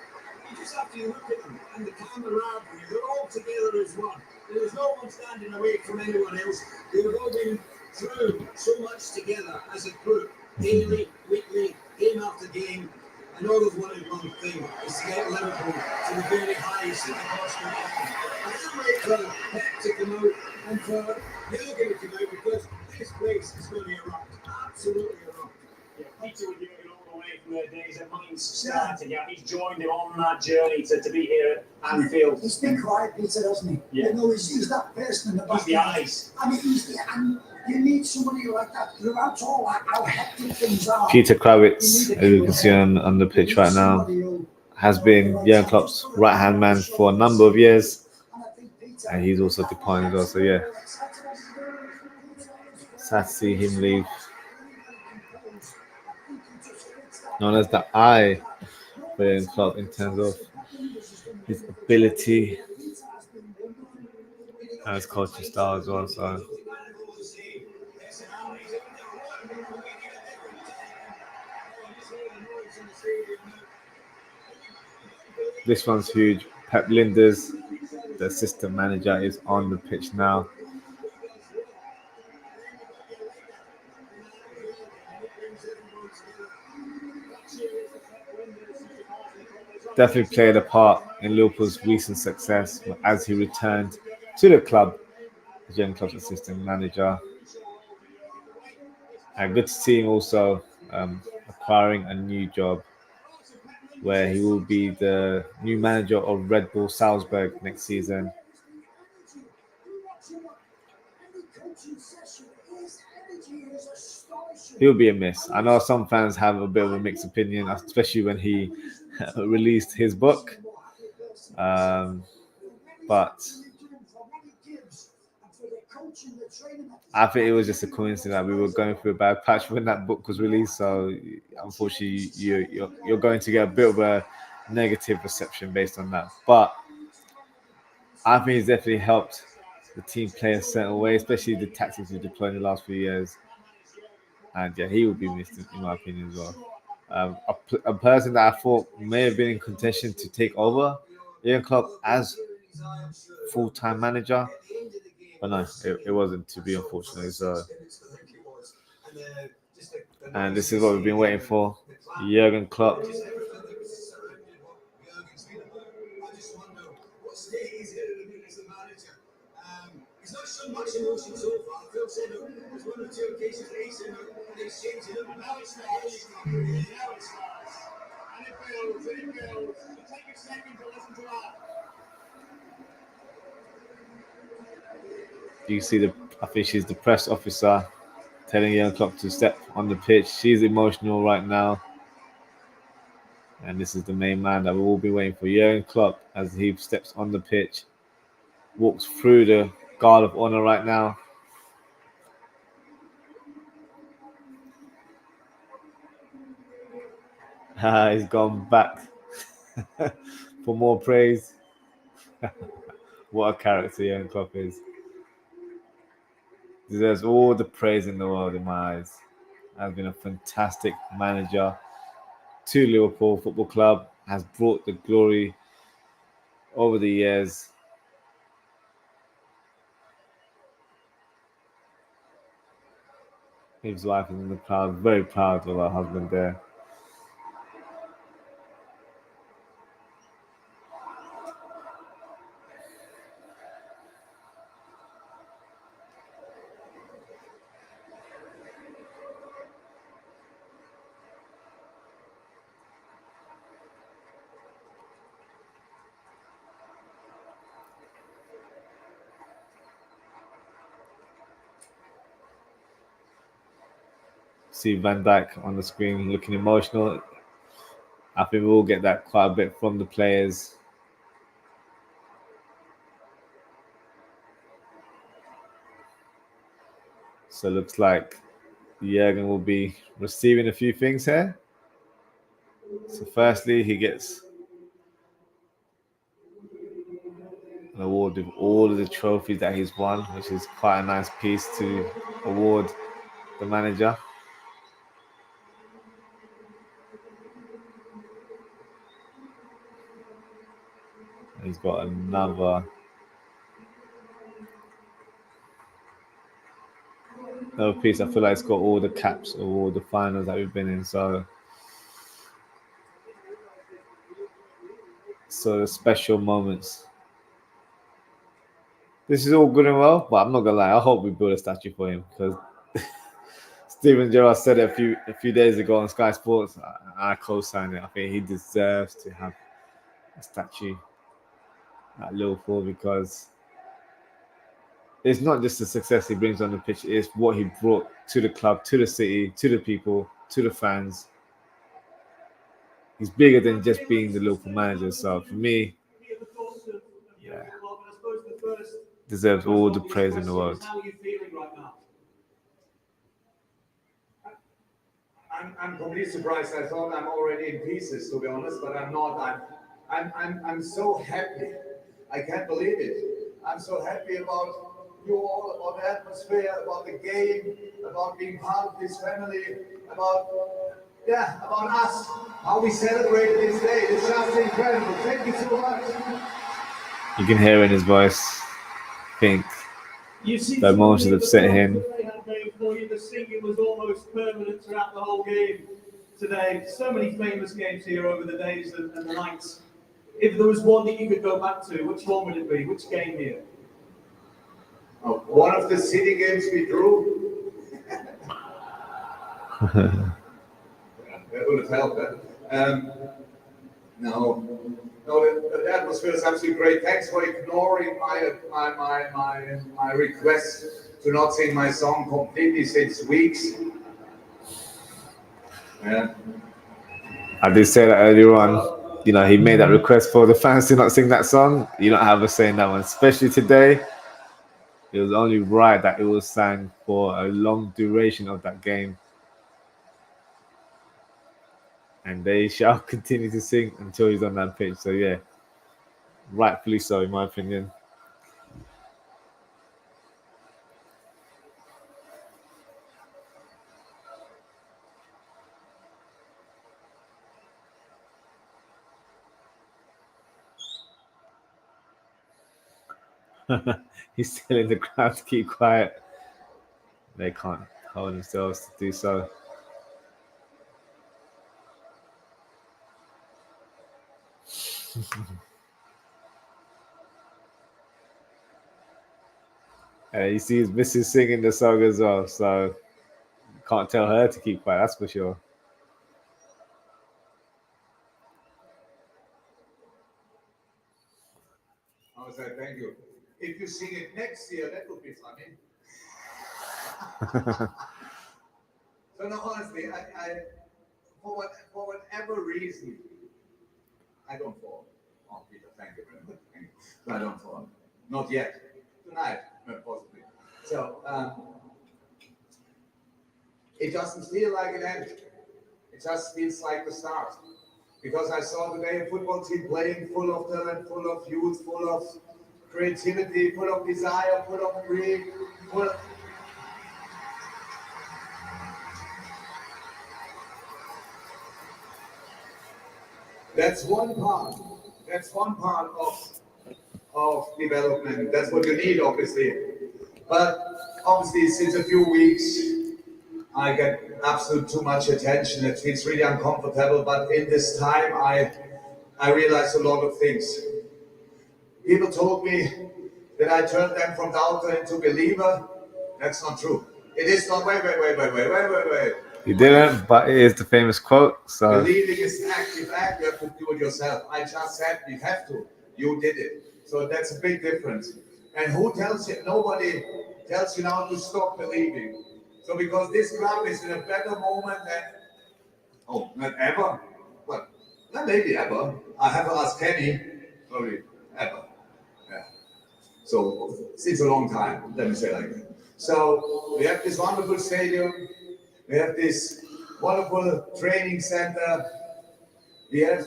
you just have to look at them and the camaraderie. They're all together as one. There's no one standing away from anyone else. They've all been through so much together as a group, daily, weekly, game after game. And all they've wanted one thing is to get Liverpool to the very highest that they possibly can. I can't wait for Pep to come out and for Jurgen to come out, because this place is going to erupt. Absolutely erupt. Yeah, Peter with Jurgen all the way from their days at Mainz starting. Yeah, he's joined him on that journey to be here at Anfield. He's been quiet, Peter, hasn't he? Yeah. He's that person in the back. He's the eyes. I mean, and you need somebody like that throughout all how hectic things are. Peter Kravitz, who you can see on the pitch right now, has been Jurgen Klopp's right-hand man for a number of years, and he's also departing as well. So yeah, sad to see him leave. known as the eye for Jurgen Klopp in terms of his ability and his coaching style as well. So this one's huge. Pep Linders, the assistant manager, is on the pitch now. Definitely played a part in Liverpool's recent success as he returned to the club as Jurgen Klopp's assistant manager. And good to see him also acquiring a new job where he will be the new manager of Red Bull Salzburg next season. He'll be a miss. I know some fans have a bit of a mixed opinion, especially when he released his book. But I think it was just a coincidence that we were going through a bad patch when that book was released. So unfortunately, you're going to get a bit of a negative reception based on that. But I think he's definitely helped the team play a certain way, especially the tactics he deployed in the last few years. And yeah, he will be missed in my opinion as well. A person that I thought may have been in contention to take over Jurgen Klopp as full-time manager, but no, it wasn't to be, unfortunately. So, and this is what we've been waiting for: Jurgen Klopp. It's not so much emotion so far. Phil said there's one or two occasions that he said they exchanged it, but now it starts. Now it starts. And it builds, and it builds. It'll take a second to listen to that. You see I think she's the press officer telling Jurgen Klopp to step on the pitch. She's emotional right now. And this is the main man that we'll all be waiting for. Jurgen Klopp, as he steps on the pitch, walks through the Guard of Honor right now. He's gone back for more praise. What a character Jurgen Klopp is. Deserves all the praise in the world in my eyes. Has been a fantastic manager to Liverpool Football Club. Has brought the glory over the years. His wife is in the crowd, very proud of her husband there. See Van Dijk on the screen looking emotional. I think we'll get that quite a bit from the players. So it looks like Jurgen will be receiving a few things here. So firstly, he gets an award with all of the trophies that he's won, which is quite a nice piece to award the manager. He's got another piece. I feel like it's got all the caps of all the finals that we've been in. So the special moments. This is all good and well, but I'm not gonna lie. I hope we build a statue for him because Steven Gerrard said it a few days ago on Sky Sports. I co-signed it. I think he deserves to have a statue at Liverpool because it's not just the success he brings on the pitch, it's what he brought to the club, to the city, to the people, to the fans. He's bigger than just being the Liverpool manager. So for me, yeah, deserves all the praise in the world. How are you feeling right now? I'm completely surprised. I thought I'm already in pieces, to be honest, but I'm not. I'm so happy. I can't believe it. I'm so happy about you all, about the atmosphere, about the game, about being part of this family, about us, how we celebrate this day. It's just incredible. Thank you so much. You can hear in his voice, I think, the emotions have set in. The singing was almost permanent throughout the whole game today. So many famous games here over the days and the nights. If there was one that you could go back to, which one would it be? Which game here? Oh, one of the city games we drew. That would have helped. No, the atmosphere is absolutely great. Thanks for ignoring my request to not sing my song completely since weeks. Yeah. I did say that earlier on. You know, he made that request for the fans to not sing that song. You don't have a say in that one, especially today. It was only right that it was sang for a long duration of that game. And they shall continue to sing until he's on that pitch. So yeah, rightfully so, in my opinion. He's telling the crowd to keep quiet. They can't hold themselves to do so. You see his missus singing the song as well, so you can't tell her to keep quiet, that's for sure. I was like, thank you. If you sing it next year, that would be funny. So no, honestly, I for whatever reason, I don't fall. Oh, Peter, thank you very much. Thank you. I don't fall. Not yet. Tonight, possibly. So it doesn't feel like an end. It just feels like the start. Because I saw today a football team playing full of talent, full of youth, full of creativity, full of desire, full of dream, full of... That's one part. That's one part of development. That's what you need, obviously. But obviously, since a few weeks, I get absolute too much attention. It feels really uncomfortable. But in this time, I realized a lot of things. People told me that I turned them from doubter into believer. That's not true. It is not. Wait. You didn't, but it is the famous quote. So believing is an active act. You have to do it yourself. I just said we have to. You did it. So that's a big difference. And who tells you? Nobody tells you now to stop believing. So because this club is in a better moment than not ever. Well, not maybe ever. I haven't asked Kenny. Sorry, ever. Yeah. So since a long time, let me say like that. So we have this wonderful stadium, we have this wonderful training center, we have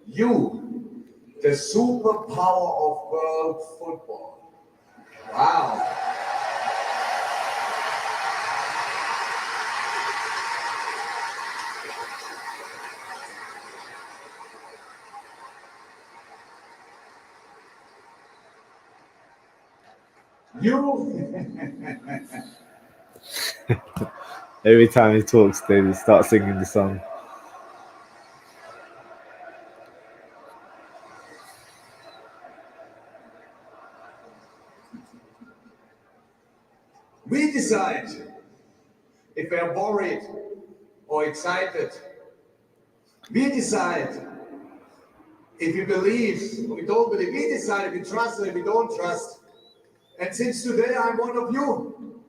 you, the superpower of world football. Wow. every time he talks, they start singing the song. We decide if we are worried or excited. We decide if we believe or we don't believe. We decide if we trust or if we don't trust. And since today I'm one of you,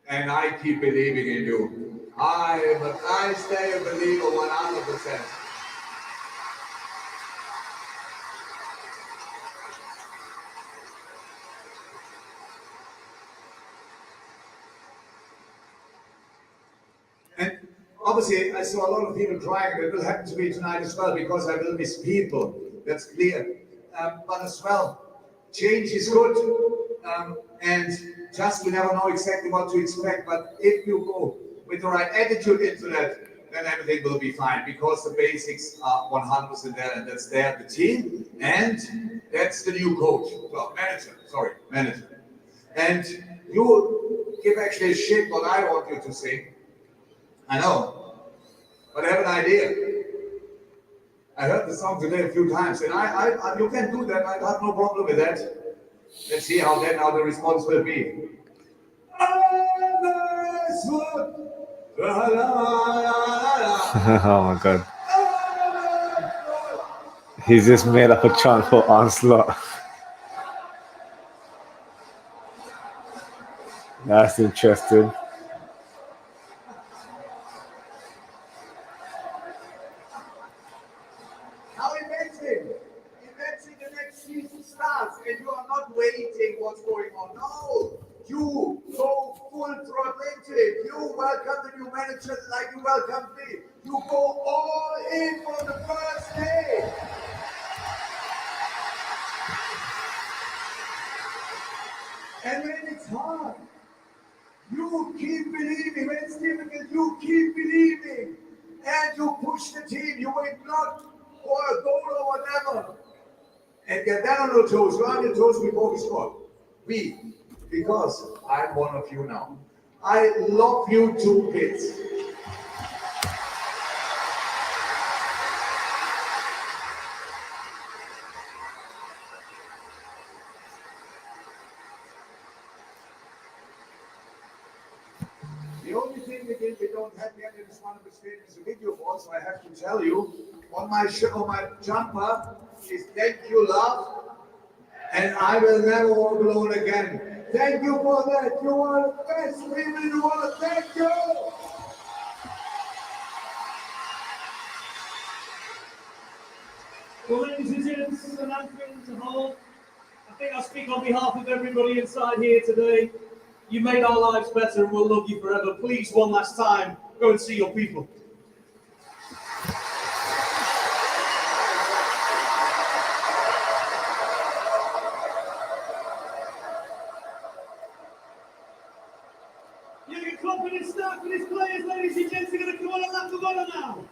and I keep believing in you. I stay a believer 100%. And obviously, I saw a lot of people crying. It will happen to me tonight as well because I will miss people. That's clear. But as well, change is good. And just we never know exactly what to expect. But if you go with the right attitude into that, then everything will be fine because the basics are 100% there, and that's there, the team, and that's the new coach. Well, manager. And you give actually a shit what I want you to say. I know, but I have an idea. I heard the song today a few times, and I you can do that. I have no problem with that. Let's see how the response will be. Oh my god. He's just made up a chant for onslaught. That's interesting. Now imagine the next season starts and you are not waiting what's going on. No, you go full throttle into it. You welcome the new manager like you welcome me. You go all in for the first day. And when it's hard, you keep believing. When it's difficult, you keep believing. And you push the team. You wait not for a goal or whatever. And get down on your toes. You're on your toes before we score. Because I'm one of you now. I love you to bits. The only thing we don't have yet in this one of the stadium is a video ball, so I have to tell you, on my jumper is "Thank you, love," and I will never walk alone again. Thank you for that. You are the best. We really want to thank you. Well, ladies and gents, an announcement to hold. I think I speak on behalf of everybody inside here today. You made our lives better and we'll love you forever. Please, one last time, go and see your people. Jurgen Klopp and his staff and his players, ladies and gents, are going to come on and lap the ball now.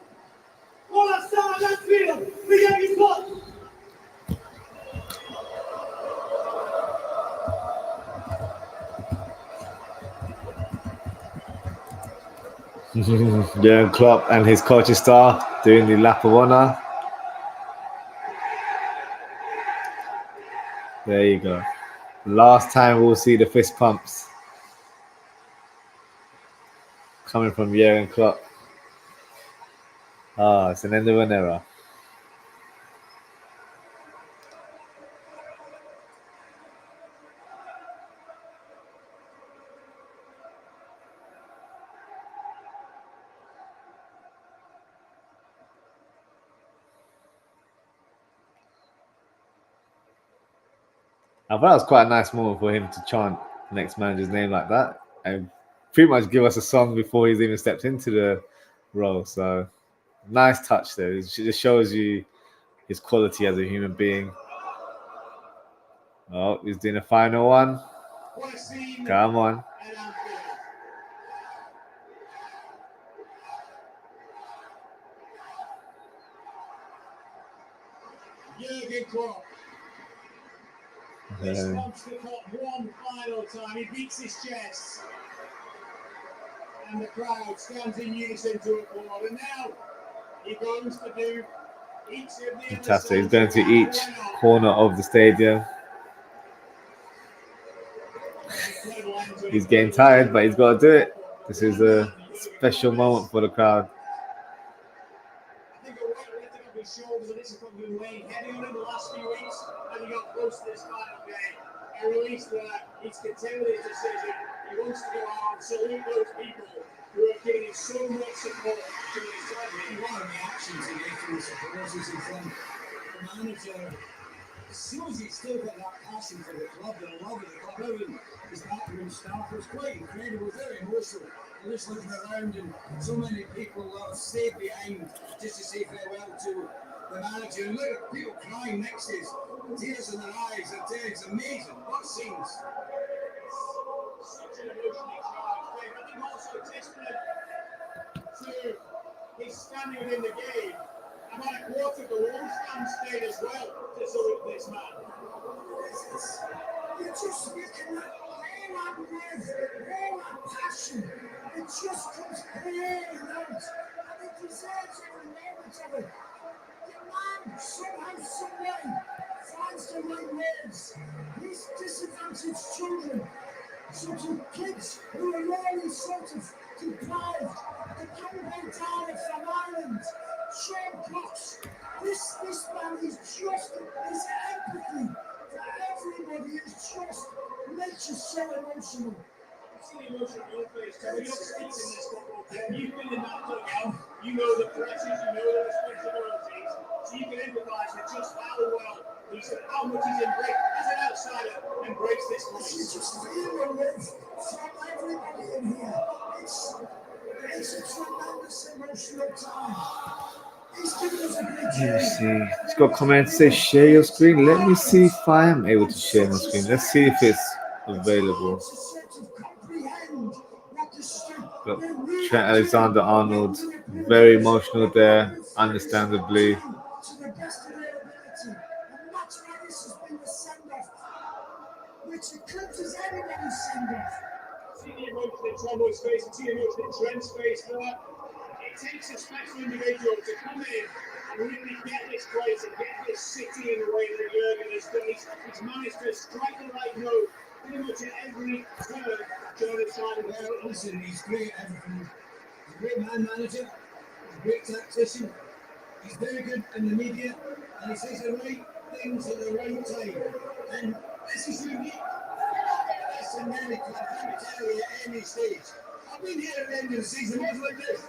One last time, let's feel for Jurgen Klopp. Jurgen Klopp and his coaching staff doing the lap of honor. There you go. Last time we'll see the fist pumps coming from Jurgen Klopp. It's an end of an era. I thought it was quite a nice moment for him to chant the next manager's name like that and pretty much give us a song before he's even stepped into the role. So nice touch there. It just shows you his quality as a human being. Oh, he's doing a final one. Come on. Jurgen Klopp. This wants the cup one final time. He beats his chest. And the crowd stands in unison to applaud. And now he goes to do each of the Fantastic. He's going to each corner of the stadium. He's getting tired, but he's got to do it. This is a special moment for the crowd. I think a weight lifted up his shoulders, and this has probably been weighing heavy on him the last few weeks. And he got close to this final day and released his contaminated decision. He wants to go out and salute those people who are giving him so much support to his side. One of the actions he gave to his supporters is from the manager. As soon as he's still got that passion for the club, the love of the club, even his backroom staff was quite incredible, very emotional. You're just looking around and so many people that have stayed behind just to say farewell to the manager. And look at people crying next to us, tears in their eyes. I tell you, it's amazing. What scenes? Such an emotionally charged game. I think also a testament to his standing within the game. About a quarter of the wall stand stayed as well to salute this man. You can all that live, all that passion. It just comes pouring out, and it deserves every moment of it. The man somehow, someway finds the right words. These disadvantaged children, such as kids who are really sort of deprived, the young man down from Ireland, Sean Cox. This man is just, his empathy for everybody is just, makes you so emotional. See the emotion on your face. When you're sitting in this football game, you've been in that dugout, you know the pressures, you know the responsibilities, so you can empathise with just how well how much he's embraced, as an outsider, embraced this place. You just feel the love from everybody in here. It's a tremendous emotional time. He's given us a great Let me see. It's got comments say share your screen. Let me see if I am able to share my screen. Let's see if it's available. Got Trent Alexander-Arnold, very emotional there, understandably. Which eclipses anybody's send-off. See the emotion in Trombo's face and see the emotion in Trent's face. It takes a special individual to come in and really get this place and get this city in the way that Jurgen has done. He's managed to strike the right note pretty much at every turn during the time. Well, listen, he's great at everything. He's a great man manager, he's a great tactician, he's very good in the media, and he says the right things at the right time. And this is unique. That's in many clubs, let me tell you, at any stage. I've been here at the end of the season, it was like this.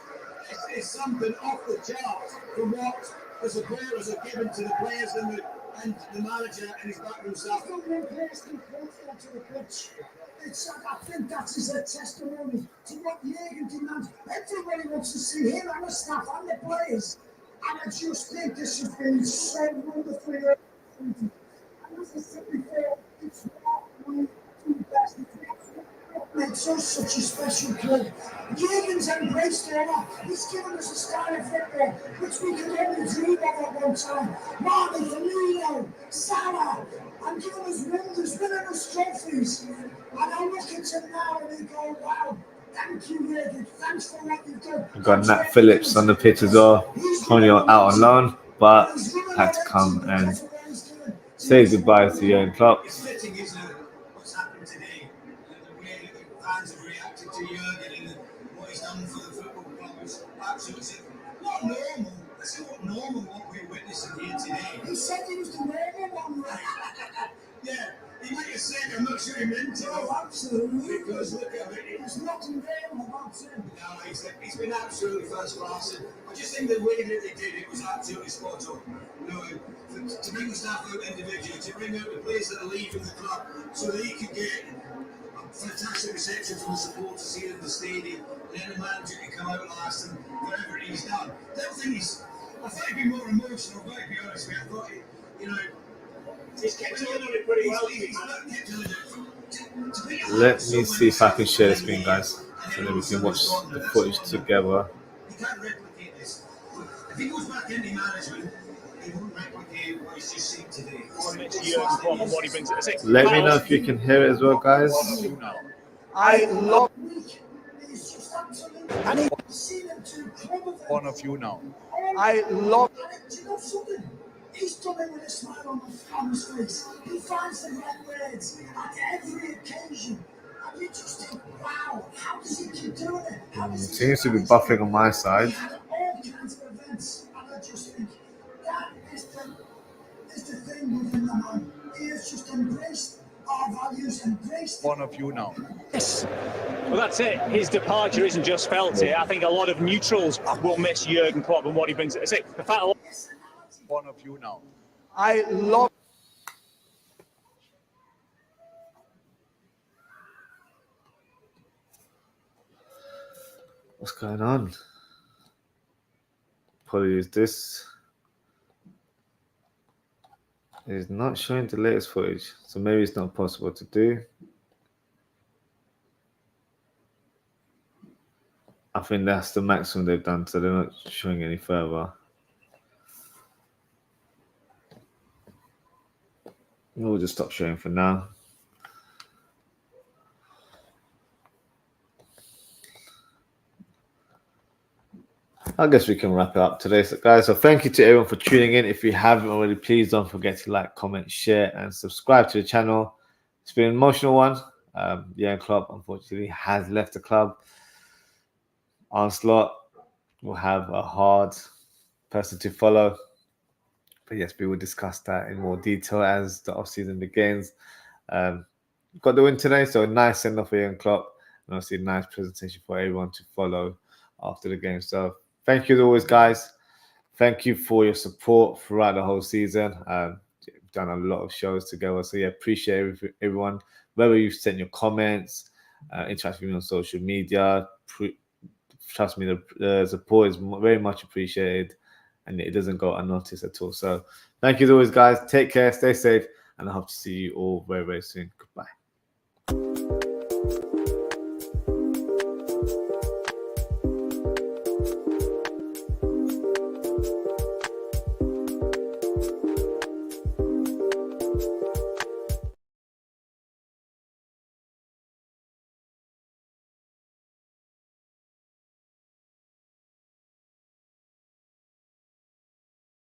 This is something off the charts from what the supporters have given to the players and the manager and his backroom staff. No one players can conform to the pitch. I think that is a testimony to what Jurgen demands. Everybody wants to see him and the staff and the players. And I just think this has been so wonderfully and as I said before, it's not one of the best. It's just such a special club. Jurgen's embraced all that. He's given us a style of football which we could only dream of at one time. Marley, Firmino, Salah, and giving us wonders, winning us trophies. And I look at him now and I go, wow, thank you, Jurgen. Thanks for what you've done. We've got Nat Phillips on the pitch as well. Currently out on loan, but had to come and say goodbye to Jurgen Klopp. It's fitting, isn't it, what's happened today? The way that the fans have reacted to Jurgen and what he's done for the football club is absolutely not normal. That's not normal what we're witnessing here today. He said he was the normal one, right? Yeah, he might have said, I'm not sure he meant it. Oh, absolutely. Because look at it. There's nothing real about him. No, he's been absolutely first class. And I just think the way that they did it was absolutely spot on. You know, to bring the staff out individually, to bring out the players that are leaving the club so that he could get a fantastic reception from the supporters here in the stadium, and then the manager can come out last and whatever he's done. I thought he'd be more emotional, but to be honest with you, I thought he, you know, He's kept it on it pretty well. Let me see if I can share the screen, guys, so that we can watch the footage together. He can't replicate this. If he goes back into management, he won't replicate what he's just seen today. Let me know if you can hear it as well, guys. I love One of you now. I love. Do you know something? He's done it with a smile on his face. He finds the right words at every occasion. And you just think, wow, how does he keep doing it? How does he Seems to be buffering on my side. He had all kinds of events. And I just think, that is the thing within the man. He has just embraced our values, embraced One of you now. Yes. Well, that's it. His departure isn't just felt here. I think a lot of neutrals will miss Jurgen Klopp and what he brings. The fact One of you now. I love. What's going on? Apologies, this is not showing the latest footage, so maybe it's not possible to do. I think that's the maximum they've done, so they're not showing any further. We'll just stop showing for now. I guess we can wrap it up today, so guys. So thank you to everyone for tuning in. If you haven't already, please don't forget to like, comment, share, and subscribe to the channel. It's been an emotional one. Jurgen Klopp, unfortunately, has left the club. Onslaught will have a hard person to follow. But yes, we will discuss that in more detail as the off-season begins. Got the win today, so a nice send-off for Jurgen Klopp. And obviously a nice presentation for everyone to follow after the game. So thank you as always, guys. Thank you for your support throughout the whole season. We've done a lot of shows together. So yeah, appreciate everyone. Whether you've sent your comments, interact with me on social media, trust me, the support is very much appreciated, and it doesn't go unnoticed at all. So thank you as always, guys. Take care, stay safe, and I hope to see you all very, very soon.